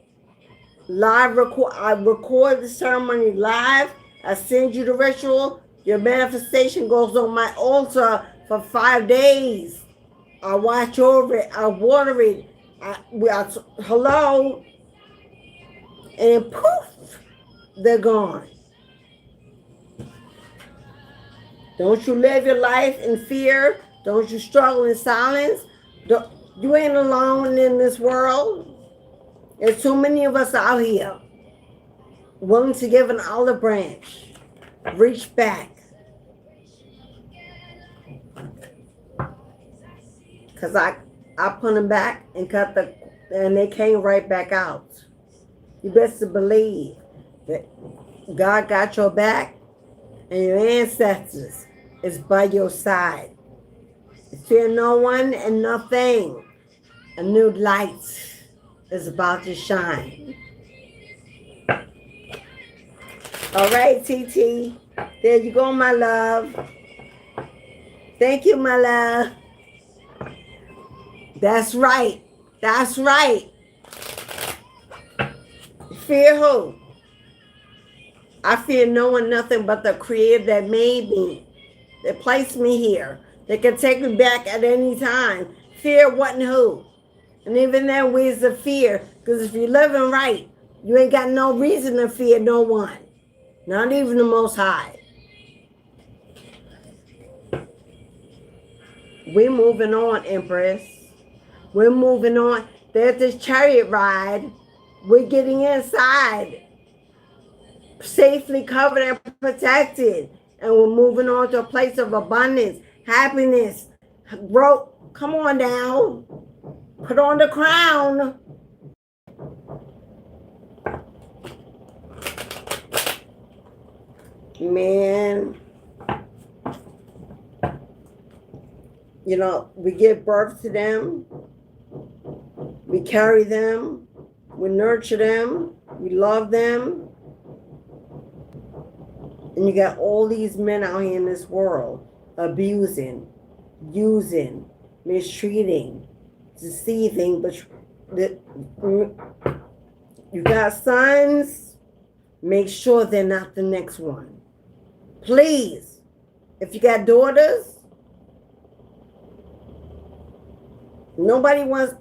Live record. I record the ceremony live. I send you the ritual. Your manifestation goes on my altar for 5 days. I watch over it. I water it. Hello. And poof, they're gone. Don't you live your life in fear. Don't you struggle in silence. You ain't alone in this world. There's too many of us out here willing to give an olive branch. Reach back. Because I put them back and and they came right back out. You best to believe that God got your back and your ancestors is by your side. Fear no one and nothing. A new light is about to shine. All right, TT. There you go, my love. Thank you, my love. That's right. That's right. Fear who? I fear no one, nothing but the Creator that made me, that placed me here. They can take me back at any time. Fear what and who? And even then, where's the fear? Because if you're living right, you ain't got no reason to fear no one. Not even the Most High. We're moving on, Empress. We're moving on. There's this chariot ride. We're getting inside, safely covered and protected. And we're moving on to a place of abundance, happiness, growth. Come on now. Put on the crown. Man. You know, we give birth to them. We carry them. We nurture them. We love them. And you got all these men out here in this world abusing, using, mistreating, deceiving. But you got sons, make sure they're not the next one. Please, if you got daughters, nobody out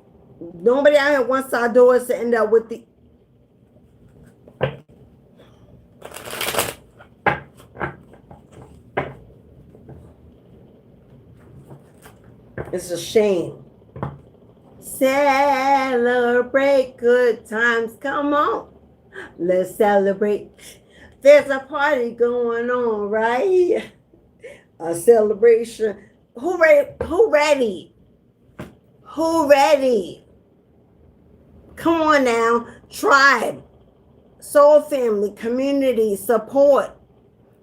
here wants our daughters to end up with the... It's a shame. Celebrate good times. Come on. Let's celebrate. There's a party going on, right? A celebration. Who ready? Who ready? Who ready? Come on now. Tribe, soul family, community, support,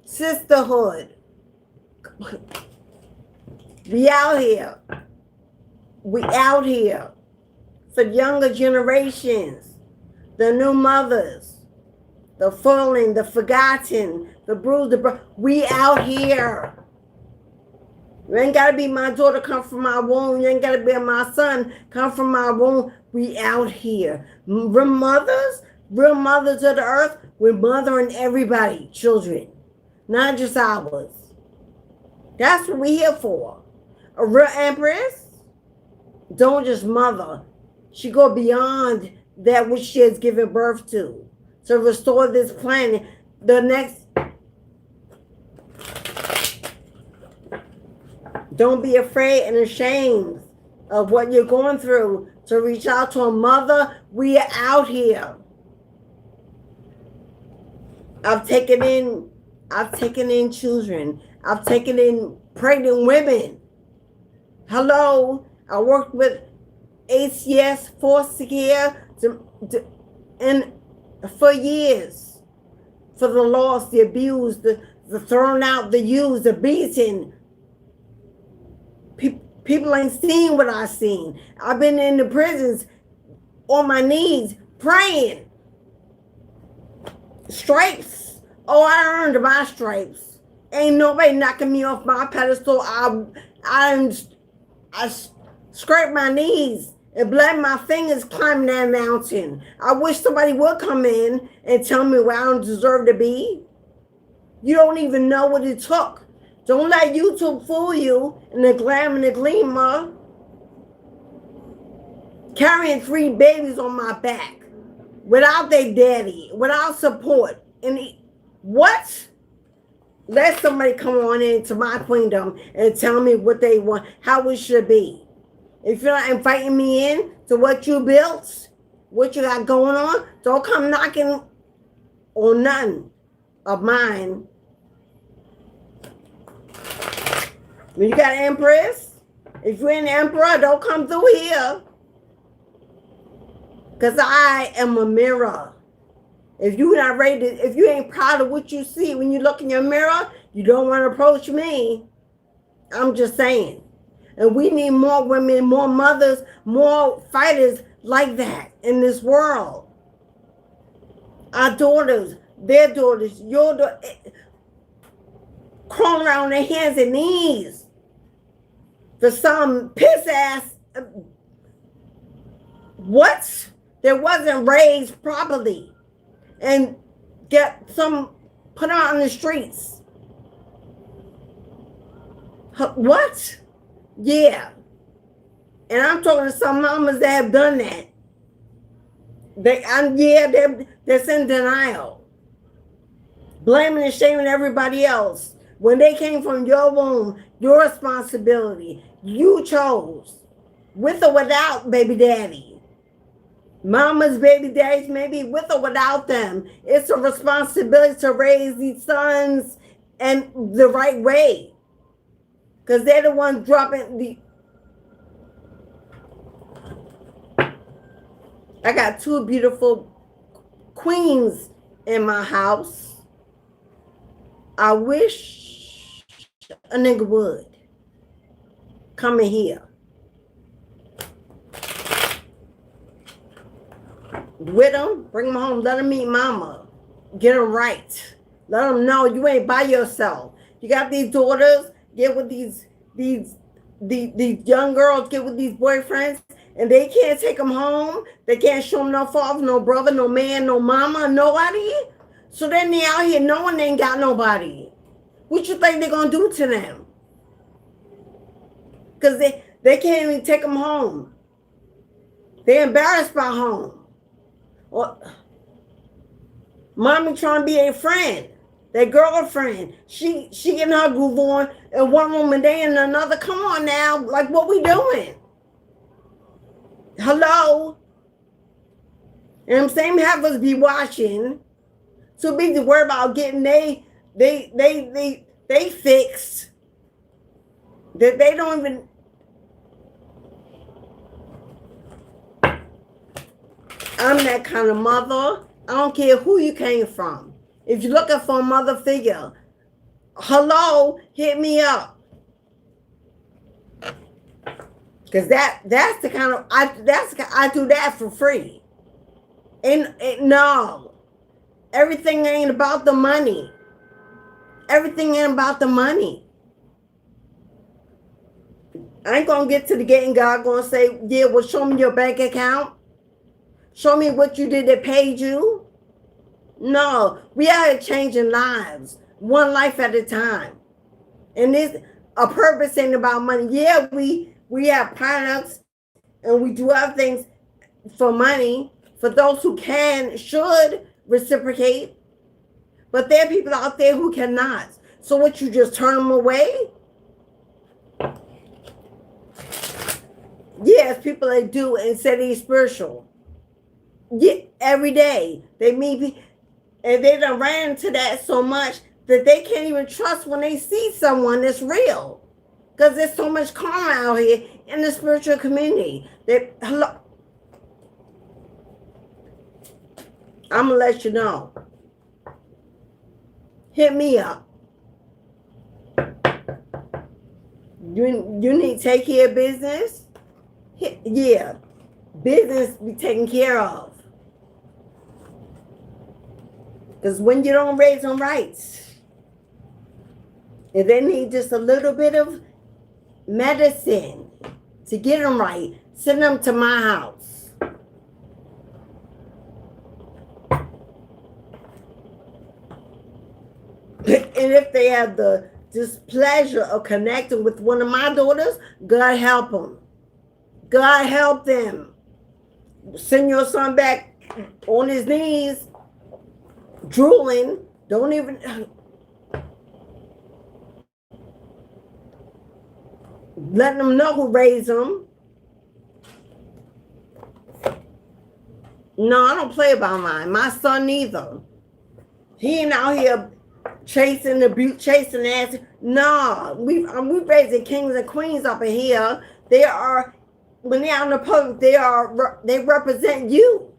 sisterhood. We out here. We out here for younger generations, the new mothers, the fallen, the forgotten, the bruised, we out here. You ain't got to be my daughter come from my womb. You ain't got to be my son come from my womb. We out here. Real mothers of the earth, we're mothering everybody, children, not just ours. That's what we here for. A real empress don't just mother. She go beyond that which she has given birth to restore this planet. The next... Don't be afraid and ashamed of what you're going through to reach out to a mother. We are out here. I've taken in children. I've taken in pregnant women. Hello. I worked with ACS foster care for years. For the lost, the abused, the thrown out, the used, the beaten. People ain't seen what I've seen. I've been in the prisons on my knees praying. Stripes. Oh, I earned my stripes. Ain't nobody knocking me off my pedestal. I scraped my knees and bled my fingers climbing that mountain. I wish somebody would come in and tell me where I don't deserve to be. You don't even know what it took. Don't let YouTube fool you in the glam and the gleamer. Carrying 3 babies on my back without their daddy, without support. What? Let somebody come on into my queendom and tell me what they want, how it should be. If you're not inviting me in to what you built, what you got going on, don't come knocking on none of mine. When you got an empress, if you're an emperor, don't come through here. Because I am a mirror. If you're not ready to, if you ain't proud of what you see when you look in your mirror, you don't want to approach me. I'm just saying. And we need more women, more mothers, more fighters like that in this world. Our daughters, their daughters, your daughter, crawling around on their hands and knees for some piss ass what that wasn't raised properly and get some put out on the streets. What? Yeah. And I'm talking to some mamas that have done that. They're in denial. blaming and shaming everybody else. When they came from your womb, your responsibility. You chose. With or without baby daddy. Mama's baby daddies, maybe with or without them. It's a responsibility to raise these sons and the right way. Because they're the ones dropping the... I got two beautiful queens in my house. I wish a nigga would come in here. With them, bring them home, let them meet mama. Get them right. Let them know you ain't by yourself. You got these daughters, get with these young girls, get with these boyfriends, and they can't take them home. They can't show them no father, no brother, no man, no mama, nobody. So then they out here knowing they ain't got nobody. What you think they're going to do to them? Because they can't even take them home. They're embarrassed by home. Or, mommy trying to be a friend. Their girlfriend. She getting her groove on in one room and they in another. Come on now. Like, what we doing? Hello? And I'm saying have us be watching. Too busy to worry about getting they fixed. That they don't even... I'm that kind of mother. I don't care who you came from. If you're looking for a mother figure, hello, hit me up. Because that's the kind of... I do that for free. And no. Everything ain't about the money. Everything ain't about the money. I ain't going to get to the gate and God going to say, yeah, well, show me your bank account. Show me what you did that paid you. No, we are changing lives, one life at a time. And this a purpose ain't about money. Yeah, we have products and we do other things for money. For those who can, should reciprocate. But there are people out there who cannot. So what, you just turn them away? Yes, people that do and say they're spiritual. Yeah, every day they meet, and they done ran into that so much that they can't even trust when they see someone that's real, because there's so much karma out here in the spiritual community. That hello, I'm gonna let you know. Hit me up. You need to take care of business. Yeah, business be taken care of. Because when you don't raise them right, if they need just a little bit of medicine to get them right, send them to my house. And if they have the displeasure of connecting with one of my daughters, God help them. God help them. Send your son back on his knees, drooling. Don't even... Letting them know who raised them. No, I don't play about mine. My son neither. He ain't out here chasing ass. No, we raising kings and queens up in here. They are, when they're out in the public, they represent you.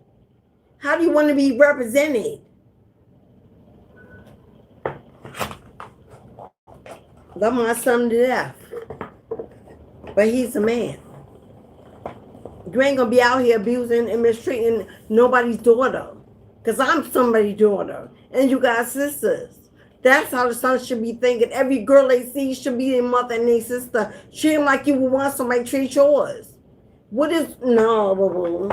How do you want to be represented? Love my son to death, but he's a man. You ain't gonna be out here abusing and mistreating nobody's daughter, because I'm somebody's daughter, and you got sisters. That's how the son should be thinking. Every girl they see should be their mother and their sister. Treat them like you would want somebody to treat yours. What is... No, boo-boo.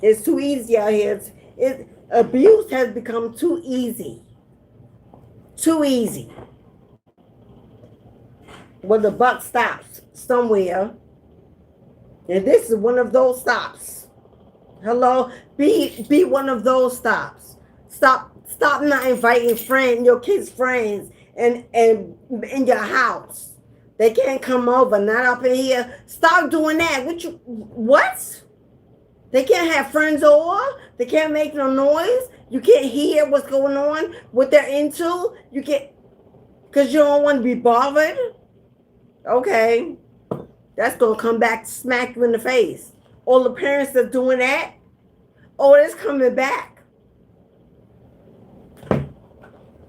It's too easy out here. Abuse has become too easy. Too easy. Well, the buck stops somewhere. And this is one of those stops. Hello, be one of those stops. Stop not inviting your kids' friends and in your house. They can't come over, not up in here. Stop doing that. What? They can't have friends over. They can't make no noise. You can't hear what's going on, what they're into. You can't, because you don't want to be bothered. Okay, that's gonna come back to smack you in the face. All the parents that are doing that, oh, it's coming back.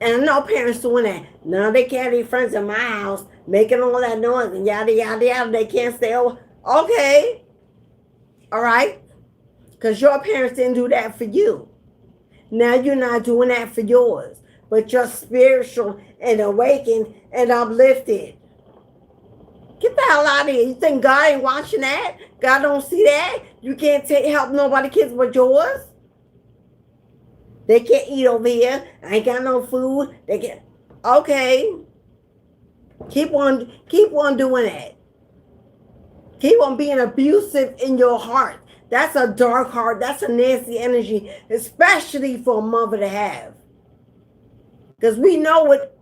And no parents doing that. No, they can't have friends in my house making all that noise and yada yada yada. They can't stay over. Okay, all right, because your parents didn't do that for you. Now you're not doing that for yours, but you're spiritual and awakened and uplifted. Get the hell out of here. You think God ain't watching that? God don't see that? You can't help nobody kids but yours? They can't eat over here. I ain't got no food. They can't. Okay. Keep on doing that. Keep on being abusive in your heart. That's a dark heart. That's a nasty energy, especially for a mother to have. Because we know what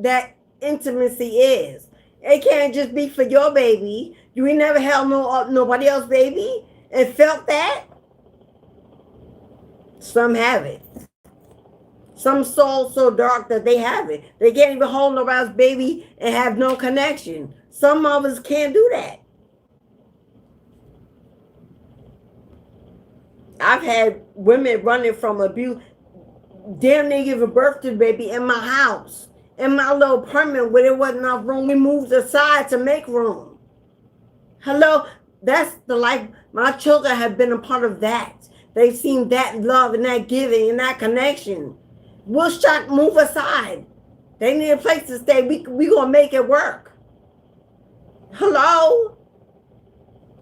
that intimacy is. It can't just be for your baby. You ain't never held nobody else baby and felt that. Some have it. Some souls so dark that they have it. They can't even hold nobody's baby and have no connection. Some mothers can't do that. I've had women running from abuse, damn near giving birth to the baby in my house. In my little apartment where there wasn't enough room, we moved aside to make room. Hello, that's the life. My children have been a part of that. They've seen that love and that giving and that connection. We'll move aside. They need a place to stay. We gonna make it work. Hello,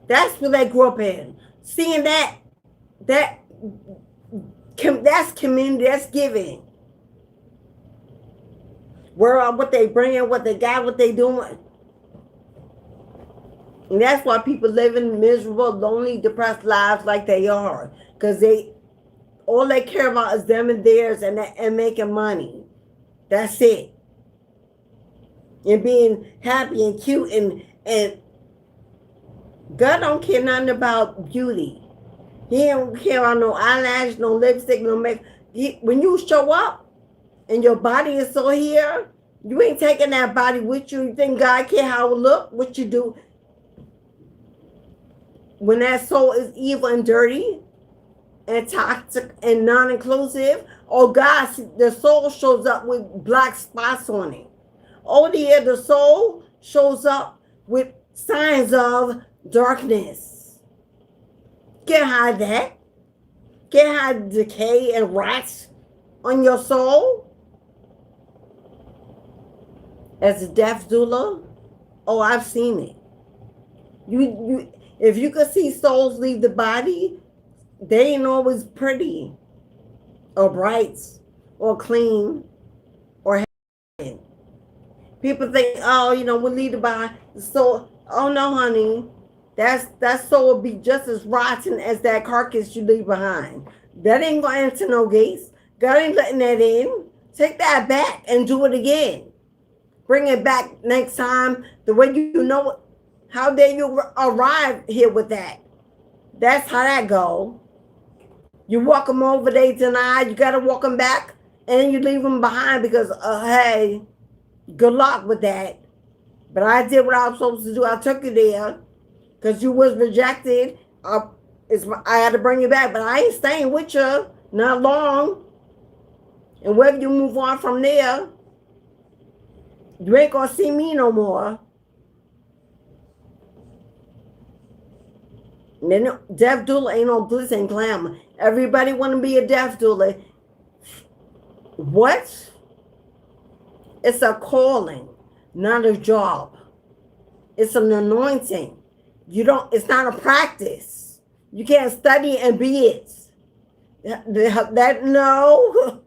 that's what they grew up in. Seeing that's community. That's giving. Where what they bringing, what they got, what they doing. And that's why people living miserable, lonely, depressed lives like they are. Because all they care about is them and theirs and making money. That's it. And being happy and cute and God don't care nothing about beauty. He don't care about no eyelash, no lipstick, no makeup. When you show up, and your body is so here, you ain't taking that body with you. You think God care how it look? What you do when that soul is evil and dirty and toxic and non-inclusive? Oh God, the soul shows up with black spots on it. Oh yeah, the soul shows up with signs of darkness. Can't hide that. Can't hide decay and rats on your soul. As a death doula, oh, I've seen it. You, if you could see souls leave the body, they ain't always pretty, or bright, or clean, or happy. People think, oh, we'll leave the body. So, oh no, honey, that soul will be just as rotten as that carcass you leave behind. That ain't gonna enter no gates. God ain't letting that in. Take that back and do it again. Bring it back next time the way you know. How dare you arrive here with that? That's how that go. You walk them over, they deny. You got to walk them back, and you leave them behind because, hey, good luck with that. But I did what I was supposed to do. I took you there because you was rejected. I had to bring you back, but I ain't staying with you. Not long. And whether you move on from there, you ain't gonna see me no more. And then death doula ain't no glitz and glamour. Everybody want to be a death doula. What? It's a calling, not a job. It's an anointing. It's not a practice. You can't study and be it. No.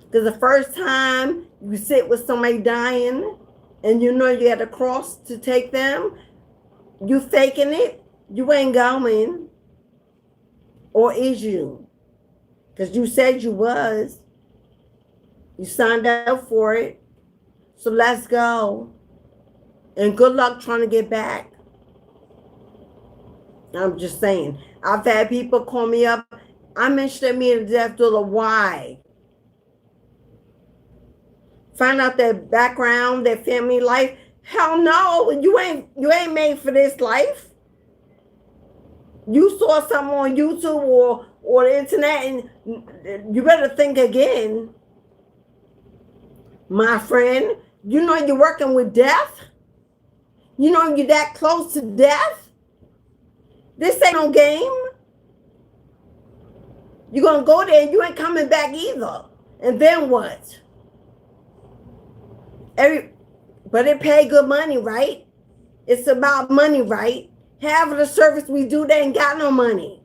Because the first time you sit with somebody dying and you know you had a cross to take them, you faking it, You ain't going. Or is you? Because you said you was. You signed up for it. So let's go. And good luck trying to get back. I'm just saying. I've had people call me up. I'm interested in being a deaf doula. Why? Find out their background, their family life. Hell no. You ain't made for this life. You saw something on YouTube or the internet, and you better think again. My friend, you know you're working with death? You know you're that close to death? This ain't no game. You're going to go there and you ain't coming back either. And then what? But it pay good money, right? It's about money, right? Half of the service we do, they ain't got no money.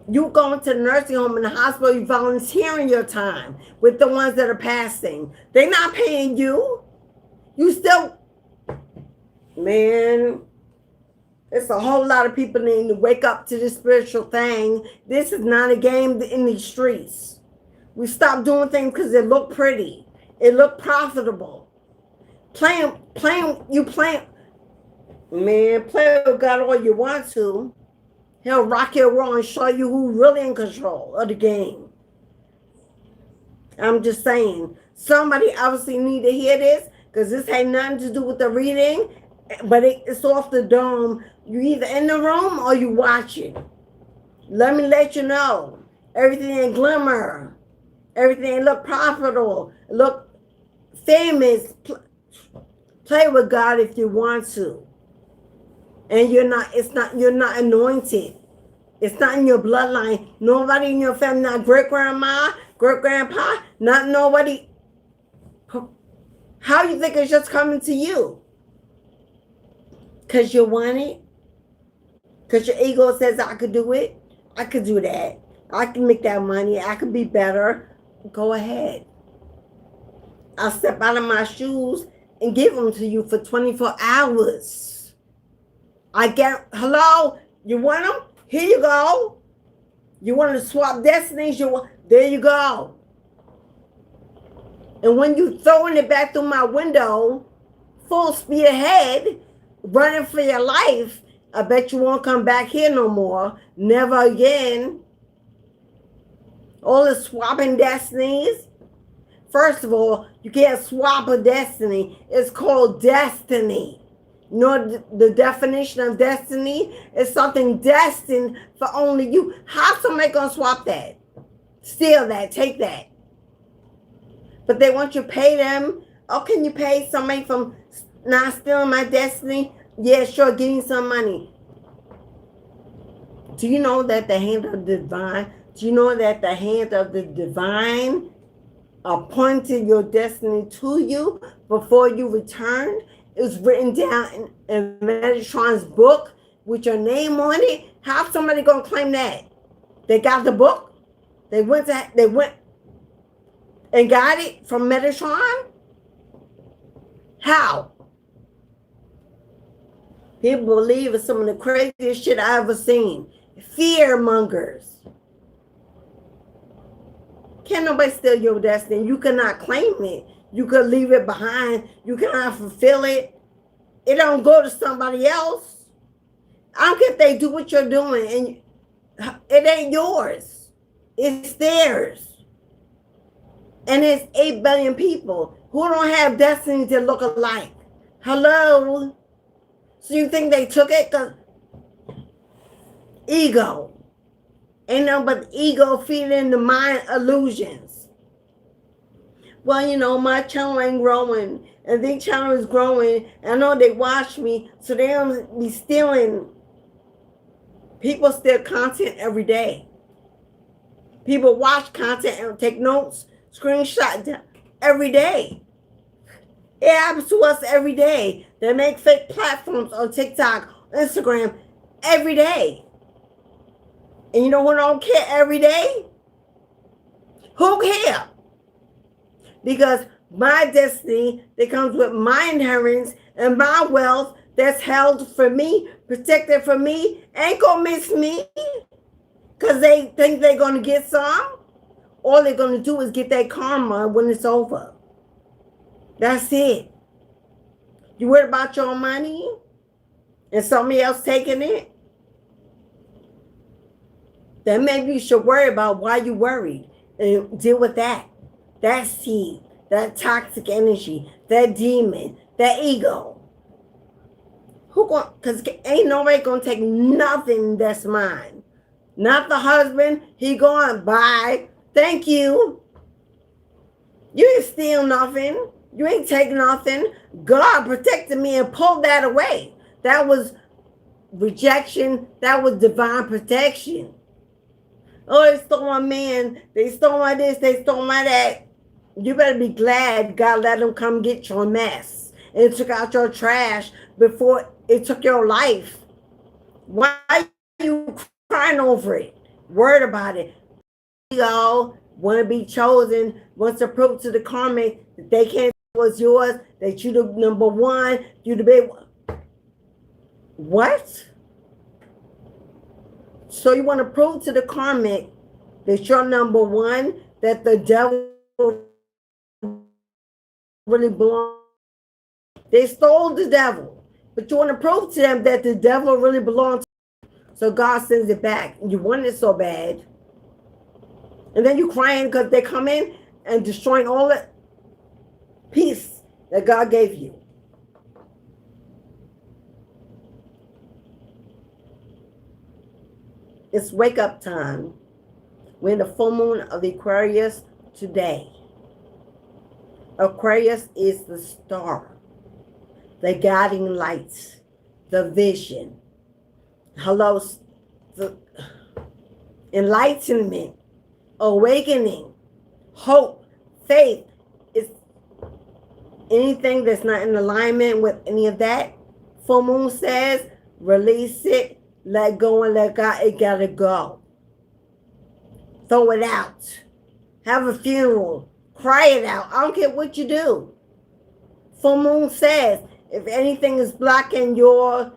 You going to the nursing home and the hospital, you volunteering your time with the ones that are passing. They're not paying you. You still, man, it's a whole lot of people need to wake up to this spiritual thing. This is not a game in these streets. We stop doing things because it look pretty. It look profitable. Playing, man, play with God all you want to. He'll rock your world and show you who's really in control of the game. I'm just saying, somebody obviously need to hear this because this had nothing to do with the reading, but it's off the dome. You either in the room or you watching. Let me let you know. Everything ain't glimmer. Everything ain't look profitable. Look famous. Play with God if you want to. And you're not anointed. It's not in your bloodline. Nobody in your family, not great grandma, great grandpa, not nobody. How you think it's just coming to you? Because you want it? Because your ego says, I could do it. I could do that. I can make that money. I could be better. Go ahead. I'll step out of my shoes and give them to you for 24 hours. Hello? You want them? Here you go. You want to swap destinies? There you go. And when you throwing it back through my window, full speed ahead, running for your life, I bet you won't come back here no more. Never again. All the swapping destinies. First of all, you can't swap a destiny. It's called destiny. You know the definition of destiny is something destined for only you. How somebody gonna swap that? Steal that, take that. But they want you to pay them. Oh, can you pay somebody from not stealing my destiny? Yeah, sure, give me some money. Do you know that the hand of the divine, appointed your destiny to you before you returned? It was written down in Metatron's book with your name on it. How's somebody gonna claim that? They got the book. They went and got it from Metatron. How? People believe it's some of the craziest shit I ever seen. Fear mongers. Can't nobody steal your destiny. You cannot claim it. You could leave it behind. You cannot fulfill it. It don't go to somebody else. I don't care if they do what you're doing, and it ain't yours. It's theirs. And it's 8 billion people who don't have destiny to look alike. Hello? So you think they took it? Because ego. Ain't nothing but ego feeding the mind illusions. Well, you know, my channel ain't growing, and their channel is growing. I know they watch me, so they don't be stealing. People steal content every day. People watch content and take notes, screenshot every day. It happens to us every day. They make fake platforms on TikTok, Instagram, every day. And you know who don't care every day? Who cares? Because my destiny that comes with my inheritance And my wealth that's held for me, protected for me, ain't gonna miss me because they think they're gonna get some. All they're gonna do is get that karma when it's over. That's it. You worried about your money and somebody else taking it? Then maybe you should worry about why you worried and deal with that. That seed, that toxic energy, that demon, that ego. Who going? Because ain't nobody gonna take nothing that's mine. Not the husband. He going, bye. Thank you. You ain't steal nothing. You ain't take nothing. God protected me and pulled that away. That was rejection. That was divine protection. Oh, they stole my man. They stole my this. They stole my that. You better be glad God let them come get your mess and took out your trash before it took your life. Why are you crying over it? Worried about it. Y'all want to be chosen, wants to prove to the karmic that they can't was yours, that you the number one, you the big one. What? So you want to prove to the karmic that you're number one, that the devil really belongs. They stole the devil, but you want to prove to them that the devil really belongs to you. So God sends it back. You want it so bad. And then you crying because they come in and destroying all the peace that God gave you. It's wake up time. We're in the full moon of Aquarius today. Aquarius is the star, the guiding light, the vision. Hello, the enlightenment, awakening, hope, faith. It's anything that's not in alignment with any of that. Full moon says, release it, let go and let God. It gotta go. Throw it out. Have a funeral. Cry it out. I don't care what you do. Full moon says, if anything is blocking your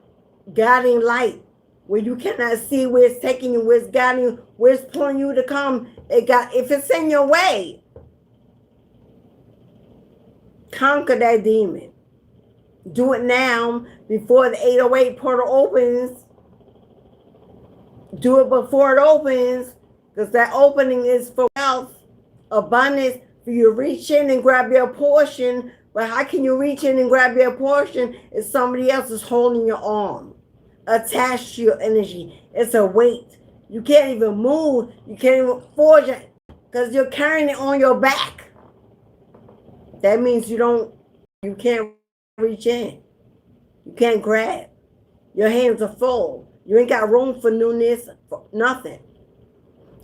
guiding light, where you cannot see where it's taking you, where it's guiding you, where it's pulling you to come, if it's in your way, conquer that demon. Do it now before the 808 portal opens. Do it before it opens, because that opening is for wealth, abundance, for you to reach in and grab your portion. But how can you reach in and grab your portion if somebody else is holding your arm? Attached to your energy. It's a weight. You can't even move. You can't even forge it because you're carrying it on your back. That means you can't reach in. You can't grab. Your hands are full. You ain't got room for newness, for nothing.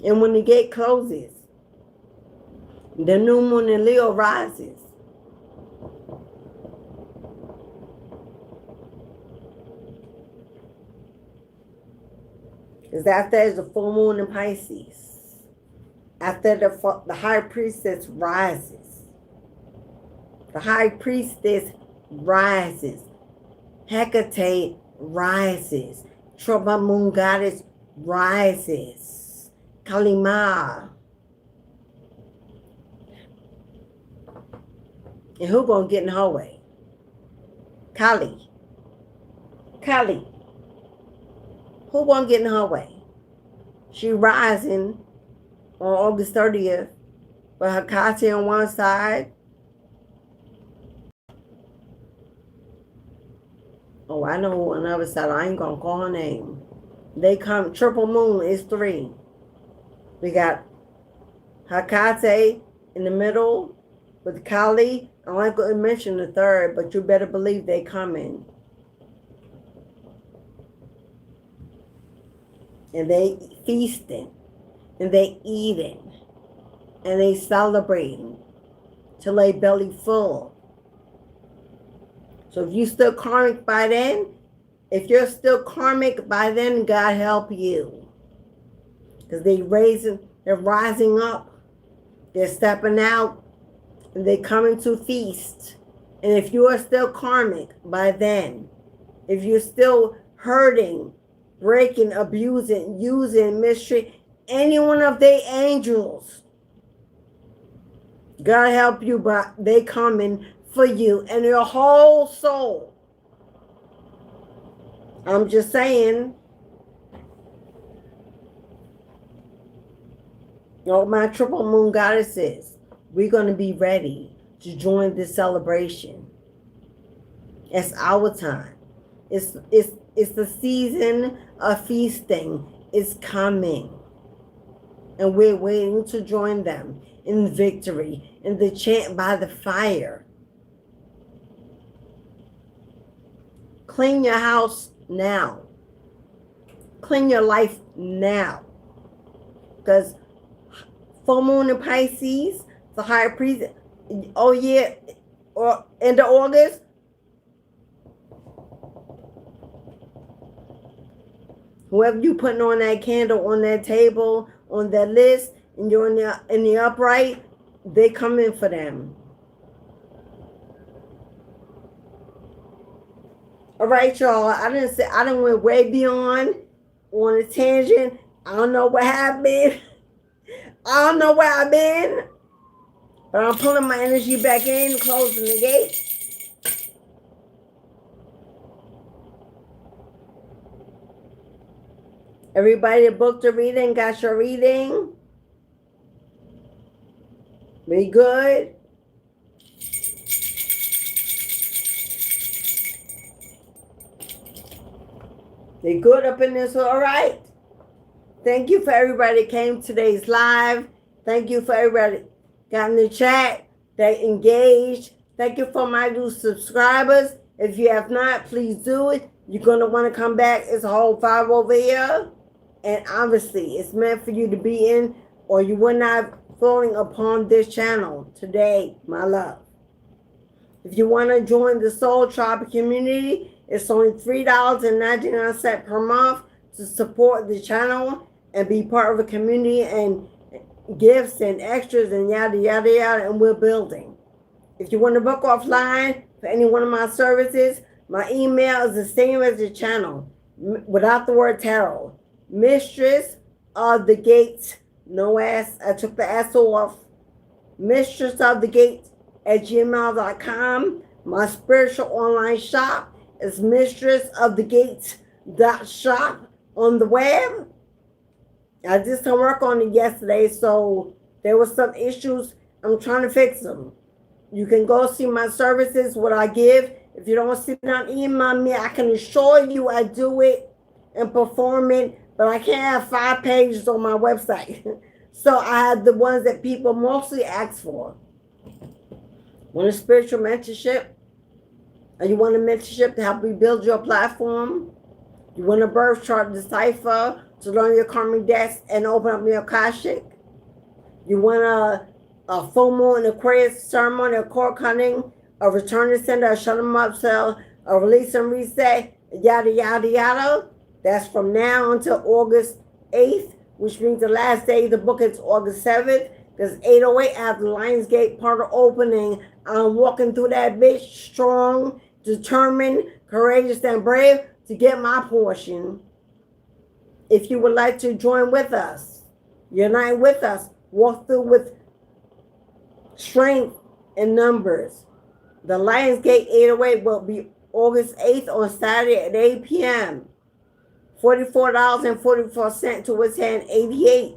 And when the gate closes, the new moon in Leo rises. Because after there's the full moon in Pisces. After the high priestess rises. The high priestess rises. Hecate rises. Trouble moon goddess rises. Kalima. And who gonna get in her way? Kali. Who gonna get in her way? She rising on August 30th with Hecate on one side. Oh, I know on the other side. I ain't gonna call her name. They come, triple moon is 3. We got Hecate in the middle with Kali. I'm not going to mention the third, but you better believe they coming. And they feasting. And they eating. And they celebrating till they belly full. So if you still karmic by then, if you're still karmic by then, God help you. Because they're rising up. They're stepping out. And they coming to feast. And if you are still karmic by then, if you're still hurting, breaking, abusing, using, mistreating any one of their angels, God help you, but they coming for you and your whole soul. I'm just saying, my triple moon goddesses, we're going to be ready to join this celebration. It's our time. It's the season of feasting. It's coming. And we're waiting to join them in victory, in the chant by the fire. Clean your house now. Clean your life now. Because full moon in Pisces, the high priest, oh yeah, or end of August, whoever you putting on that candle, on that table, on that list, and you're in the upright, they come in for them. All right, y'all. I didn't went way beyond on a tangent. I don't know what happened. I don't know where I've been. But I'm pulling my energy back in, closing the gate. Everybody that booked a reading, got your reading? Be good. They good up in this, all right? Thank you for everybody that came to today's live. Thank you for everybody that got in the chat, that engaged. Thank you for my new subscribers. If you have not, please do it. You're going to want to come back. It's a whole 5 over here. And obviously, it's meant for you to be in, or you would not falling upon this channel today, my love. If you want to join the Soul Tribe community, it's only $3.99 per month to support the channel and be part of a community and gifts and extras and yada, yada, yada, and we're building. If you want to book offline for any one of my services, my email is the same as the channel, without the word tarot. Mistress of the Gate, no S, I took the S off. Mistress of the Gate at gmail.com. My spiritual online shop is mistressofthegate.shop on the web. I did some work on it yesterday, so there were some issues. I'm trying to fix them. You can go see my services, what I give. If you don't see it on email me, I can assure you I do it and perform it, but I can't have 5 pages on my website. So I have the ones that people mostly ask for. Want a spiritual mentorship? Or you want a mentorship to help you build your platform? You want a birth chart decipher to learn your karmic debts and open up your Cashapp? You want a full moon Aquarius ceremony, a cord cutting, a return to sender, a shut them up sale, a release and reset, yada, yada, yada? That's from now until August 8th, which means the last day of the book is August 7th. Because 808 after the Lionsgate portal opening, I'm walking through that bitch strong, determined, courageous, and brave to get my portion. If you would like to join with us, unite with us, walk through with strength and numbers. The Lionsgate 808 will be August 8th on Saturday at 8 p.m. $44.44 to its hand, 88.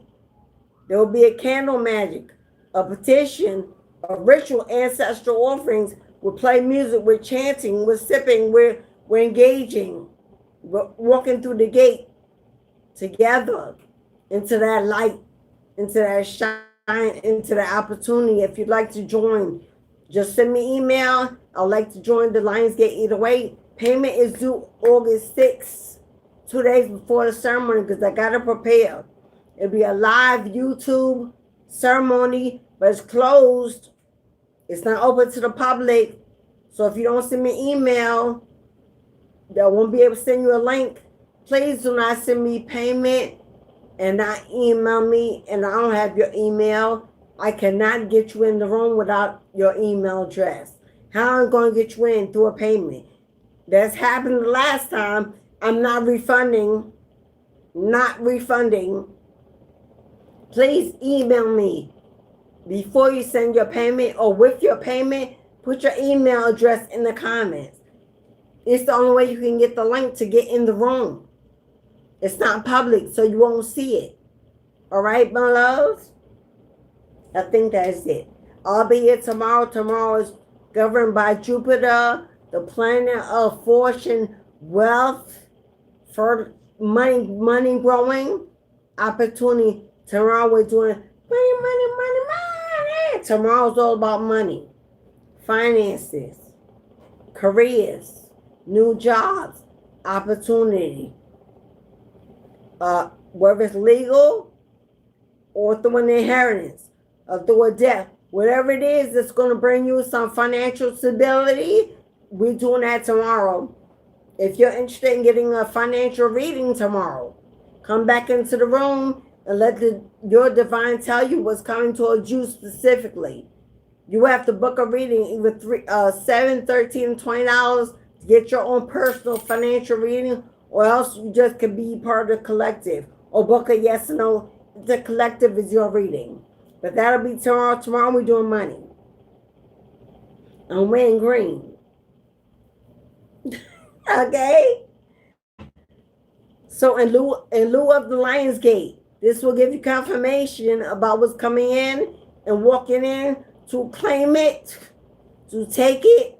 There will be a candle magic, a petition, a ritual, ancestral offerings. We'll play music, we're chanting, we're sipping, we're engaging, we're walking through the gate together into that light, into that shine, into the opportunity. If you'd like to join, just send me an email. I'd like to join the Lionsgate 808. Payment is due August 6th. 2 days before the ceremony, because I got to prepare. It'll be a live YouTube ceremony, but it's closed. It's not open to the public. So if you don't send me an email, I won't be able to send you a link. Please do not send me payment and not email me, and I don't have your email. I cannot get you in the room without your email address. How I'm going to get you in through a payment. That's happened the last time. I'm not refunding. Not refunding. Please email me before you send your payment, or with your payment, put your email address in the comments. It's the only way you can get the link to get in the room. It's not public, so you won't see it. All right, my loves? I think that's it. I'll be here tomorrow. Tomorrow is governed by Jupiter, the planet of fortune, wealth, for money growing, opportunity. Tomorrow we're doing money. Tomorrow's all about money, finances, careers, new jobs, opportunity. Whether it's legal or through an inheritance or through a death, whatever it is that's going to bring you some financial stability, we're doing that tomorrow. If you're interested in getting a financial reading tomorrow, come back into the room and let your divine tell you what's coming towards you specifically. You have to book a reading, either $7, $13, $20 to get your own personal financial reading, or else you just could be part of the collective, or book a yes or no. The collective is your reading. But that'll be tomorrow. Tomorrow we're doing money. I'm wearing green. Okay? So in lieu of the Lion's Gate, this will give you confirmation about what's coming in and walking in, to claim it, to take it,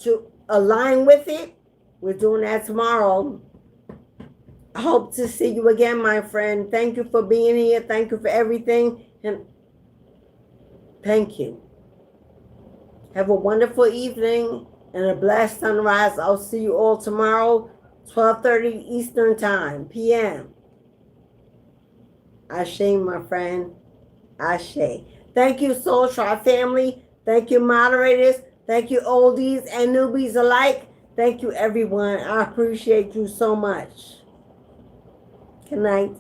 to align with it. We're doing that tomorrow. I hope to see you again, my friend. Thank you for being here. Thank you for everything. And thank you. Have a wonderful evening and a blessed sunrise. I'll see you all tomorrow, 12:30 Eastern Time, p.m. Ashe, my friend. Ashe. Thank you, Soul Tribe family. Thank you, moderators. Thank you, oldies and newbies alike. Thank you, everyone. I appreciate you so much. Good night.